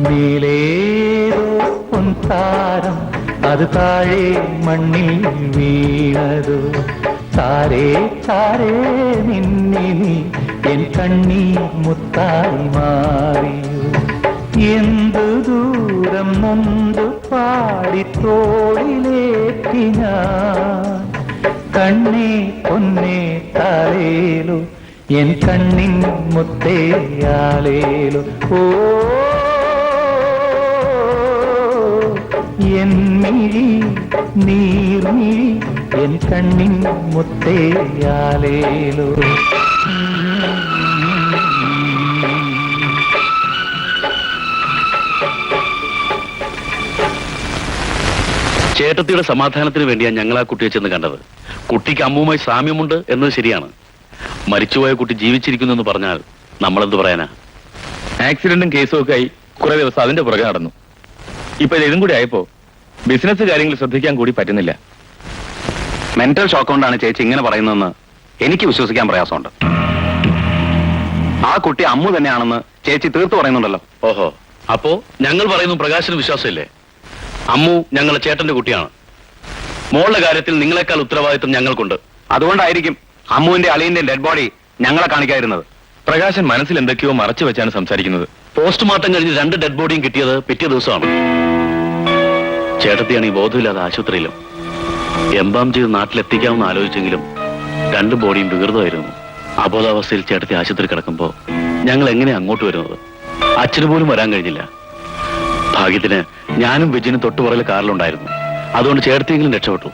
മേലേതോ പൊൻതാരം അത് താഴെ മണ്ണിൽ വീണതോ ചാരേ ചാരേ നിന്നിനി എൻ കണ്ണീർ മുത്തായി മാറിയോ എന്തു ദൂരം നൊന്തു പാടിത്തോളിലേറ്റി ഞാൻ കണ്ണേ പൊന്നേ താരേലോ എൻ കണ്ണിൻ മുത്തേയാലേലോ ഓ എൻ മിഴി നീർമിഴി എൻ കണ്ണിൻ മുത്തേയാലേലോ ചേട്ടത്തിയുടെ സമാധാനത്തിന് വേണ്ടിയാണ് ഞങ്ങൾ ആ കുട്ടിയെ ചെന്ന് കണ്ടത്. കുട്ടിക്ക് അമ്മുവുമായി സാമ്യമുണ്ട് എന്നത് ശരിയാണ്. മരിച്ചുപോയ കുട്ടി ജീവിച്ചിരിക്കുന്നു എന്ന് പറഞ്ഞാൽ നമ്മളെന്ത് പറയാനാ? ആക്സിഡന്റും കേസും ഒക്കെ ആയി കുറെ ദിവസം അതിന്റെ പുറകെ നടന്നു. ഇപ്പൊ ഇതും കൂടി ആയപ്പോ ബിസിനസ് കാര്യങ്ങൾ ശ്രദ്ധിക്കാൻ കൂടി പറ്റുന്നില്ല. മെന്റൽ ഷോക്ക് കൊണ്ടാണ് ചേച്ചി ഇങ്ങനെ പറയുന്നതെന്ന് എനിക്ക് വിശ്വസിക്കാൻ പ്രയാസമുണ്ട്. ആ കുട്ടി അമ്മു തന്നെയാണെന്ന് ചേച്ചി തീർത്തു പറയുന്നുണ്ടല്ലോ. ഓഹോ, അപ്പോ ഞങ്ങൾ പറയുന്നു പ്രകാശന് വിശ്വാസമില്ലേ? അമ്മു ഞങ്ങളെ ചേട്ടന്റെ കുട്ടിയാണ്. മോളുടെ കാര്യത്തിൽ നിങ്ങളെക്കാൾ ഉത്തരവാദിത്വം ഞങ്ങൾക്കുണ്ട്. അതുകൊണ്ടായിരിക്കും അമ്മുവിന്റെ അളിയന്റെ ഡെഡ് ബോഡി ഞങ്ങളെ കാണിക്കാതിരുന്നത്. പ്രകാശൻ മനസ്സിൽ എന്തൊക്കെയോ മറച്ചു വെച്ചാണ് സംസാരിക്കുന്നത്. പോസ്റ്റ്മോർട്ടം കഴിഞ്ഞ് 2 ഡെഡ് ബോഡിയും കിട്ടിയത് പിറ്റേ ദിവസമാണ്. ചേട്ടത്തിയാണെങ്കിൽ ബോധമില്ലാതെ ആശുപത്രിയിലും. എംബാം ചെയ്ത് നാട്ടിലെത്തിക്കാമെന്ന് ആലോചിച്ചെങ്കിലും 2 ബോഡിയും വികൃതമായിരുന്നു. അബോധാവസ്ഥയിൽ ചേട്ടത്തി ആശുപത്രി കിടക്കുമ്പോ ഞങ്ങൾ എങ്ങനെ അങ്ങോട്ട് വരുന്നത്? അച്ഛന് പോലും വരാൻ കഴിഞ്ഞില്ല. ഭാഗ്യത്തിന് ഞാനും വിജയനും തൊട്ടുപുറകിൽ കാറിലുണ്ടായിരുന്നു. അതുകൊണ്ട് ചേട്ടത്തിയെങ്കിലും രക്ഷപ്പെട്ടു.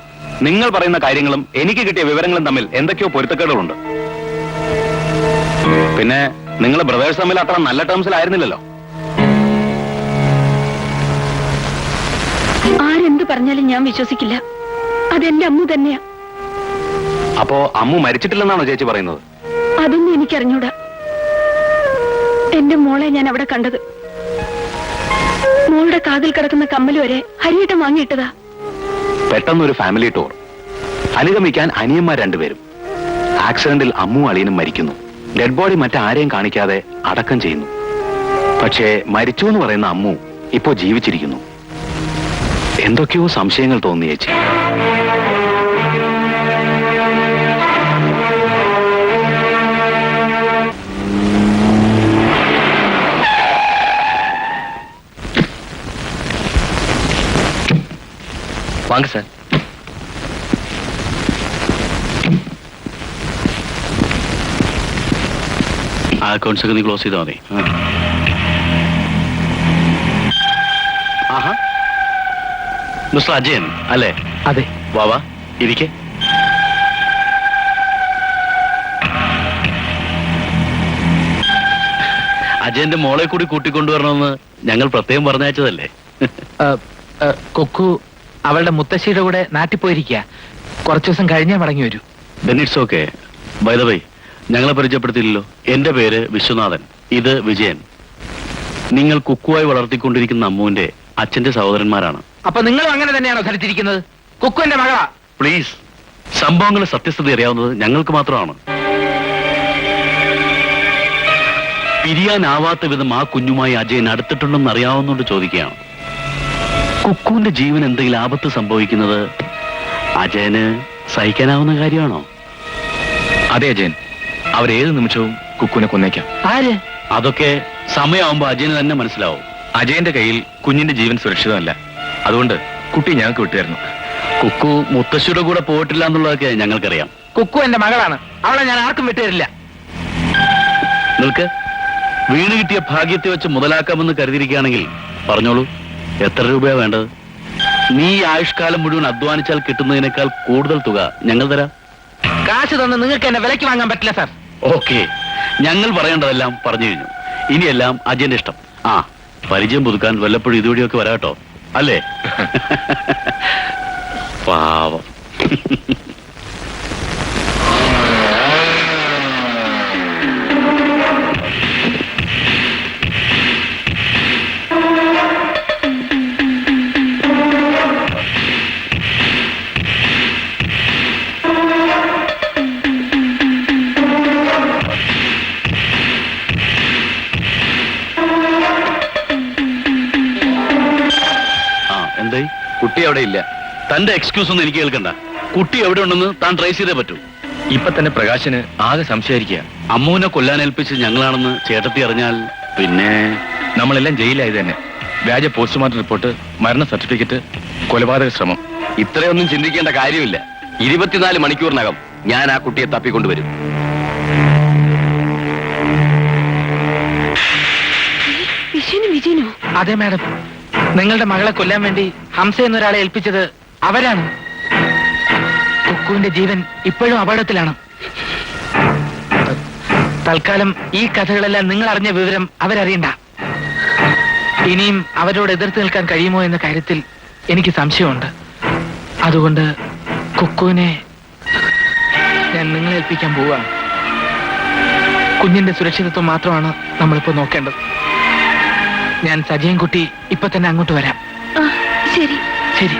നിങ്ങൾ പറയുന്ന കാര്യങ്ങളും എനിക്ക് കിട്ടിയ വിവരങ്ങളും തമ്മിൽ എന്തൊക്കെയോ പൊരുത്തക്കേടുകളുണ്ട്. പിന്നെ നിങ്ങൾ ബ്രദേഴ്സ് തമ്മിൽ അത്ര നല്ല ടേംസിലായിരുന്നില്ലല്ലോ. ആരെന്ത് പറഞ്ഞാലും ഞാൻ വിശ്വസിക്കില്ല. അതെന്റെ അമ്മ തന്നെയാ. അപ്പോ അമ്മു മരിച്ചിട്ടില്ലെന്നാണോ ചേച്ചി പറയുന്നത്? അതൊന്നും എനിക്കറിഞ്ഞൂടാ. എന്റെ മോളെ ഞാൻ അവിടെ കണ്ടത്. മോളുടെ കാതിൽ കിടക്കുന്ന കമ്മൽ വരെ ഹരിയേട്ടൻ വാങ്ങിയിട്ടതാ. പെട്ടെന്നൊരു ഫാമിലി ടൂർ. അനുഗമിക്കാൻ അനിയന്മാർ 2 പേരും. ആക്സിഡന്റിൽ അമ്മു അളിയനും മരിക്കുന്നു. ഡെഡ് ബോഡി മറ്റാരെയും കാണിക്കാതെ അടക്കം ചെയ്യുന്നു. പക്ഷേ മരിച്ചു എന്ന് പറയുന്ന അമ്മു ഇപ്പോ ജീവിച്ചിരിക്കുന്നു. എന്തൊക്കെയോ സംശയങ്ങൾ തോന്നി ചേച്ചി. வாங்க சார். ആ അക്കൗണ്ട്സ് ഒക്കെ നീ ക്ലോസ് ചെയ്താൽ മതി. ആഹാ, മിസ്റ്റർ അജയൻ അല്ലേ? അതെ. വാവാ ഇരിക്കെ. അജയന്റെ മോളെ കൂടി കൂട്ടിക്കൊണ്ടുവരണമെന്ന് ഞങ്ങൾ പ്രത്യേകം പറഞ്ഞയച്ചതല്ലേ? കൊക്കു അവളുടെ മുത്തശ്ശിയുടെ കൂടെ നാട്ടിൽ പോയിരിക്കുക. കുറച്ചു ദിവസം കഴിഞ്ഞേ മടങ്ങി വരൂ. Then it's okay. By the way, ഞങ്ങളെ പരിചയപ്പെടുത്തിയില്ലല്ലോ. എന്റെ പേര് വിശ്വനാഥൻ, ഇത് വിജയൻ. നിങ്ങൾ കുക്കുവായി വളർത്തിക്കൊണ്ടിരിക്കുന്ന അമ്മുവിന്റെ അച്ഛന്റെ സഹോദരന്മാരാണ്. അപ്പൊ നിങ്ങളും അങ്ങനെ തന്നെയാണോ ധരിച്ചിരിക്കുന്നത്? കുക്കു എന്റെ മകളാ. പ്ലീസ്, സംഭവങ്ങളുടെ സത്യസ്ഥിതി അറിയാവുന്നത് ഞങ്ങൾക്ക് മാത്രമാണ്. പിരിയാനാവാത്ത വിധം ആ കുഞ്ഞുമായി അജയൻ അടുത്തിട്ടുണ്ടെന്ന് അറിയാവുന്നതുകൊണ്ട് ചോദിക്കുകയാണ്. കുക്കുവിന്റെ ജീവൻ എന്തെങ്കിലും ആപത്ത് സംഭവിക്കുന്നത് അജയന് സഹിക്കാനാവുന്ന കാര്യമാണോ? അതെ അജയൻ, അവരേത് നിമിഷവും കുക്കുവിനെ കൊന്നേക്കാം. ആര്? അതൊക്കെ സമയമാകുമ്പോ അജയന് തന്നെ മനസ്സിലാവും. അജയന്റെ കയ്യിൽ കുഞ്ഞിന്റെ ജീവൻ സുരക്ഷിതമല്ല. അതുകൊണ്ട് കുട്ടി ഞങ്ങൾക്ക് വിട്ടുതരുന്നു. കുക്കു മുത്തശ്ശിയുടെ കൂടെ പോയിട്ടില്ല എന്നുള്ളതൊക്കെ ഞങ്ങൾക്കറിയാം. കുക്കു എന്റെ മകളാണ്. അവളെ ഞാൻ ആർക്കും വിട്ടുതരില്ല. നിൽക്ക്. വീണ് കിട്ടിയ ഭാഗ്യത്തെ വെച്ച് മുതലാക്കാമെന്ന് കരുതിയിരിക്കുകയാണെങ്കിൽ പറഞ്ഞോളൂ, എത്ര രൂപയാ വേണ്ടത്? നീ ആയുഷ്കാലം മുഴുവൻ അധ്വാനിച്ചാൽ കിട്ടുന്നതിനേക്കാൾ കൂടുതൽ തുക ഞങ്ങൾ തരാം. കാശ് തന്ന് നിങ്ങൾക്ക് എന്നെ വിലയ്ക്ക് വാങ്ങാൻ പറ്റില്ല സാർ. ഓക്കെ, ഞങ്ങൾ പറയേണ്ടതെല്ലാം പറഞ്ഞു കഴിഞ്ഞു. ഇനിയെല്ലാം അജയന്റെ ഇഷ്ടം. ആ, പരിചയം പുതുക്കാൻ വല്ലപ്പോഴും ഇതുവഴിയൊക്കെ വരാട്ടോ, അല്ലേ? പാവം. എന്തായി? കുട്ടി അവിടെ ഇല്ല. തന്റെ എക്സ്ക്യൂസ് ഒന്നും എനിക്ക് കേൾക്കണ്ട. കുട്ടി എവിടെ ഉണ്ടെന്ന് താൻ ട്രേസ് ചെയ്തേ പറ്റൂ. ഇപ്പൊ തന്നെ പ്രകാശന് ആകെ സംശയായിരിക്കുക. അമ്മുവിനെ കൊല്ലാനേൽപ്പിച്ച് ഞങ്ങളാണെന്ന് ചേട്ടത്തി അറിഞ്ഞാൽ പിന്നെ നമ്മളെല്ലാം ജയിലായത് തന്നെ. വ്യാജ പോസ്റ്റ്മോർട്ടം റിപ്പോർട്ട്, മരണ സർട്ടിഫിക്കറ്റ്, കൊലപാതക ശ്രമം. ഇത്രയൊന്നും ചിന്തിക്കേണ്ട കാര്യമില്ല. 24 മണിക്കൂറിനകം ഞാൻ ആ കുട്ടിയെ തപ്പിക്കൊണ്ടുവരും. വിഷയനും വിജയനോ? അതെ മാഡം, നിങ്ങളുടെ മകളെ കൊല്ലാൻ വേണ്ടി ഹംസ എന്നൊരാളെ ഏൽപ്പിച്ചത് അവരാണ്. കുക്കുവിന്റെ ജീവൻ ഇപ്പോഴും അപകടത്തിലാണ്. തൽക്കാലം ഈ കഥകളെല്ലാം നിങ്ങൾ അറിഞ്ഞ വിവരം അവരറിയണ്ട. ഇനിയും അവരോട് എതിർത്ത് നിൽക്കാൻ കഴിയുമോ എന്ന കാര്യത്തിൽ എനിക്ക് സംശയമുണ്ട്. അതുകൊണ്ട് കുക്കുവിനെ ഞാൻ നിങ്ങളെ ഏൽപ്പിക്കാൻ പോവുകയാണ്. കുഞ്ഞിന്റെ സുരക്ഷിതത്വം മാത്രമാണ് നമ്മളിപ്പോ നോക്കേണ്ടത്. ഞാൻ സജയൻ കുട്ടി ഇപ്പൊ തന്നെ അങ്ങോട്ട് വരാം. ശരി ശരി.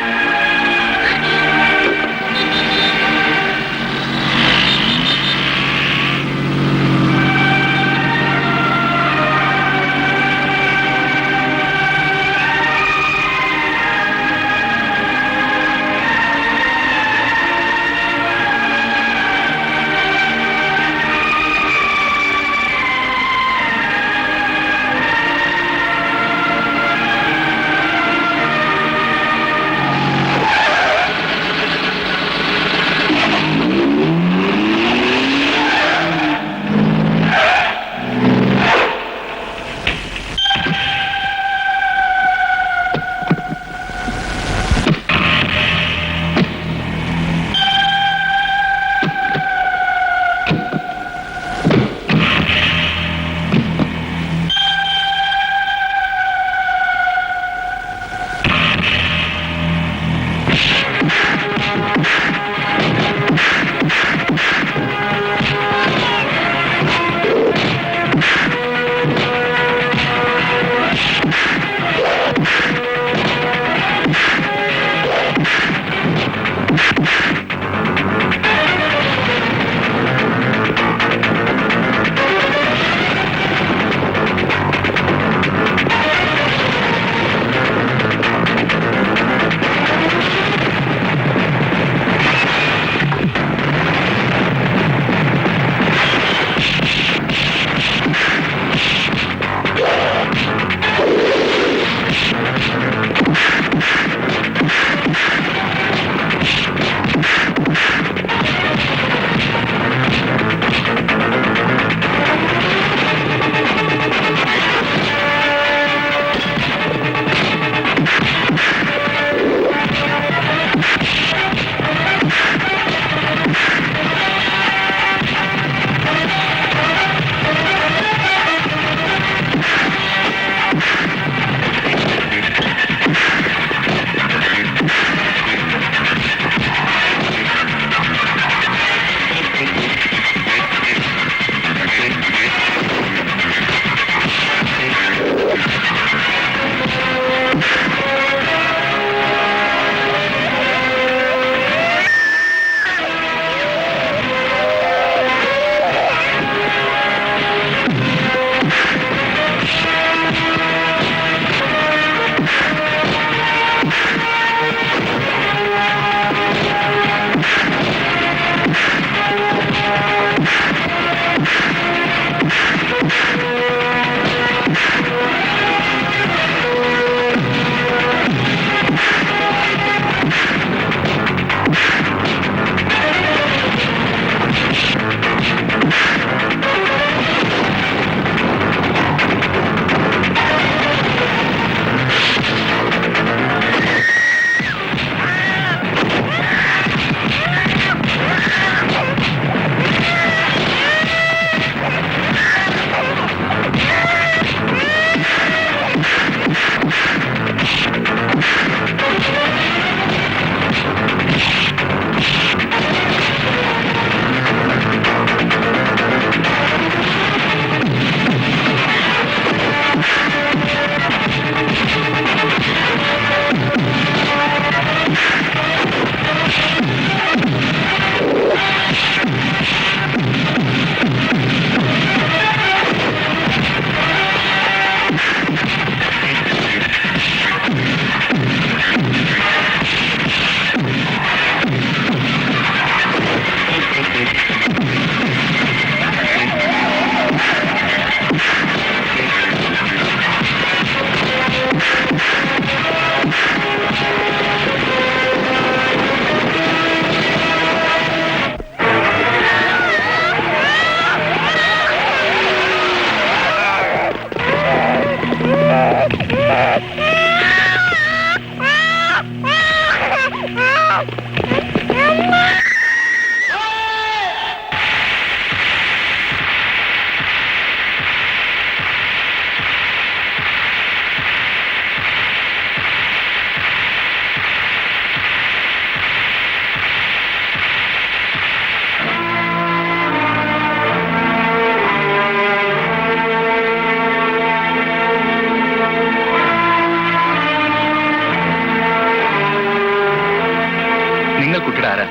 നിങ്ങൾ കുട്ടിയുടെ ആരാ?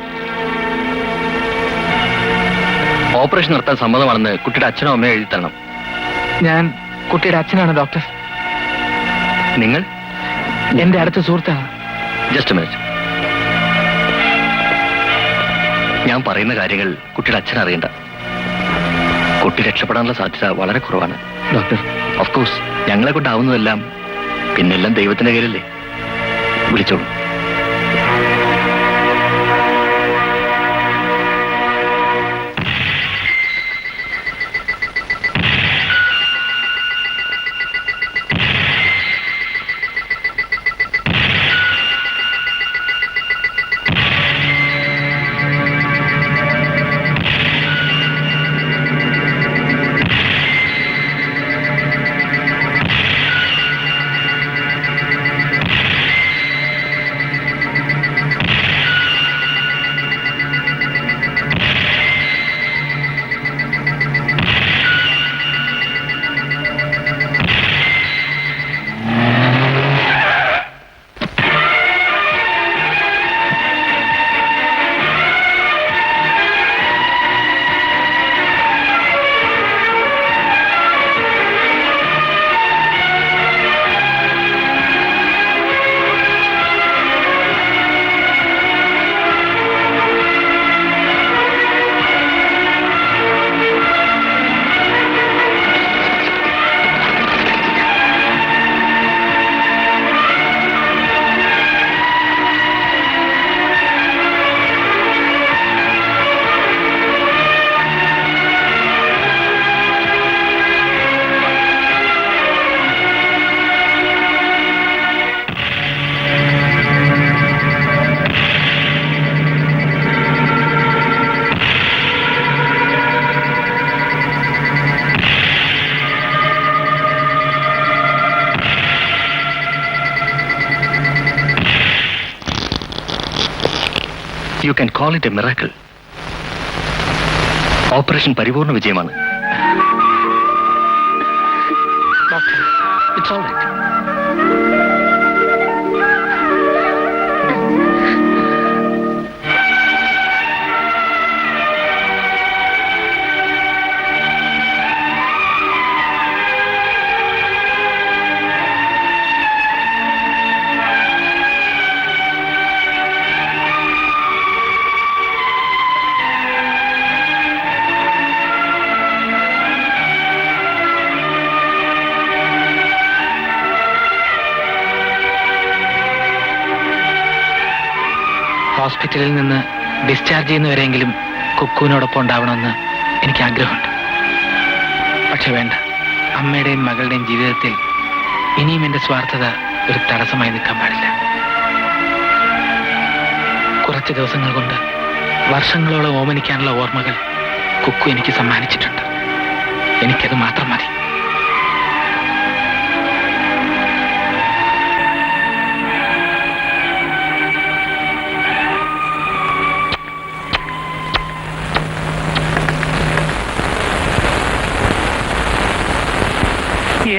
ഓപ്പറേഷൻ നടത്താൻ സമ്മതമാണെന്ന് കുട്ടിയുടെ അച്ഛനോ അമ്മയോ എഴുതി തരണം. ഞാൻ കുട്ടിയുടെ അച്ഛനാണ് ഡോക്ടർ. നിങ്ങൾ എന്റെ അടുത്ത സുഹൃത്താണ്. Just minute. ഞാൻ പറയുന്ന കാര്യങ്ങൾ കുട്ടിയുടെ അച്ഛൻ അറിയണ്ട. കുട്ടി രക്ഷപ്പെടാനുള്ള സാധ്യത വളരെ കുറവാണ് ഡോക്ടർ. ഓഫ് കോഴ്സ് ഞങ്ങളെ കൊണ്ടാവുന്നതെല്ലാം പിന്നെല്ലാം ദൈവത്തിന്റെ കയ്യിലല്ലേ. വിളിച്ചോളൂ. You can call it a miracle. Operation പരിപൂർണ വിജയമാണ്. It's all right. ഹോസ്പിറ്റലിൽ നിന്ന് ഡിസ്ചാർജ് ചെയ്യുന്നവരെങ്കിലും കുക്കുവിനോടൊപ്പം ഉണ്ടാവണമെന്ന് എനിക്ക് ആഗ്രഹമുണ്ട്. പക്ഷെ വേണ്ട, അമ്മയുടെയും മകളുടെയും ജീവിതത്തിൽ ഇനിയും എന്റെ സ്വാർത്ഥത ഒരു തടസ്സമായി നിൽക്കാൻ പാടില്ല. കുറച്ച് ദിവസങ്ങൾ കൊണ്ട് വർഷങ്ങളോളം ഓമനിക്കാനുള്ള ഓർമ്മകൾ കുക്കു എനിക്ക് സമ്മാനിച്ചിട്ടുണ്ട്. എനിക്കത് മാത്രം മതി.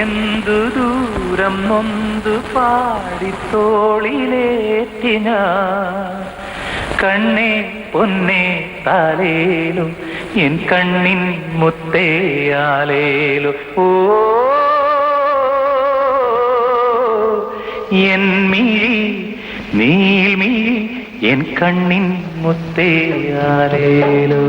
എന്തു ദൂരം നൊന്തു പാടിത്തോളിലേറ്റിന കണ്ണേ പൊന്നേ താലേലും എൻ കണ്ണിൻ മുത്തേയാലേലു ഓ എൻ മിഴി നീൽമിഴി എൻ കണ്ണിൻ മുത്തേയാലേലോ.